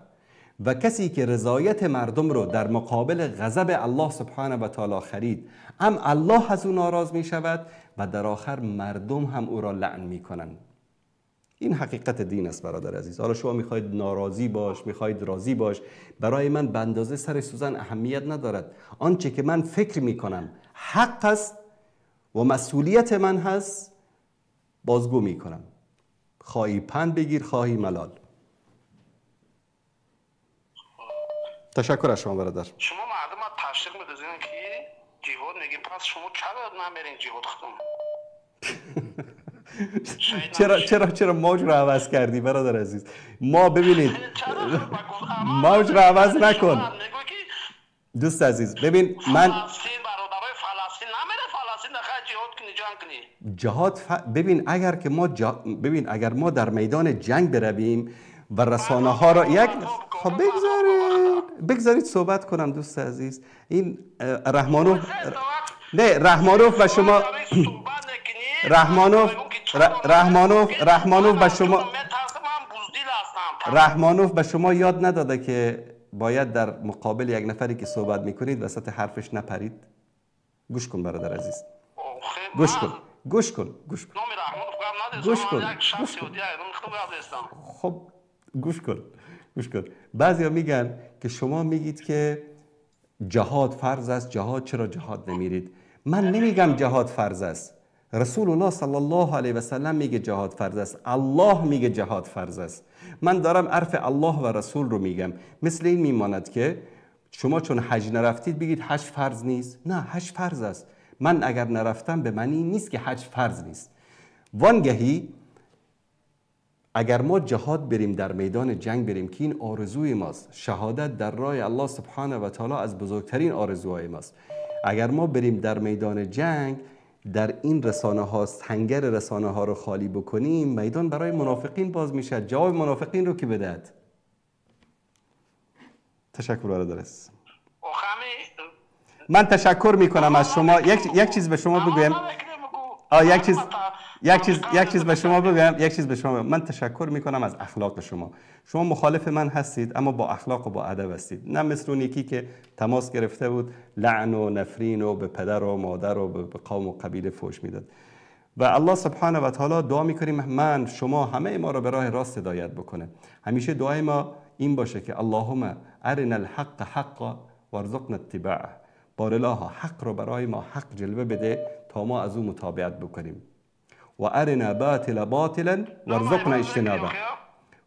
و کسی که رضایت مردم رو در مقابل غضب الله سبحانه و تعالی خرید، هم الله از او ناراض می شود و در آخر مردم هم او را لعن می کنند. این حقیقت دین است برادر عزیز. حالا شما میخواید ناراضی باش، میخواید راضی باش، برای من به اندازه سر سوزن اهمیت ندارد. آنچه که من فکر میکنم حق است و مسئولیت من هست بازگو میکنم، خواهی پند بگیر خواهی ملال. تشکر از شما برادر. شما مردم تشویق می‌کنید که جهاد میگی، پس شما چرا نمیرین جهاد خودم؟ چرا موج رو عوض کردی برادر عزیز؟ ما ببینید موج رو عوض نکن دوست عزیز. ببین من جهاد ببین اگر ما در میدان جنگ برویم و رسانه ها را خب بگذارید صحبت کنم دوست عزیز. این رحمانوف و شما رحمانوف به شما یاد نداده که باید در مقابل یک نفری که صحبت میکنید وسط حرفش نپرید؟ گوش کن برادر عزیز، گوش کن. خب گوش کن. بعضیا میگن که شما میگید که جهاد فرض است، چرا جهاد نمیرید؟ من نمیگم جهاد فرض است. رسول الله صلی الله علیه و سلم میگه جهاد فرض است، الله میگه جهاد فرض است. من دارم عرف الله و رسول رو میگم. مثل این میماند که شما چون حج نرفتید بگید حج فرض نیست. نه، حج فرض است. من اگر نرفتم به معنی نیست که حج فرض نیست. وانگهی اگر ما جهاد بریم، در میدان جنگ بریم که این آرزوی ماست، شهادت در راه الله سبحانه و تعالی از بزرگترین آرزوهای ماست. اگر ما بریم در میدان جنگ، در این رسانه ها سنگر رسانه ها رو خالی بکنیم، میدان برای منافقین باز میشه. جواب منافقین رو کی بدهد؟ تشکر برادر عزیز. من تشکر میکنم از شما. یک چیز به شما بگویم. یک چیز به شما من تشکر میکنم از اخلاق شما. شما مخالف من هستید اما با اخلاق و با ادب هستید، نه مثل اون یکی که تماس گرفته بود لعن و نفرین و به پدر و مادر و به قوم و قبیله فوش میداد. و الله سبحانه و تعالی دعا میکنیم شما همه ما را به راه راست هدایت بکنه. همیشه دعای ما این باشه که اللهم ارنا الحق حقا وارزقنا اتباعه. بارالله حق رو برای ما حق جلوه بده تا ما از او متابعت بکنیم. و ارنا باطل باطلا وارزقنا اجتنابه.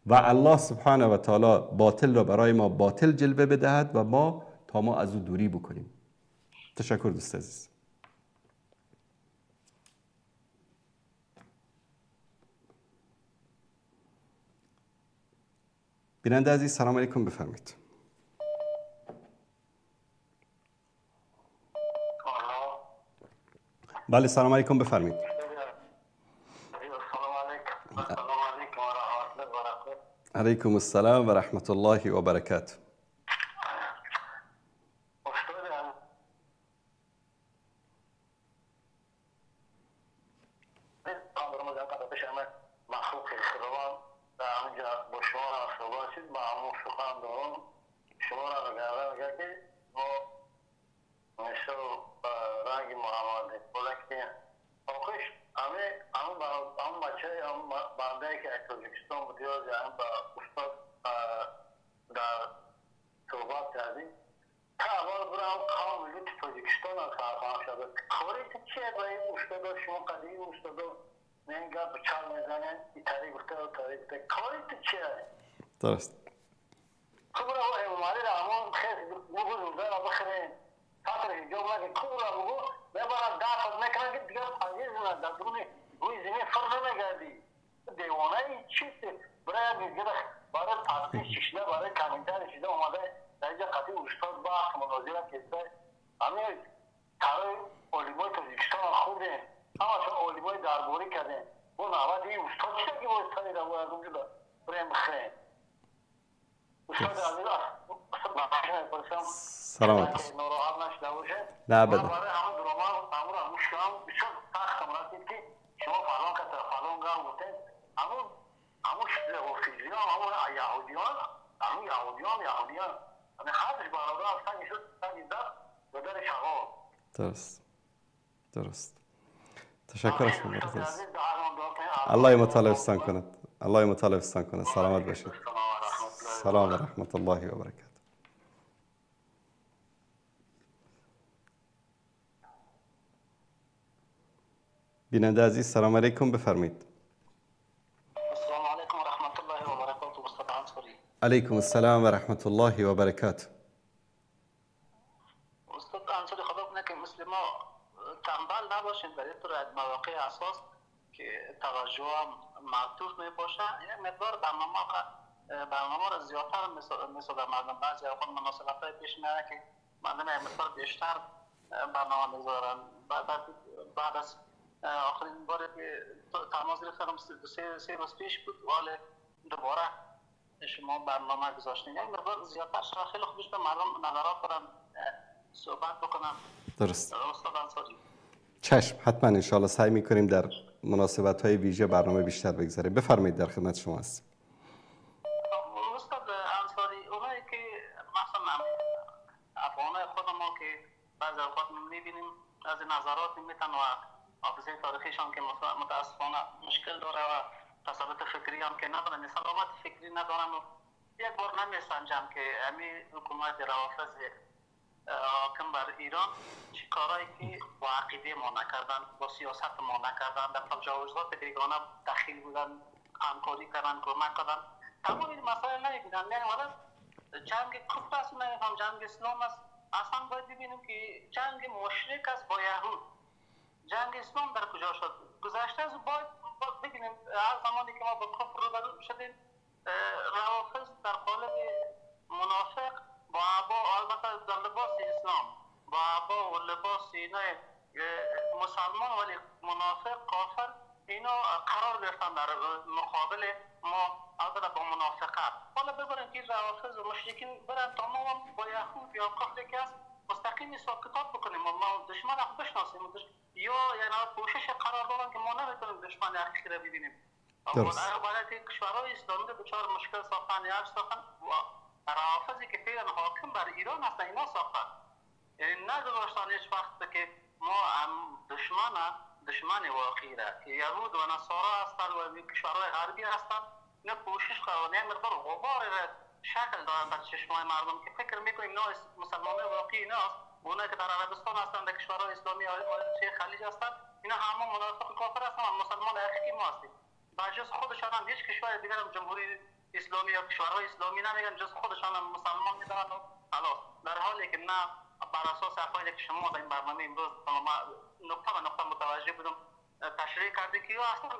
و الله سبحانه و تعالی باطل را برای ما باطل جلوه بدهد و تا ما از او دوری بکنیم. تشکر دوست عزیز. بیننده عزیز سلام علیکم، بفرمایید. بله سلام علیکم، بفرمایید. علیکم السلام و رحمت الله و برکاته. کارخانه شده کاری تو چیه برای استاد شما قدیم استاد نگاه به چال میزنن این تاریخ گفته و تاریخ گفته کاری تو چیه درست خب را مالی را همون خیلی بگو روزه را بخرین خاطر جواب نگه کور را بگو ببرد دافت نکنه که دیگر پاییز نه در درونه روی زمین فرض نگردی دیوانه ای چیست برای دیگر برای تحقیق ششده برای کامنتار شده اومده در اینجا قطعی استاد باخت مناظره کسته همین کارای اولیبای تاجیکستان خوده همه شما اولیبای درباری کرده اون اول این استاد چیه که باید تایی را باید اونجا برای بخرین استاد عزیز استاد پرسم سلامت ناراحت نشده باشه نه بده برای همه درومان همون همون شما بسیار سخت مناسب که شما فلان کتا فلان گام گفتن همون فیزیان همون یهودیان همین حدش برادر سنگی شد سنگی دست و در شغال درست تشکر از شما الله مطالبستان کند الله مطالبستان کند سلامت باشید سلام و رحمت الله و برکاته بیننده عزیز سلام علیکم بفرمایید السلام علیکم و رحمت الله و برکاته استاد انصاری علیکم السلام و رحمت الله و برکاته استاد انصاری خدا کنه که مثل ما تنبل نباشیم در این طور مواقع اساس که توجه معطوف می باشه یک مقدار برنامه را زیادتر مثل مردم بعضی اوقات مناسبت های پیش میاره که مردم یک مقدار بیشتر برنامه میذارن بعد از آخرین باری که تماس گرفتم 3 روز پیش بود ولی دوباره شما برنامه گذاشتین یک مقدار زیادتر شده خیلی خوبش به مردم نظرات برن صحبت بکنم درست استاد انصاری چشم حتما انشاءالله سعی میکنیم در مناسبت های ویژه برنامه بیشتر بگذاریم بفرمایید در خدمت شما هستیم استاد انصاری اونایی که مثلا افغانای خود ما که بعضی اوقات میبینیم از نظرات میتن و حافظه تاریخیشان که متاسفانه مشکل داره و تثبت فکری هم که ندارن سلامت فکری ندارن و یک بار نمیسنجم که همین حکومت روافض حاکم بر ایران چی کارهایی که با عقیده ما نکردن با سیاست ما نکردن در تجاوزات بیگانه دخیل بودن همکاری کردن کمک کردن تمام این مسائل نمیبینن نه حالا جنگ کفر است نمیفهم جنگ اسلام است اصلا باید ببینیم که جنگ مشرک است با یهود جنگ اسلام در کجا شد گذشته از باید ببینیم هر زمانی که ما با کفر روبرو شدیم روافض در قالب منافق با عبا البته در لباس اسلام با عبا و لباس اینا مسلمان ولی منافق کافر اینا قرار گرفتن در مقابل ما البته با منافقت حالا ببریم که روافض و مشرکین برن تا ما با یهود یا کفر که است مستقیم حساب کتاب بکنیم ما دشمن رو بشناسیم یا یعنی کوشش قرار دادن که ما نمیتونیم دشمن حقیقی رو ببینیم باید که کشورهای اسلامی رو بچار مشکل ساختن یا ساختن روافضی که فعلا حاکم بر ایران هستن اینا ساختن یعنی نگذاشتن هیچ وقت که ما هم دشمن واقعی را که یهود و نصارا هستن و کشورهای غربی هستن اینا کوشش کردن یک مقدار غبار را شکل دارن در چشمای مردم که فکر میکنیم اینا مسلمان واقعی ایناست اونایی که در عربستان هستن در کشورهای اسلامی چه خلیج هستن اینا همه منافق کافر هستن و مسلمان حقیقی ما هستیم با جز خودشان هم هیچ کشور دیگر هم جمهوری اسلامی یا کشورهای اسلامی نمیگن جز خودشان هم مسلمان میدارن و خلاص در حالی که نه بر اساس افرادی که شما در این برنامه امروز نقطه به نقطه متوجه بودم تشریح کردیم که اصلا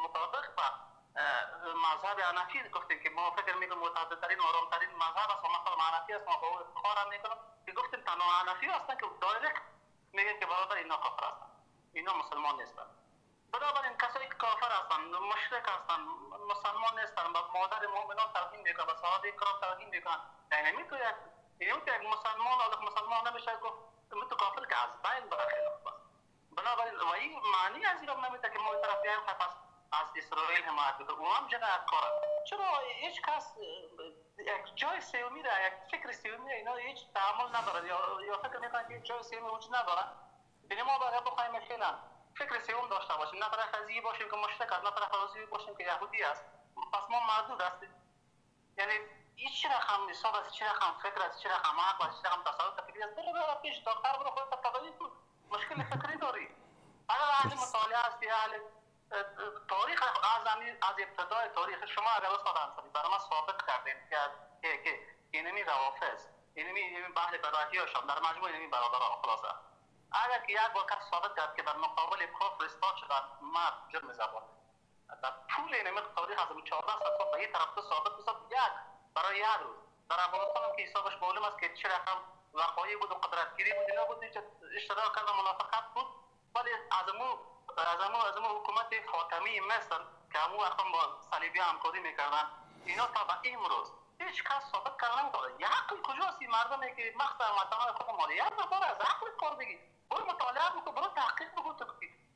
مطابق با مذهب حنفی گفتیم که ما فکر میکنیم متعددترین و آرامترین مذهب است و مثلا حنفی است ما با او افتخار هم میکنم که گفتیم تنها حنفی هستن که دایرکت میگن که برادر اینا کافر هستن اینا مسلمان نیستن بنابراین کسایی که کافر هستن مشرک هستن مسلمان نیستن با مادر مؤمنان توهین میکنن با صحابه کرام توهین میکنن یعنی میتونه یک مسلمان و مسلمان نمیشه گفت تو کافر که از بین بره خیلی خوب است بنابراین و این معنی از این رو نمیده که ما این طرف بیایم پس از اسرائیل حمایت بکنیم او هم جنایتکاره چرا هیچ کس یک جای سومی را یک فکر سومی اینا هیچ تعامل نداره یا فکر میکنن که جای سومی وجود نداره یعنی ما باید بخوایم فعلا فکر سوم داشته باشیم نه طرف از این باشیم که مشرک است نه طرف از این باشیم که یهودی است پس ما محدود هستیم یعنی هیچ چی رقم حساب است، چی رقم فکر است، چی رقم عقل است، چی رقم تصادف فکری است، برو پیش دکتر، برو خودت تداوی کن. مشکل فکری داری. اگر اهل مطالعه هستی، اهل تاریخ از ابتدای تاریخ شما اگر استاد انصاری برای ما ثابت کردین که اینمی روافض، اینمی بحث بداهی هاشم در مجموع اینمی برادرها خلاصه. اگر که یک بار کس ثابت کرد که در مقابل کفر اثبات شدن مرد جرم زبان در طول اینمی تاریخ از 1400 سال به یک طرف تو ثابت بسید یک برای یک روز در افغانستان هم که حسابش معلوم است که چه رقم وقایع بود و قدرتگیری بود اینا بود، اشتراک کردن منافقت بود، ولی از امو حکومت فاطمی مصر که همون وقتا با صلیبی همکاری میکردن اینا تا به امروز هیچ کس ثابت کردن نمی‌کنه. یک عقل کجاست این مردمی که مقصد وطنهای خود مالی یک نفر از عقل کار بگید، برو مطالعه بکن، برو تحقیق بکن،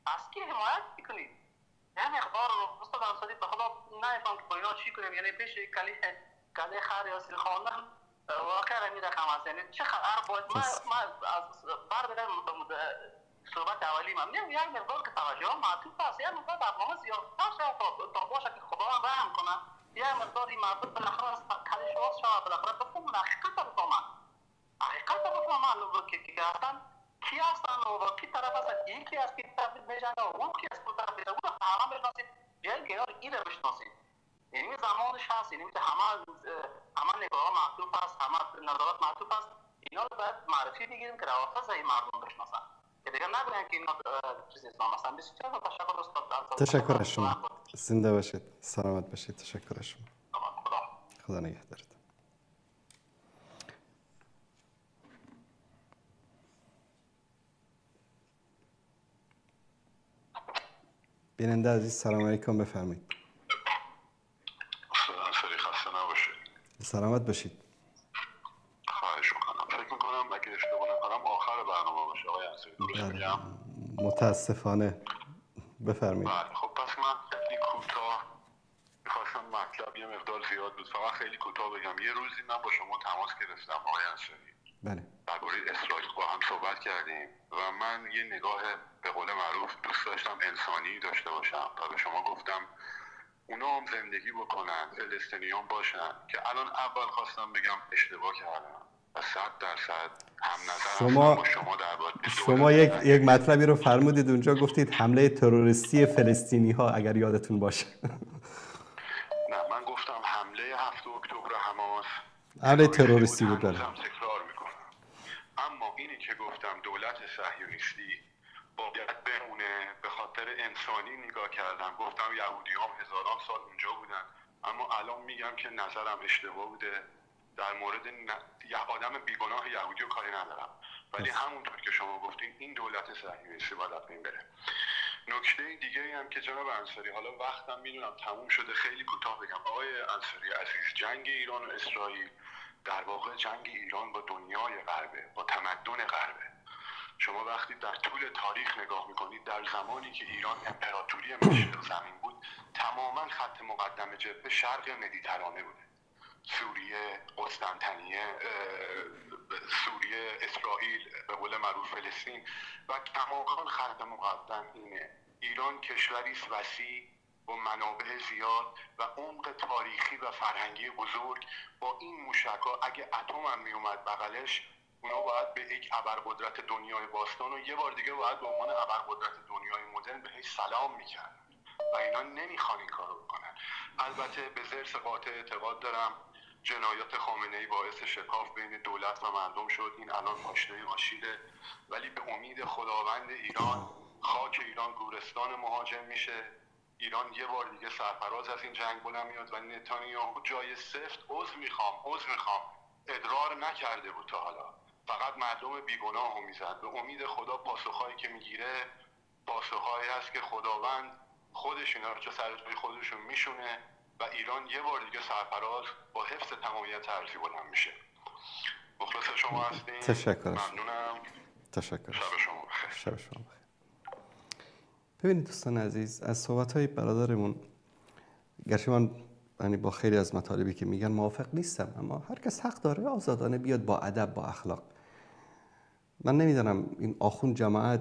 از کی حمایت میکنید؟ یعنی اخبار رو استاد انصاری به خدا نمی‌فهم که با اینا چی کنیم. یعنی پیش کلی خر یا سیل خواندن واقعا می رقم است. یعنی چه خبر باید ما از بر بگم صحبت اولی من میگم یک مقدار که توجه معطوف است، یک مقدار برنامه زیادتر شد تا باشه که خدا رحم کنه، یک مقدار این مردم بالاخره از کلیش واس شد، بالاخره بفهمن حقیقت رو بفهمن، حقیقت رو بفهمن که اصلا کی هستن و با کی طرف هستن، این کی از کی طرف میجنگه و اون کی از کی طرف میجنگه، اون همه بشناسید، بیاین کنار این رو بشناسید. یعنی زمانش هست، یعنی همه نگاه معطوف است، همه نظرات معطوف است، اینا رو باید معرفی بگیریم که روافض این مردم بشناسن که دیگه نگوین که اینا چیز اسلام هستن. بسیار تشکر استاد. تشکر از شما، زنده باشید، سلامت باشید. تشکر از شما، خدا نگهدارت. بیننده عزیز سلام علیکم، بفرمایید. سلامت باشید. خواهش میکنم. فکر میکنم اگه اشتباه نکنم آخر برنامه باشه آقای انصاری، درست میگم؟ متاسفانه. بفرمایید. بله خب پس من خیلی کوتاه میخواستم، مطلب یه مقدار زیاد بود، فقط خیلی کوتاه بگم. یه روزی من با شما تماس گرفتم آقای انصاری، بله، درباره اسرائیل با هم صحبت کردیم و من یه نگاه به قول معروف دوست داشتم انسانی داشته باشم و به شما گفتم اونا هم زندگی بکنن، فلسطینیان باشن، که الان اول خواستم بگم اشتباه کردم و 100% هم نظر با شما درباره شما یک مطلبی رو فرمودید اونجا، گفتید حمله تروریستی فلسطینی ها، اگر یادتون باشه. نه، من گفتم حمله 7 اکتبر حماس حمله تروریستی بود. تکرار میکنم. اما اینی که گفتم دولت صهیونیستی باید بمونه، به خاطر انسانی نگاه کردم. گفتم یهودیام هزاران سال اونجا بودن، اما الان میگم که نظرم اشتباه بوده. در مورد یه آدم بیگناه یهودی رو کاری ندارم، ولی همونطور که شما گفتین این دولت صهیونیستی باید از بین بره. نکته دیگه هم که جناب انصاری، حالا وقتم میدونم تموم شده، خیلی کوتاه بگم. آقای انصاری عزیز، جنگ ایران و اسرائیل در واقع جنگ ایران با دنیای غربه، با تمدن غربه. شما وقتی در طول تاریخ نگاه میکنید، در زمانی که ایران امپراتوری مشرق زمین بود، تماما خط مقدم جبهه شرق مدیترانه بوده. سوریه، قسطنطنیه، سوریه، اسرائیل، به قول معروف فلسطین، و تماما خط مقدم اینه. ایران کشوری است وسیع با منابع زیاد و عمق تاریخی و فرهنگی بزرگ. با این موشک‌ها اگه اتم هم میومد بغلش، اونا باید به یک ابرقدرت دنیای باستان و یه بار دیگه باید به عنوان ابرقدرت دنیای مدرن بهش سلام میکرد و اینا نمیخوان این کارو بکنن. البته به ضرس قاطع اعتقاد دارم جنایات خامنه‌ای باعث شکاف بین دولت و مردم شد، این الان پاشنه آشیله، ولی به امید خداوند ایران خاک ایران گورستان مهاجم میشه. ایران یه بار دیگه سرفراز از این جنگ بلند میاد و نتانیاهو جای سفت عذر میخوام ادرار نکرده بود تا حالا، فقط مردم بیگناهو میزد. به امید خدا پاسخهایی که میگیره پاسخهایی هست که خداوند خودش اینا رو چه سر جای خودشون میشونه و ایران یه بار دیگه سرفراز با حفظ تمامیت ارضی بلند میشه. مخلص شما هستیم. تشکر. ممنونم. تشکر. شب شما بخیر. شب شما بخیر. ببینید دوستان عزیز، از صحبت‌های برادرمون، گرچه من یعنی با خیلی از مطالبی که میگن موافق نیستم، اما هر کس حق داره آزادانه بیاد با ادب، با اخلاق. من نمیدونم این آخوند جماعت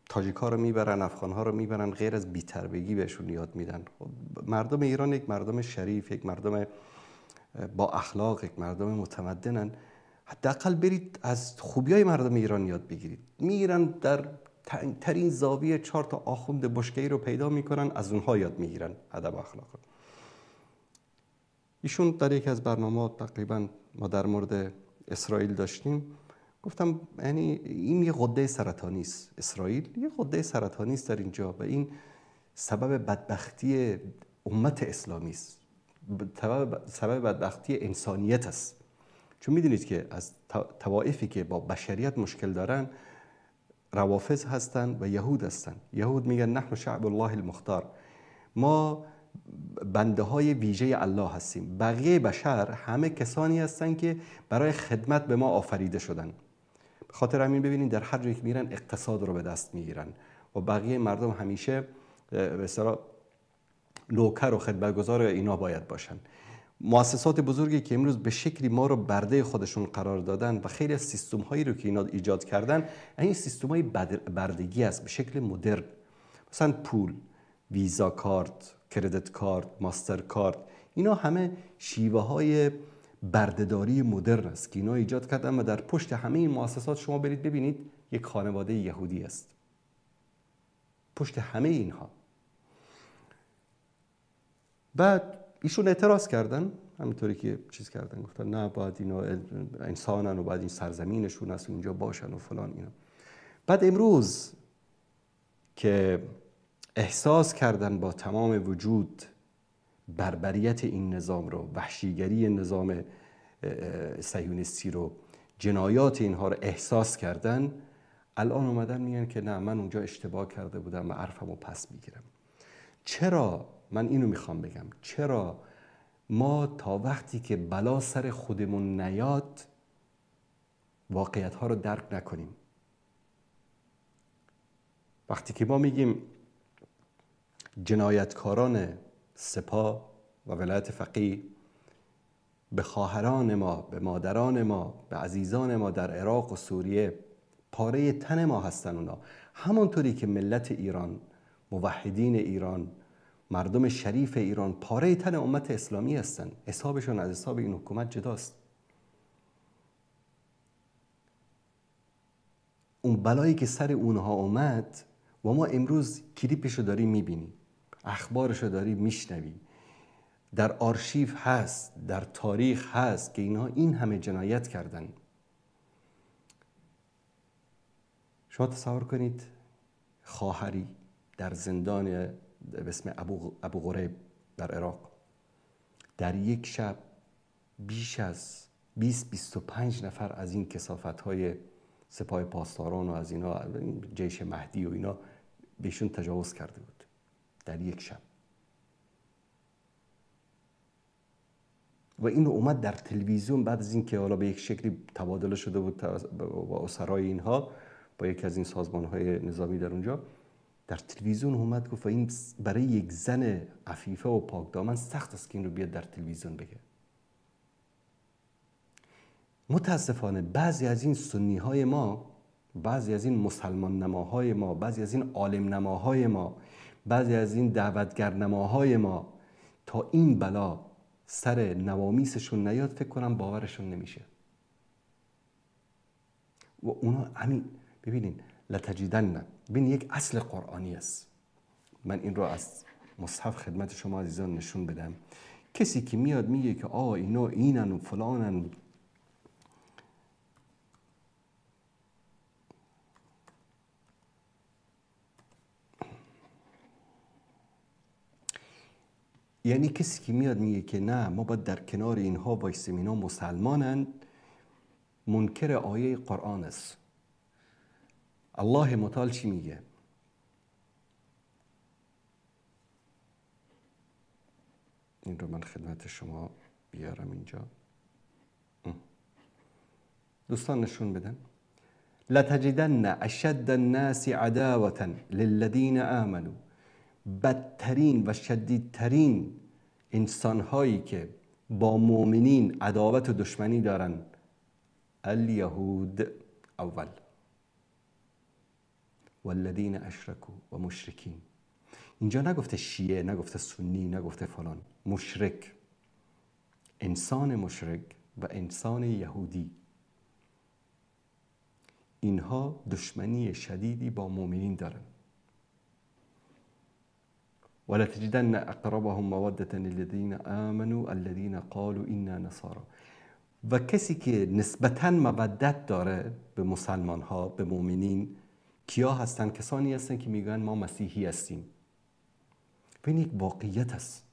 تاجیک‌ها رو میبرن، افغان‌ها رو میبرن، غیر از بی‌تربیگی بهشون یاد میدن. خب مردم ایران یک مردم شریف، یک مردم با اخلاق، یک مردم متمدنن، حداقل برید از خوبیای مردم ایران یاد بگیرید. میرن در ترین زاویه 4 تا آخوند بشکه‌ای رو پیدا میکنن، از اونها یاد میگیرن ادب و اخلاق. ایشون در یکی از برنامه‌ها تقریبا ما در مورد اسرائیل داشتیم، گفتم یعنی این یه غده سرطانی است، اسرائیل یه غده سرطانی است در اینجا و این سبب بدبختی امت اسلامی است، سبب بدبختی انسانیت است. چون میدونید که از طوائفی که با بشریت مشکل دارن روافض هستن و یهود هستن. یهود میگن نحن شعب الله المختار، ما بنده های ویژه الله هستیم. بقیه بشر همه کسانی هستن که برای خدمت به ما آفریده شدن. به خاطر همین ببینید در هر جایی که میرن اقتصاد رو به دست میگیرن و بقیه مردم همیشه به اصطلاح نوکر و خدمتگزار اینا باید باشن. مؤسسات بزرگی که امروز به شکلی ما رو برده خودشون قرار دادن و خیلی از سیستم هایی رو که اینا ایجاد کردن، این سیستم های بردگی است به شکل مدرن. مثلا پول، ویزا کارت، کردیت کارت، ماستر کارت، اینا همه شیوه های بردهداری مدرن است که اینا ایجاد کردن و در پشت همه این مؤسسات شما برید ببینید یک خانواده یهودی است پشت همه اینها. بعد ایشون اعتراض کردن، همینطوری که چیز کردن، گفتن نه باید اینا انسانن و باید این سرزمینشون است و اینجا باشن و فلان اینا. بعد امروز که احساس کردن با تمام وجود بربریت این نظام رو، وحشیگری نظام صهیونیستی رو، جنایات اینها رو احساس کردن، الان اومدن میگن که نه من اونجا اشتباه کرده بودم و حرفمو پس میگیرم. چرا؟ من اینو میخوام بگم چرا ما تا وقتی که بلا سر خودمون نیاد واقعیت ها رو درک نکنیم. وقتی که ما میگیم جنایتکاران سپاه و ولایت فقیه به خواهران ما، به مادران ما، به عزیزان ما در عراق و سوریه پاره تن ما هستن، اونا همونطوری که ملت ایران، موحدین ایران، مردم شریف ایران پاره تن امت اسلامی هستن، حسابشون از حساب این حکومت جداست. اون بلایی که سر اونها اومد و ما امروز کلیپشو داریم میبینی، اخبارشو داریم میشنوی، در آرشیو هست، در تاریخ هست که اینها این همه جنایت کردن. شما تصور کنید خواهری در زندان به اسم ابو غریب در عراق در یک شب بیش از 20-25 نفر از این کثافت‌های سپاه پاسداران و از اینا جیش مهدی و اینا بهشون تجاوز کرده بود در یک شب. و این اومد در تلویزیون بعد از اینکه حالا به یک شکلی تبادله شده بود با اسرای اینها با یکی از این سازمان‌های نظامی در اونجا، در تلویزیون اومد گفت این برای یک زن عفیفه و پاکدامن سخت است که این رو بیاد در تلویزیون بگه. متاسفانه بعضی از این سنی های ما، بعضی از این مسلمان نماهای ما، بعضی از این عالم نماهای ما، بعضی از این دعوتگر نماهای ما تا این بلا سر نوامیسشون نیاد فکر کنم باورشون نمیشه. و اونا همین ببینین لتجدن، ببین یک اصل قرآنی است. من این رو از مصحف خدمت شما عزیزان نشون بدم. کسی که میاد میگه که اینا اینن و فلانن، یعنی کسی که میاد میگه که نه ما باید در کنار اینها وایسیم، اینا مسلمانن، منکر آیه قرآن است. الله متعال چی میگه؟ این رو من خدمت شما بیارم اینجا. دوستان نشون بدن. لتجدن اشد الناس عداوة للذین آمنوا، بدترین و شدیدترین انسانهایی که با مؤمنین عداوت و دشمنی دارن الیهود اول والذین اشرکوا و مشرکین. اینجا نگفته شیعه، نگفته سنی، نگفته فلان، مشرک، انسان مشرک و انسان یهودی اینها دشمنی شدیدی با مؤمنین دارن. ولتجدن اقربهم مودة للذین آمنوا الذین قالوا انا نصارى. و کسی که نسبتاً مودت داره به مسلمان ها، به مؤمنین، کیا هستن؟ کسانی هستن که میگن ما مسیحی هستیم. و این یک واقعیت است.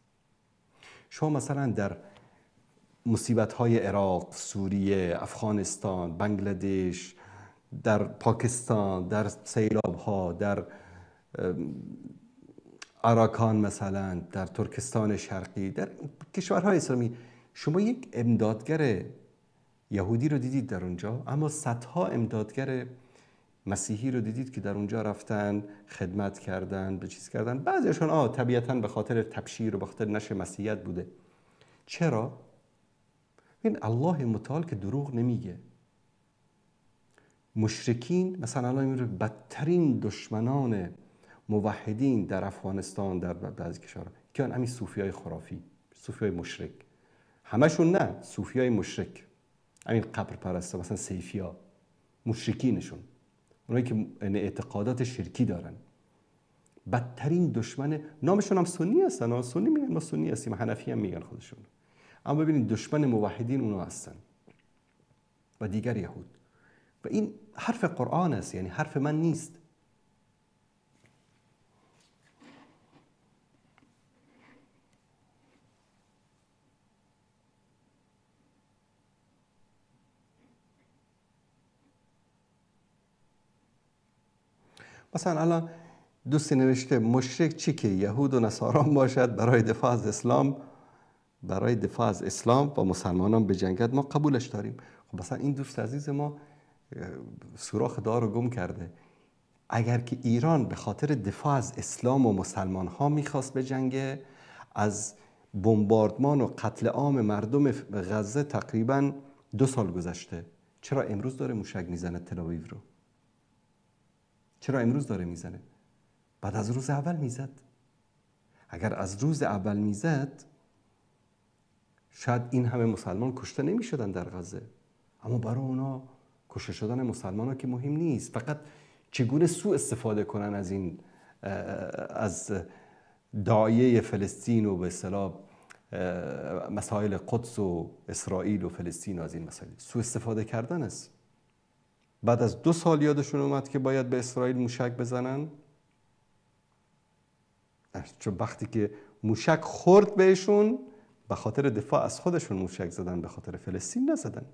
شما مثلا در مصیبت های عراق، سوریه، افغانستان، بنگلادش، در پاکستان، در سیلاب ها، در آراکان مثلا، در ترکستان شرقی، در کشورهای اسلامی، شما یک امدادگر یهودی رو دیدید در اونجا، اما صدها امدادگر مسیحی رو دیدید که در اونجا رفتن خدمت کردن، به چیز کردن. بعضیشون طبیعتاً به خاطر تبشیر و به خاطر نشر مسیحیت بوده. چرا؟ این الله متعال که دروغ نمیگه. مشرکین مثلا الان میره بدترین دشمنان موحدین در افغانستان، در بعضی کشورها که همین صوفیای خرافی، صوفیای مشرک، همشون نه، صوفیای مشرک، همین قبر پرستا، مثلا صیفیا، مشرکینشون، اونایی که اعتقادات شرکی دارن، بدترین دشمن، نامشون هم سنی هستن، سنی میگن ما سنی هستیم، حنفی هم میگن خودشون، اما ببینید دشمن موحدین اونا هستن و دیگر یهود. و این حرف قرآن است، یعنی حرف من نیست. مثلا الان دوستی نوشته مشرک چی که یهود و نصاران باشد برای دفاع از اسلام، برای دفاع از اسلام و مسلمانان بجنگد، ما قبولش داریم. خب مثلا این دوست عزیز ما سوراخ دار رو گم کرده. اگر که ایران به خاطر دفاع از اسلام و مسلمان ها میخواست بجنگه، از بمباردمان و قتل عام مردم غزه تقریبا 2 سال گذشته، چرا امروز داره موشک میزنه تل آویو رو؟ چرا امروز داره میزنه؟ بعد از روز اول میزد. اگر از روز اول میزد شاید این همه مسلمان کشته نمیشدن در غزه. اما برای اونا کشته شدن مسلمان ها که مهم نیست، فقط چگونه سوء استفاده کنن از این، از داعیه فلسطین و به اصطلاح مسائل قدس و اسرائیل و فلسطین و از این مسائل سوء استفاده کردن است. بعد از 2 سال یادشون اومد که باید به اسرائیل موشک بزنن، چون وقتی که موشک خورد بهشون به خاطر دفاع از خودشون موشک زدن، به خاطر فلسطین نزدن.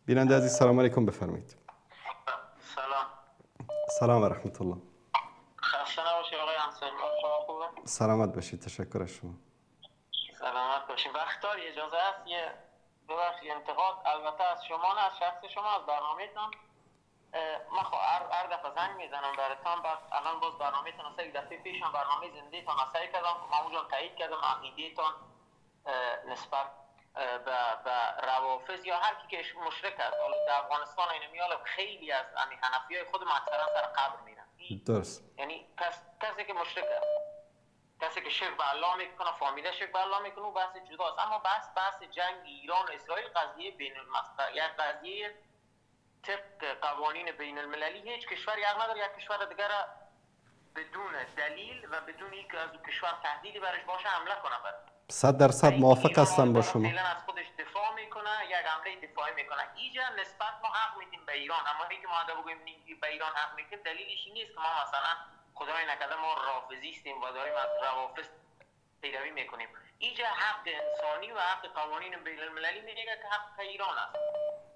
بیننده عزیز سلام علیکم، بفرمایید. سلام و رحمت الله. خسته نباشید آقای انصاری، شما خوبه؟ سلامت باشید، تشکر از شما. سلامت باشید. وقت داری اجازه هست یه ببخشید انتقاد البته از شما نه، از شخص شما، از برنامه‌تون. من هر دفعه زنگ میزنم براتون، بعد الان باز برنامه‌تون اصلا یک دفعه پیش هم برنامه زنده‌تون اصلا کردم، من اونجا تایید کردم عقیده‌تون نسبت به روافض یا هر کی که مشرک است. در افغانستان این میال خیلی از همین حنفیای خود اکثرا سر قبر میرن. درست. یعنی کسی که مشرک است، کسی که شرک به الله میکنه، فامیله شرک به الله میکنه، بحث جداست. اما بحث جنگ ایران و اسرائیل قضیه بین المللی، یک قضیه طبق قوانین بین المللی هیچ کشور حق نداره یک کشور دیگر بدون دلیل و بدون اینکه از اون کشور تهدیدی برش باشه حمله کنه. 100% موافق هستم با شما. فعلا از خودش دفاع میکنه، یک حمله دفاعی میکنه. اینجا نسبت ما حق میدیم به ایران، اما اینکه ما بگیم به ایران حق میدیم دلیلش این نیست که ما مثلا خدای نکرده ما رافضیستیم و داریم از روافض پیروی میکنیم. اینجا حق انسانی و حق قوانین بین المللی میگه که حق ایران است.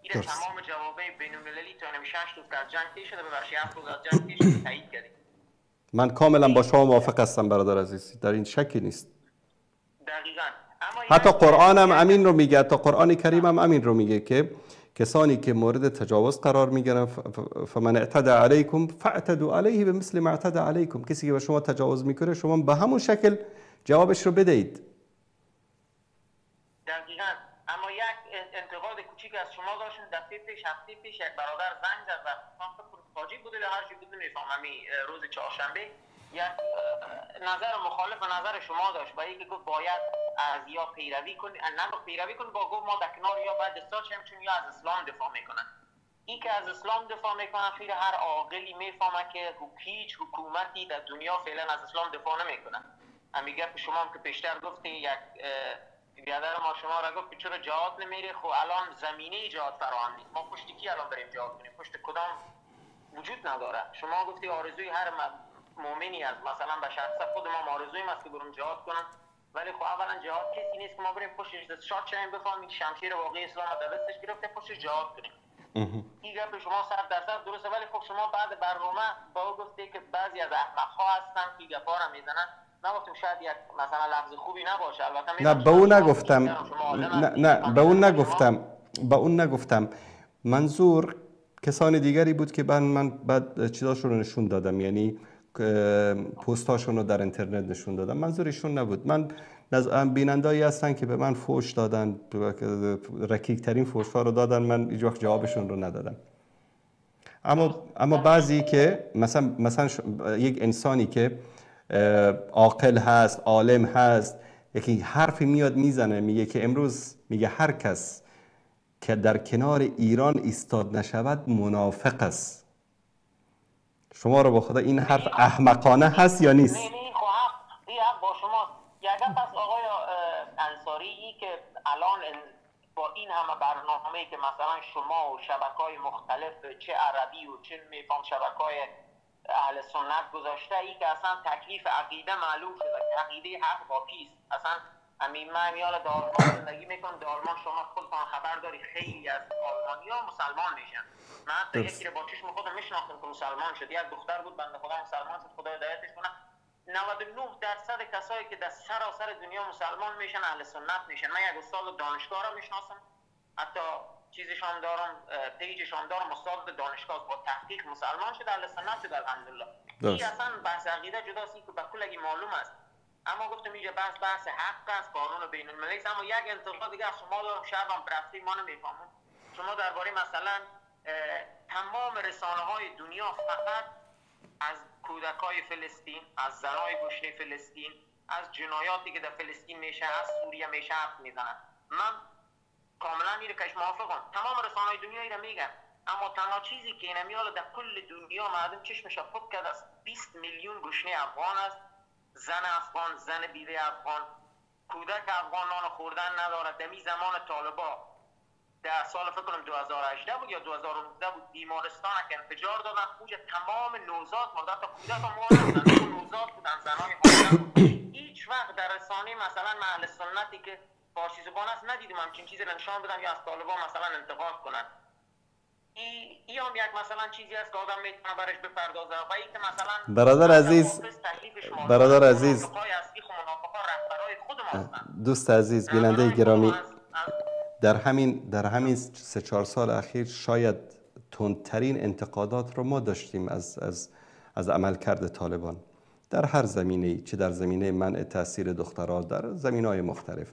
این تمام جوابه بین المللی تا نمیشه 8 روز از جنگ طی شده، ببخشید 7 روز از جنگ طی شده تایید کردیم. من کاملا با شما موافق هستم برادر عزیز، در این شکی نیست. دقیقاً. حتی قرآن هم امین رو میگه، حتی قرآن کریم هم امین رو میگه که کسانی که مورد تجاوز قرار میگیرن فمن اعتدى علیکم فاعتدوا علیه بمثل ما اعتدى علیکم، کسی که به شما تجاوز میکنه شما به همون شکل جوابش رو بدهید. دقیقاً. اما یک انتقاد کوچیک از شما داشتم دفعه پیش، هفته پیش یک برادر زنگ زد و حاجی بوده هر چی بود نمیفهمم، روز چهارشنبه یک نظر مخالف نظر شما داشت و اینکه گفت باید از یا پیروی کن، نه پیروی کن با گفت ما در کنار یا بعد استاد چون یا از اسلام دفاع میکنن. این که از اسلام دفاع میکنن خیلی هر عاقلی میفهمه که هیچ حکومتی در دنیا فعلا از اسلام دفاع نمیکنه. همین گپ شما هم که پیشتر گفتی یک بیادر ما شما را گفت که چرا جهاد نمیره، خب الان زمینه جهاد فراهم نیست. ما پشت کی الان بریم جهاد کنیم؟ پشت کدام وجود نداره. شما گفتی آرزوی هر مؤمنی است، مثلا به شخص خود ما آرزویی است که بریم جهاد کنم، ولی خب اولا جهاد کسی نیست که ما بریم پشتش دست شات شیم بفهمیم شمشیر واقعی اسلام در دستش گرفته پشتش جهاد کنیم. این گپ شما 100% درسته، ولی خب شما بعد برنامه با گفتی که بعضی از احمق‌ها هستن که گپا را میزنن. من گفتم شاید یک مثلا لفظ خوبی نباشه، البته نه به اون نگفتم، نه به اون نگفتم، به اون نگفتم. منظور کسان دیگری بود که من بعد چیزاشون رو نشون دادم، یعنی پستاشون رو در اینترنت نشون دادم. منظور ایشون نبود. من بینندایی هستن که به من فوش دادن، رکیک ترین فوش ها رو دادن، من هیچ وقت جوابشون رو ندادم. اما بعضی که مثلا یک انسانی که عاقل هست، عالم هست، یکی حرفی میاد میزنه، میگه که امروز میگه هر کس که در کنار ایران ایستاد نشود منافق است. شما رو با خدا این حرف احمقانه هست یا نیست؟ نه خب با شما یک پس آقای انصاری که الان با این همه برنامه‌ای که مثلا شما و شبکه‌های مختلف چه عربی و چه میفهم شبکه‌های اهل سنت گذاشته، ای که اصلا تکلیف عقیده معلوم شده که عقیده حق با کیست. اصلا همین من میال دارمان زندگی میکنم، دارمان شما خودتان خبر داری خیلی از آلمانی‌ها مسلمان میشن. من حتی یکی رو با چشم خودم میشناختم که مسلمان شد، یک دختر بود بنده خدا مسلمان شد، خدا هدایتش کنه. 99% کسایی که در سراسر دنیا مسلمان میشن اهل سنت میشن. من یک استاد دانشگاه رو میشناسم، حتی چیزشان دارم، پیجشان دارم، استاد دانشگاه با تحقیق مسلمان شده، اهل سنت شده الحمدلله. این اصلا بحث عقیده جداست، این که به کلگی معلوم است. اما گفتم اینجا بحث حق است، قانون بین المللی است. اما یک انتقاد دیگه از شما دارم، شبم برفتی ما نمیفهمم. شما درباره مثلا تمام رسانه‌های دنیا فقط از کودکای فلسطین، از زنای گشنه فلسطین، از جنایاتی که در فلسطین میشه، از سوریه میشه حرف میزنن. من کاملا این کش موافقم، تمام رسانه‌های دنیا این میگن، اما تنها چیزی که اینا میاله در کل دنیا مردم چشمش پاک کرده است 20 میلیون گشنه افغان است، زن افغان، زن بیوه افغان، کودک افغان نان خوردن نداره. دمی زمان طالبا در سال فکر کنم 2018 بود یا 2019 بود، بیمارستان که انفجار دادن، اوج تمام نوزاد مردن، تا کودک مردن، نوزاد بودن، زنای حامله. هیچ وقت در رسانه مثلا اهل سنتی که فارسی زبان است ندیدم همچین چیزی رو نشان بدن یا از طالبان مثلا انتقاد کنن. این هم یک مثلا چیزی است که آدم میتونه برش بپردازه. و این که مثلا برادر عزیز دوست عزیز بیننده گرامی، در همین 3-4 سال اخیر شاید تندترین انتقادات رو ما داشتیم از عملکرد طالبان در هر زمینه‌ای، چه در زمینه منع تاثیر دخترها، در زمینه‌های مختلف.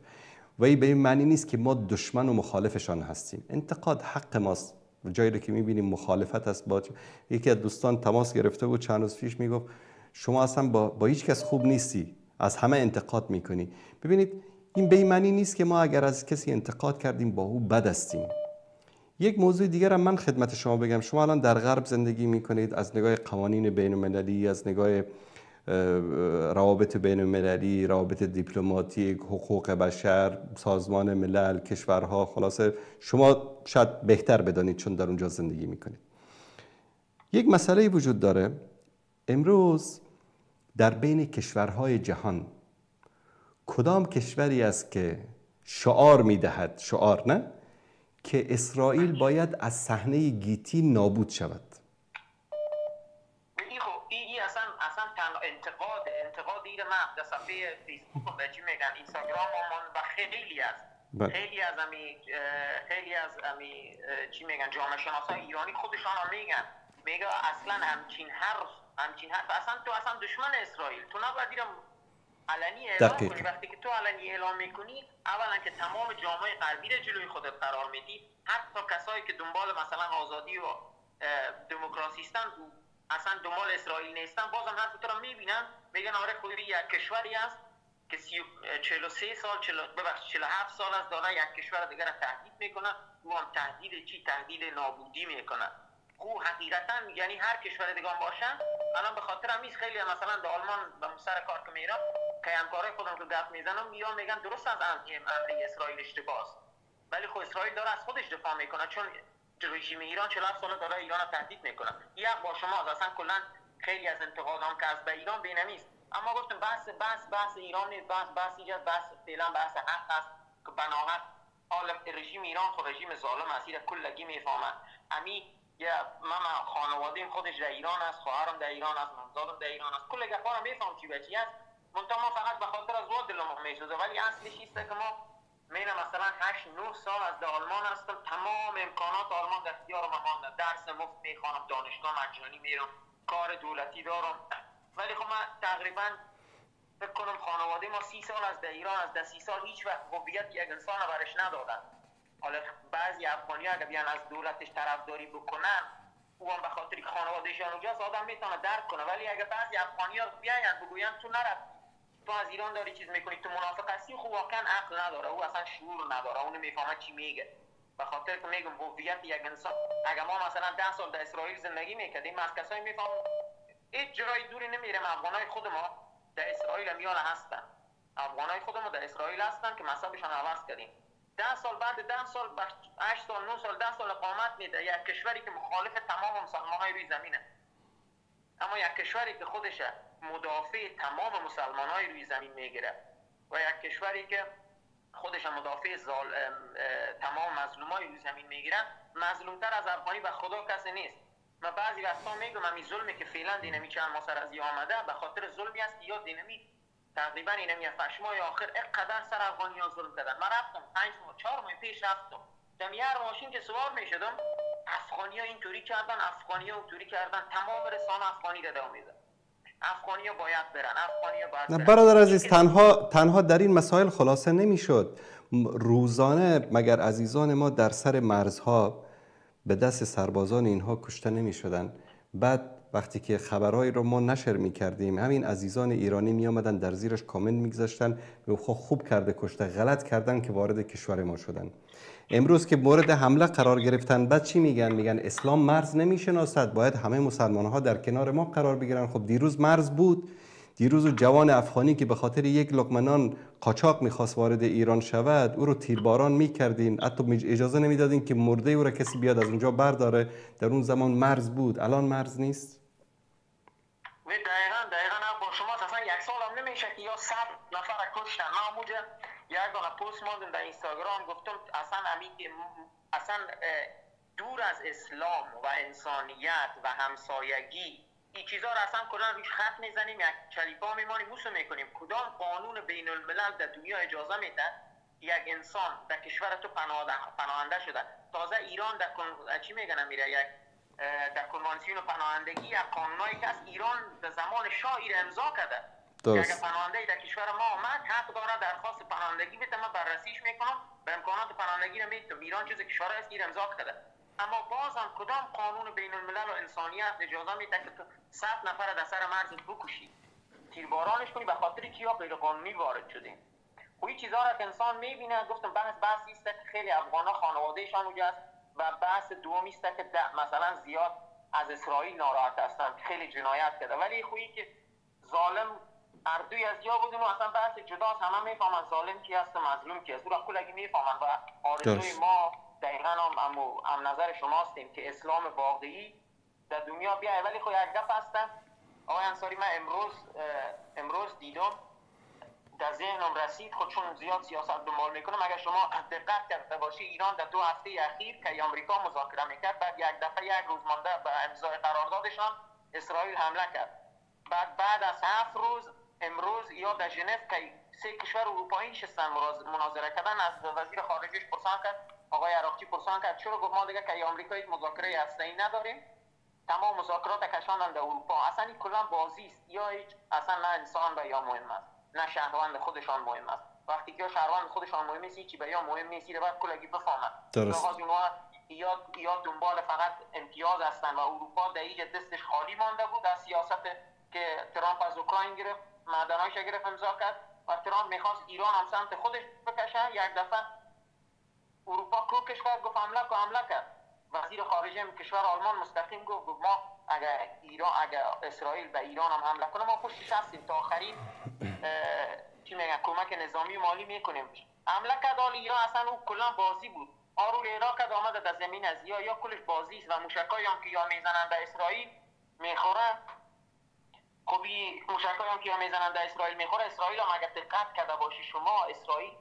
و این به این معنی نیست که ما دشمن و مخالفشان هستیم. انتقاد حق ماست. جایی رو که می‌بینیم مخالفت است، با یکی از دوستان تماس گرفته بود چند روز پیش، میگفت شما اصلا با هیچ کس خوب نیستی، از همه انتقاد میکنی. ببینید این به این معنی نیست که ما اگر از کسی انتقاد کردیم با او بد هستیم. یک موضوع دیگر هم من خدمت شما بگم. شما الان در غرب زندگی میکنید، از نگاه قوانین بین المللی، از نگاه روابط بین المللی، روابط دیپلماتیک، حقوق بشر، سازمان ملل، کشورها، خلاصه شما شاید بهتر بدانید چون در اونجا زندگی میکنید. یک مسئله وجود داره. امروز در بین کشورهای جهان کدام کشوری است که شعار میدهد، شعار نه، که اسرائیل باید از صحنه گیتی نابود شود؟ انتقاد این من در صفحه فیسبوک و چی میگن اینستاگرام و خیلی از چی میگن جامعه شناسای ایرانی خودشان هم میگن اصلا همچین حرف اصلا تو اصلا دشمن اسرائیل، تو نباید علنی اعلام کنی. وقتی که تو علنی اعلام میکنی، اولا که تمام جامعه غربی رو جلوی خودت قرار میدی، حتی کسایی که دنبال مثلا آزادی و دموکراسی هستن اصلا دنبال اسرائیل نیستن، بازم حرف تو رو میبینن، میگن آره خودی یک کشوری است که 43 سال 47 سال است داره یک کشور دیگر تهدید میکنه، او هم تهدید چی؟ تهدید نابودی میکنه. خو حقیقتا یعنی هر کشور دیگه هم باشن الان به خاطر همیش خیلی مثلا در آلمان به سر کار که میرم که همکارای خودم رو گپ میزنم میگن درست از امری اسرائیل اشتباه است، ولی خب اسرائیل داره از خودش دفاع میکنه، چون رژیم ایران 47 سال داره ایران رو تهدید میکنه. یک با شما اصلا کلا خیلی از انتقادام که از به ایران بینمیست، اما گفتم بحث ایران نیست، بحث ایجاد بحث فعلا بحث حق است که بناحق حال رژیم ایران خود رژیم ظالم است، کلگی میفهمن. امی یا من خانواده‌ام خودش در ایران است، خواهرم در ایران است، مامزادم در ایران است، کل گپا رو میفهم چی به چی است. منتها ما فقط به خاطر از واد دلم میسوزه، ولی اصلش است که ما مثلا 8-9 سال از آلمان هستم، تمام امکانات آلمان در اختیار ما مانده، درس مفت میخوانم، دانشگاه مجانی میرم، کار دولتی دارم، ولی خب من تقریبا فکر کنم خانواده ما 30 سال از در ایران، از 30 سال هیچ وقت هویت یک انسان رو برش ندادن. حالا بعضی افغانی‌ها اگه بیان از دولتش طرفداری بکنن، او هم به خاطر خانواده‌شان اونجاست، آدم میتونه درک کنه، ولی اگه بعضی افغانی‌ها بیان بگوین تو نرفت، تو از ایران داری چیز میکنی، تو منافق هستی، خب واقعا عقل نداره، او اصلا شعور نداره، اون نمیفهمه چی میگه. به خاطر که میگم هویت یک انسان، اگه ما مثلا 10 سال در اسرائیل زندگی میکردیم، از کسایی میفهمم هیچ جای دوری نمیرم، افغانای خود ما در اسرائیل هم یالا هستن، افغانای خود ما در اسرائیل هستن که مذهبشان عوض کردیم. 10 سال بعد 10 سال 8 سال 9 سال 10 سال اقامت میده یک کشوری که مخالف تمام مسلمان‌های روی زمینه، اما یک کشوری که خودش مدافع تمام مسلمان‌های روی زمین میگیره و یک کشوری که خودش مدافع تمام مظلومای روی زمین میگیره، مظلومتر از افغانی به خدا کسی نیست. من بعضی وقتا میگم همین ظلمی که فعلا دینمی چند ماه سر از آمده به خاطر ظلمی است یا دینمی تقریبا اینم 8 ماه اخر اینقدر سر افغانی‌ها ظلم کردن. من رفتم 5 ماه 4 ماه پیش رفتم جمعیت ماشین که سوار میشدم، افغانی‌ها اینطوری کردن، افغانی‌ها اونطوری کردن، تمام رسانه افغانی داده میده، افغانی‌ها باید برن، افغانی‌ها باید برن. برادر عزیز، تنها در این مسائل خلاصه نمیشد. روزانه مگر عزیزان ما در سر مرزها به دست سربازان اینها کشته نمیشدن؟ بعد وقتی که خبرهایی رو ما نشر میکردیم، همین عزیزان ایرانی می آمدن در زیرش کامنت میگذاشتن خوب کرده کشته، غلط کردن که وارد کشور ما شدن. امروز که مورد حمله قرار گرفتن، بعد چی میگن؟ میگن اسلام مرز نمیشناسد، باید همه مسلمان ها در کنار ما قرار بگیرن. خب دیروز مرز بود، دیروز جوان افغانی که به خاطر یک لقمه نان قاچاق میخواست وارد ایران شود، او رو تیرباران میکردین، حتی اجازه نمیدادین که مرده او را کسی بیاد از اونجا برداره. در اون زمان مرز بود، الان مرز نیست. دقیقاً با شما اصلا 1 سال هم نمیشه که یا 100 نفر کشتن. ما همونجا یک دونه پست ماندم در اینستاگرام، گفتم اصلا دور از اسلام و انسانیت و همسایگی این چیزا رو اصلا کلا روش خط میزنیم، یک چلیپا میمانیم، موسو میکنیم. کدام قانون بین الملل در دنیا اجازه میده یک انسان در کشور تو پناهنده شده؟ تازه ایران در چی میگن میره یک در کنوانسیون پناهندگی یک قانونایی که از ایران در زمان شاه ایر امضا کرده که اگر پناهنده در کشور ما آمد حق داره درخواست پناهندگی بده، من بررسیش میکنم، به امکانات پناهندگی رو میدم. ایران چیز کشور است ایر امضا کرده، اما بازم کدام قانون بین الملل و انسانیت اجازه میده که 100 نفر در سر مرز بکشی، تیربارانش کنی به خاطر که یا غیر قانونی وارد شدیم؟ خب این چیزا را که انسان میبینه. گفتم بحثی است که خیلی افغانا خانوادهشان اونجاست و بحث دومی است که مثلا زیاد از اسرائیل ناراحت هستن، خیلی جنایت کرده، ولی خویی که ظالم اردوی از یا بودیم و اصلا بحث جداست، همه میفهمن ظالم کی است و مظلوم کی است، او را کلگی میفهمن و آرزوی ما دقیقاً هم نظر شماستیم که اسلام واقعی در دنیا بیاید. ولی خب یک گپ هست آقای انصاری، من امروز دیدم در ذهنم رسید، خود چون زیاد سیاست دنبال میکنم، اگر شما دقت کرده باشی ایران در 2 هفته اخیر که آمریکا مذاکره میکرد، بعد یک دفعه 1 روز مانده به امضای قراردادشان اسرائیل حمله کرد، بعد از 7 روز امروز یا در ژنو که 3 کشور اروپایی نشستن مناظره کردن، از وزیر خارجهش پرسان کرد، آقای عراقچی پرسان کرد چرا؟ گفت ما دیگه که آمریکا هیچ مذاکره هسته‌ای نداریم، تمام مذاکرات کشاندن در اروپا. اصلا این کلا بازی است، یا هیچ اصلا نه انسان به یا مهم است نه شهروند خودشان مهم است. وقتی که شهروند خودشان مهم نیست، چی به یا مهم نیست، باید کلگی بفهمن. درست. اونها یا دنبال فقط امتیاز هستن و اروپا در اینجا دستش خالی مانده بود از سیاست که ترامپ از اوکراین گرفت، معدنایش گرفت امضا کرد، و ترامپ میخواست ایران هم سمت خودش بکشه. یک دفعه اروپا کوکش کرد، گفت حمله کرد. وزیر خارجه کشور آلمان مستقیم گفت ما اگر اسرائیل به ایران هم حمله کنه ما پشتش هستیم، تا آخرین چی میگن کمک نظامی و مالی میکنیم. حمله کرد، ایران اصلا او کلا بازی بود. رو عراق کرد، آمده در زمین از یا کلش بازی است و موشکایی هم که یا میزنن به اسرائیل میخوره. خب این موشکایی هم که یا میزنن در اسرائیل میخوره. اسرائیل هم اگر دقت کرده باشی شما، اسرائیل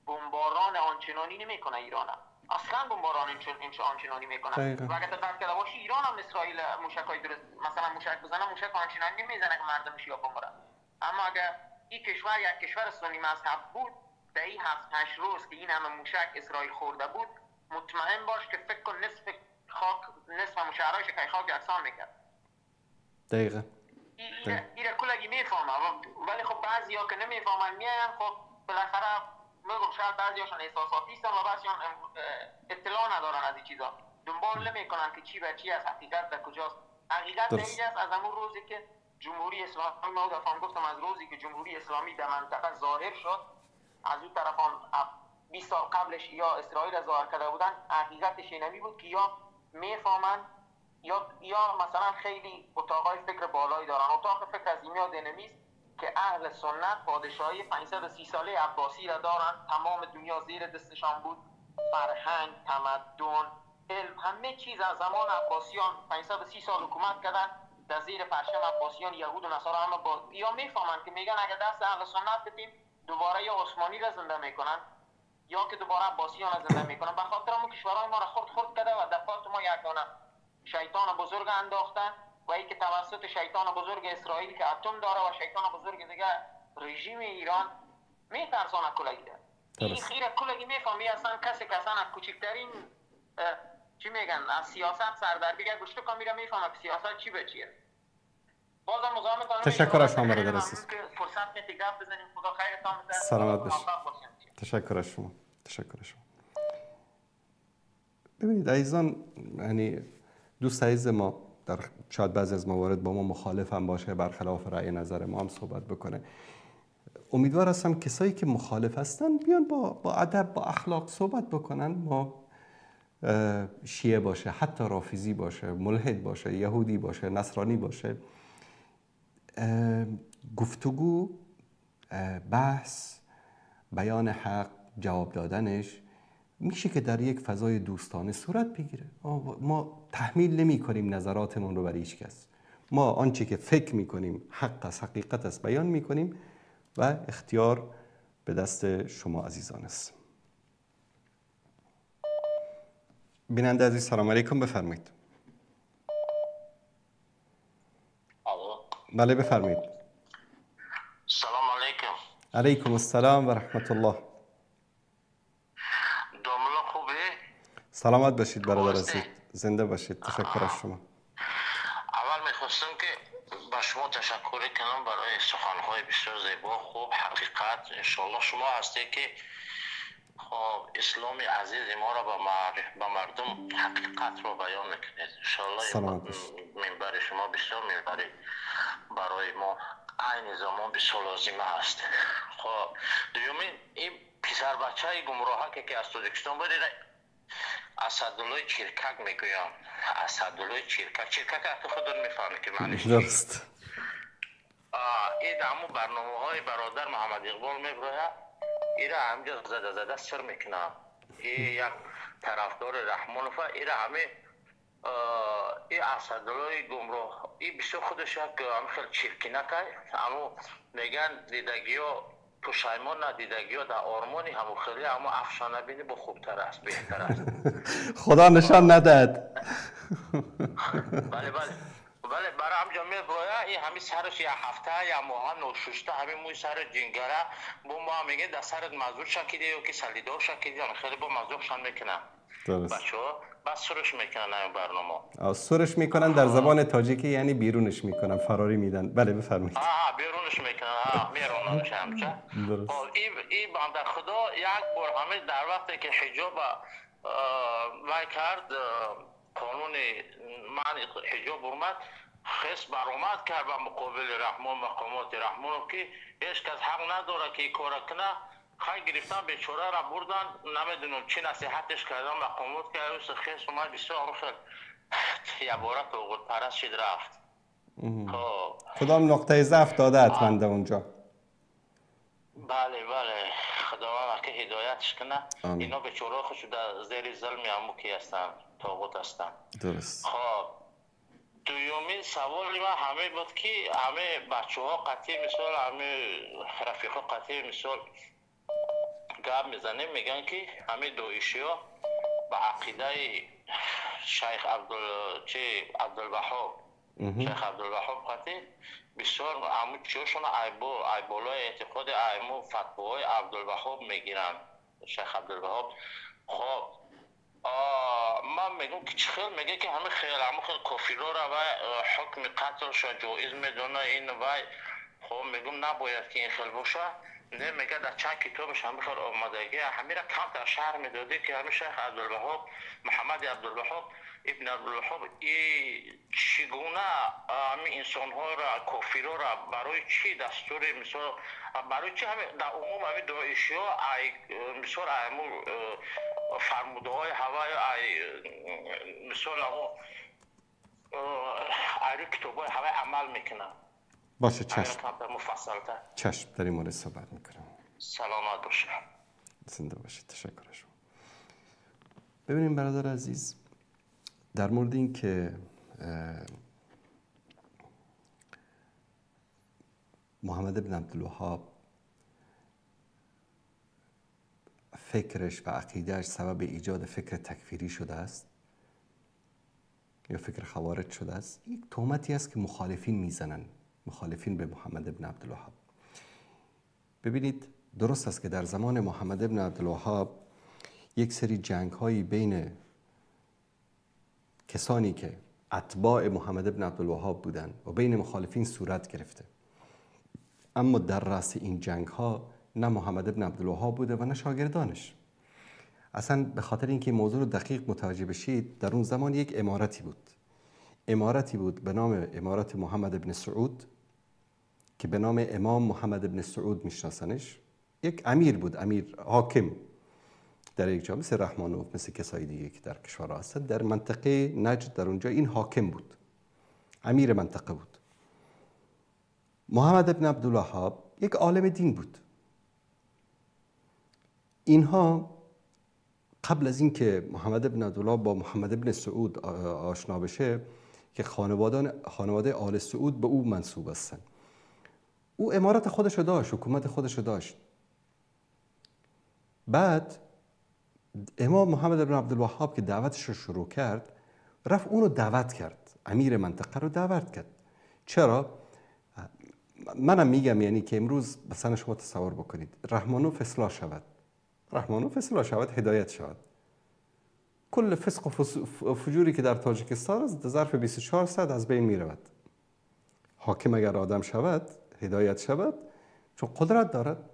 بمباران آنچنانی نمیکنه ایران هم. اصلا بمباران آنچنانی میکنه. و اگر دقت کرده باشی ایران هم اسرائیل موشکای درست مثلا موشک بزنه، موشک آنچنانی نمیزنه که مردمش یا بمباره. اما اگر این کشور یک کشور سنی مذهب بود، در این 7-8 روز که این همه موشک اسرائیل خورده بود، مطمئن باش که فکر کن نصف مشاهرهایش که خاک یکسان میکرد. دقیقا ایره کلگی میفهمه، ولی خب بعضی ها که نمیفهمن میاین. خب بالاخره میگم شاید بعضی هاشون احساساتی هستن و بعضی هاشون اطلاع ندارن از این چیزا، دنبال نمیکنن که چی به چی از حقیقت در کجاست. حقیقت اینجاست از همون روزی که جمهوری اسلامی، ما دفعه گفتم از روزی که جمهوری اسلامی در منطقه ظاهر شد، از اون طرف 20 سال قبلش یا اسرائیل ظاهر کرده بودن، حقیقتش اینمی بود که یا میفهمن یا مثلا خیلی اتاقای فکر بالایی دارن. اتاق فکر از این یاد نمیست که اهل سنت پادشاهی 530 ساله عباسی را دارن، تمام دنیا زیر دستشان بود، فرهنگ، تمدن، علم، همه چیز از زمان عباسیان 530 سال حکومت کردن در زیر پرچم عباسیان. یهود و نصارا همه یا میفهمن که میگن اگه دست اهل سنت بدیم دوباره یا عثمانی را زنده میکنن یا که دوباره عباسیان را زنده میکنن. به خاطر همون کشورهای ما را خرد کرده و دفعات ما یک دانه شیطان بزرگ انداختن و ای که توسط شیطان بزرگ اسرائیل که اتم داره و شیطان بزرگ دیگه رژیم ایران میترسانه کلگی ده. این خیره کلگی میفهمی اصلا کسی که اصلا کوچکترین چی میگن از سیاست سردرگی گوشت کن میره میفهمه که سیاست چی به چیه. بازم مزاحم میکنم. تشکر از شما برادر عزیز. فرصت میدید گپ بزنیم. خدا خیرتان بده. سلامت باشید. تشکر از شما. ببینید عزیزان، یعنی دوست عزیز ما در شاید بعضی از موارد با ما مخالف هم باشه، برخلاف رأی نظر ما هم صحبت بکنه. امیدوار هستم کسایی که مخالف هستن بیان با ادب با اخلاق صحبت بکنن. ما شیعه باشه، حتی رافضی باشه، ملحد باشه، یهودی باشه، نصرانی باشه، گفتگو، بحث، بیان حق، جواب دادنش میشه که در یک فضای دوستانه صورت بگیره. ما تحمیل نمی کنیم نظراتمون رو برای هیچ کس. ما آنچه که فکر میکنیم حق است، حقیقت است، بیان میکنیم و اختیار به دست شما عزیزان است. بیننده عزیز سلام علیکم، بفرمایید. بله بفرمایید. سلام علیکم. علیکم السلام و رحمت الله. داملا خوبه؟ سلامت باشید برادر عزیز، زنده باشید. تشکر از شما. اول میخواستم که با شما تشکر کنم برای سخنهای بسیار زیبا، خوب، حقیقت. انشالله شما هستی که خب اسلام عزیز ما را به مردم حقیقت را بیان میکنید. انشالله منبر شما بسیار منبر برای ما عین زمان بسیار لازمه هست. خب دومین این پسر بچه گمراه که از تاجیکستان بودید، اسدالله چیرکک میگویم. اسدالله چیرکک حتی خودت میفهمی که معنیش درست. این همون برنامه های برادر محمد اقبال میبره، ایره همجا زده سر میکنم. این یک طرفدار رحمانوف، ایره همه این اسدالله گمراه، این بسیار خودش یک خیلی چیرکی نکه. همون میگن دیدگی ها پشایمان ندیدگی ها در آرمانی همون خیلی همون افشانه بینی با خوبتر است، بهتر است. خدا نشان ندهد. بله برای همجا میبرویه. این همین سرش یه هفته یا ماه نوششته همین موی سر جنگره با ما میگه در سرت مزور شکیده یا که سلیدار شکیده، خیلی با مزورشان میکنن بچه ها. بس سرش میکنن این برنامه. سرش میکنن در زبان تاجیکی، یعنی بیرونش میکنن، فراری میدن. بله بفرمایید. بیرونش میکنن، میرونن چه این بنده خدا یک بار همه در وقتی که حجاب وای کرد، قانون من حجاب اومد، خیس برآمد کرد به مقابل رحمان مقامات رحمان که هیچ کس حق نداره که کار کنه. خیلی گرفتن بیچاره را بردن، نمیدونم چی نصیحتش کردن مقامات که اوست خیس اومد بسیار خیلی یه باره توقیت پرست شد رفت. کدام نقطه ضعف داده حتما در اونجا؟ بله خداوند که هدایتش کنه. اینا بیچاره خودش در زیر ظلم اموکی هستن، توقیت هستن. درست. خب دویومین سوال ما همه بود که همه بچه ها قطعی مثال، همه رفیقا قطعی مثال گپ میزنیم، میگن که همه داعشی ها به عقیده شیخ عبدالوهاب شیخ عبدالوهاب قطعی بسیار همون چیوشون ایبالای اعتقاد ایمو فتواهای عبدالوهاب میگیرن شیخ عبدالوهاب. خب من میگم که چه خیلی میگه که همه خیلی کافرها را و حکم قتلش جایز میدونه این و خب میگم نباید که این خیلی باشه. نه میگه در چند کتابش همه خیلی آمدگی همه را کم در شهر میداده که همه شیخ عبدالوهاب محمد عبدالوهاب ابن عبدالوهاب چگونه همه انسان ها را کافرها را برای چی دستور مثلا برای چی همه در عموم همه داعشی ها مثلا همون فرموده های هوای مثلا همون ایرو کتاب های هوای عمل میکنن. باشه چشم. مفصل‌تر. چشم در این مورد صحبت میکنم. سلامت باشه. زنده باشید. تشکر شما. ببینیم برادر عزیز، در مورد این که محمد ابن عبدالوهاب فکرش و عقیدهش سبب ایجاد فکر تکفیری شده است یا فکر خوارج شده است، یک تهمتی است که مخالفین میزنن، مخالفین به محمد ابن عبدالوهاب. ببینید درست است که در زمان محمد ابن عبدالوهاب یک سری جنگ هایی بین کسانی که اتباع محمد ابن عبدالوهاب بودند و بین مخالفین صورت گرفته، اما در رأس این جنگ ها نه محمد ابن عبدالوهاب بوده و نه شاگردانش. اصلا به خاطر اینکه موضوع رو دقیق متوجه بشید، در اون زمان یک امارتی بود به نام امارت محمد ابن سعود که به نام امام محمد ابن سعود میشناسنش. یک امیر بود، امیر حاکم در یک جا، مثل رحمانوف، مثل کسای دیگه که در کشورها هستن. در منطقه نجد در اونجا این حاکم بود، امیر منطقه بود. محمد ابن عبدالوهاب یک عالم دین بود. اینها قبل از اینکه محمد ابن عبدالوهاب با محمد ابن سعود آشنا بشه که خانواده آل سعود به او منسوب هستند، او امارت خودشو داشت، حکومت خودشو داشت. بعد امام محمد ابن عبدالوهاب که دعوتش رو شروع کرد، رفت اونو دعوت کرد، امیر منطقه رو دعوت کرد. چرا؟ منم میگم یعنی که امروز مثلا شما تصور بکنید رحمانوف اصلاح شود، هدایت شود، کل فسق و فجوری که در تاجیکستان است در ظرف 24 ساعت از بین میرود. حاکم اگر آدم شود، هدایت شود، چون قدرت دارد،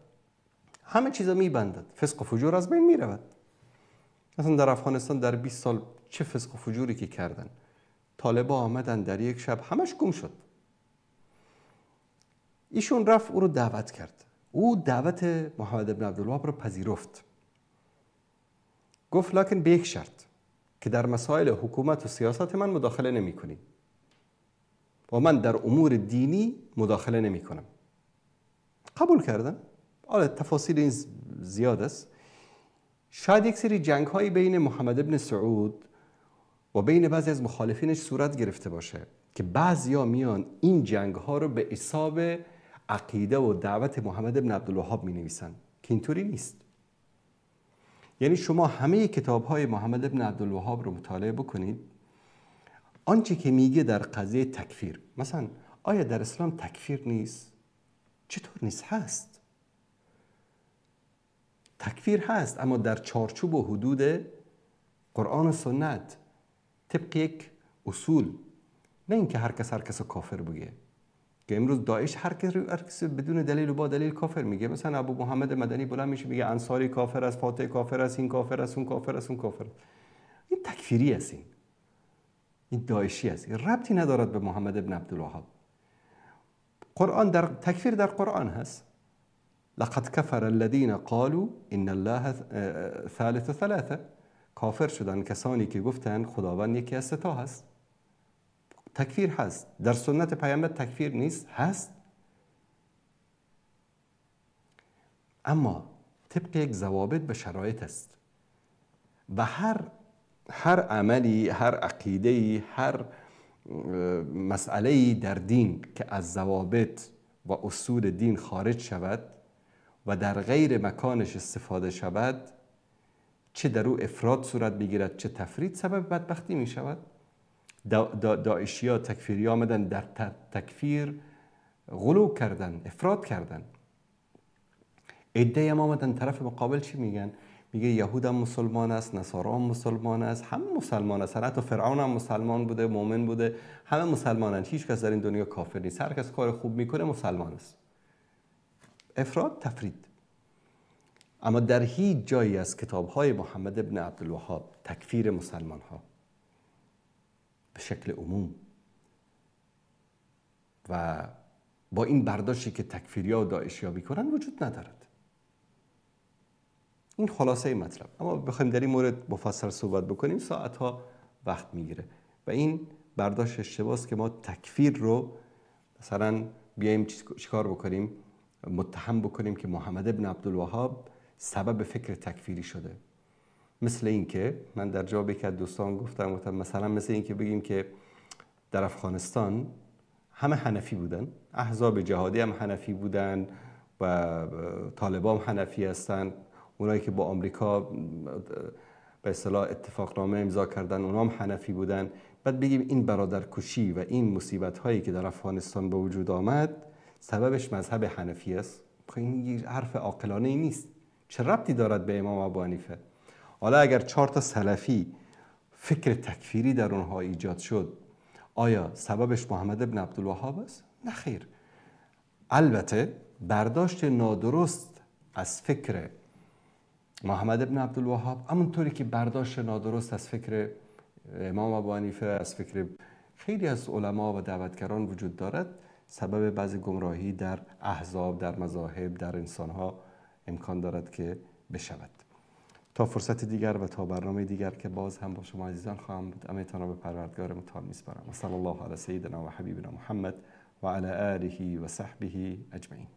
همه چیزا میبندد، فسق و فجور از بین میرود. مثلا در افغانستان در 20 سال چه فسق و فجوری که کردن، طالبا آمدن در یک شب همش گم شد. ایشون رفت او رو دعوت کرد، او دعوت محمد بن عبدالوهاب رو پذیرفت. گفت لکن به یک شرط که در مسائل حکومت و سیاست من مداخله نمی کنی و من در امور دینی مداخله نمی کنم. قبول کردن. حالا تفاصیل این زیاد است. شاید یک سری جنگ هایی بین محمد بن سعود و بین بعضی از مخالفینش صورت گرفته باشه که بعضیا میان این جنگ ها رو به حساب عقیده و دعوت محمد بن عبدالوهاب می نویسن که اینطوری نیست. یعنی شما همه کتاب های محمد بن عبدالوهاب رو مطالعه بکنید، آنچه که میگه در قضیه تکفیر، مثلا آیا در اسلام تکفیر نیست؟ چطور نیست؟ هست. تکفیر هست، اما در چارچوب و حدود قرآن و سنت، طبق یک اصول، نه اینکه هر کس کافر بگه. که امروز داعش هر کس بدون دلیل و با دلیل کافر میگه. مثلا ابو محمد مدنی بلند میشه میگه انصاری کافر است، فاتح کافر است، این کافر است، اون کافر است، اون کافر است. این تکفیری است. این این داعشی است، این ربطی ندارد به محمد ابن عبدالوهاب. قرآن تکفیر در قرآن هست. لقد کفر الذین قالوا ان الله ثالث ثلاثه. کافر شدن کسانی که گفتن خداوند یکی از سه تا هست. تکفیر هست. در سنت پیامبر تکفیر نیست، هست. اما طبق یک ضوابط به شرایط است و هر عملی، هر عقیده‌ای، هر مسئله‌ای در دین که از ضوابط و اصول دین خارج شود و در غیر مکانش استفاده شود، چه در او افراد صورت بگیرد چه تفرید، سبب بدبختی می شود. داعشی ها، تکفیری ها آمدن در تکفیر غلو کردن، افراد کردن. عده هم آمدن طرف مقابل چی میگن؟ میگه یهود هم مسلمان است، نصارا هم مسلمان است، همه مسلمان است. حتی فرعون هم مسلمان بوده، مؤمن بوده، همه مسلمانند. هیچ کس در این دنیا کافر نیست. هر کس کار خوب میکنه مسلمان است. افراد، تفرید. اما در هیچ جایی از کتاب‌های محمد ابن عبدالوهاب تکفیر مسلمان‌ها به شکل عموم و با این برداشتی که تکفیری‌ها و داعشی‌ها می‌کنن وجود ندارد. این خلاصه مطلب. اما بخوایم در این مورد مفصل صحبت بکنیم ساعت‌ها وقت می‌گیره و این برداشت اشتباهه که ما تکفیر رو مثلا بیایم چیکار بکنیم، متهم بکنیم که محمد ابن عبدالوهاب سبب فکر تکفیری شده. مثل این که من در جواب یک از دوستان گفتم مثلا مثل این که بگیم که در افغانستان همه حنفی بودن، احزاب جهادی هم حنفی بودن و طالبان هم حنفی هستن، اونایی که با آمریکا به اصطلاح اتفاقنامه امضا کردن اونها هم حنفی بودن. بعد بگیم این برادرکشی و این مصیبت هایی که در افغانستان به وجود آمد سببش مذهب حنفی است. این حرف عاقلانه ای نیست. چه ربطی دارد به امام ابو حنیفه؟ حالا اگر 4 تا سلفی فکر تکفیری در اونها ایجاد شد، آیا سببش محمد ابن عبدالوهاب است؟ نه خیر. البته برداشت نادرست از فکر محمد ابن عبدالوهاب همونطوری که برداشت نادرست از فکر امام ابو حنیفه، از فکر خیلی از علما و دعوتگران وجود دارد، سبب بعضی گمراهی در احزاب، در مذاهب، در انسانها امکان دارد که بشود. تا فرصت دیگر و تا برنامه دیگر که باز هم با شما عزیزان خواهم بود، امیدتان را به پروردگار متعال میسپارم. و صلی الله علی سیدنا و حبیبنا محمد و علی آله و صحبه اجمعین.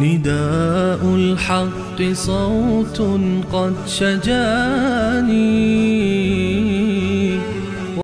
نداء الحق صوت قد شجاني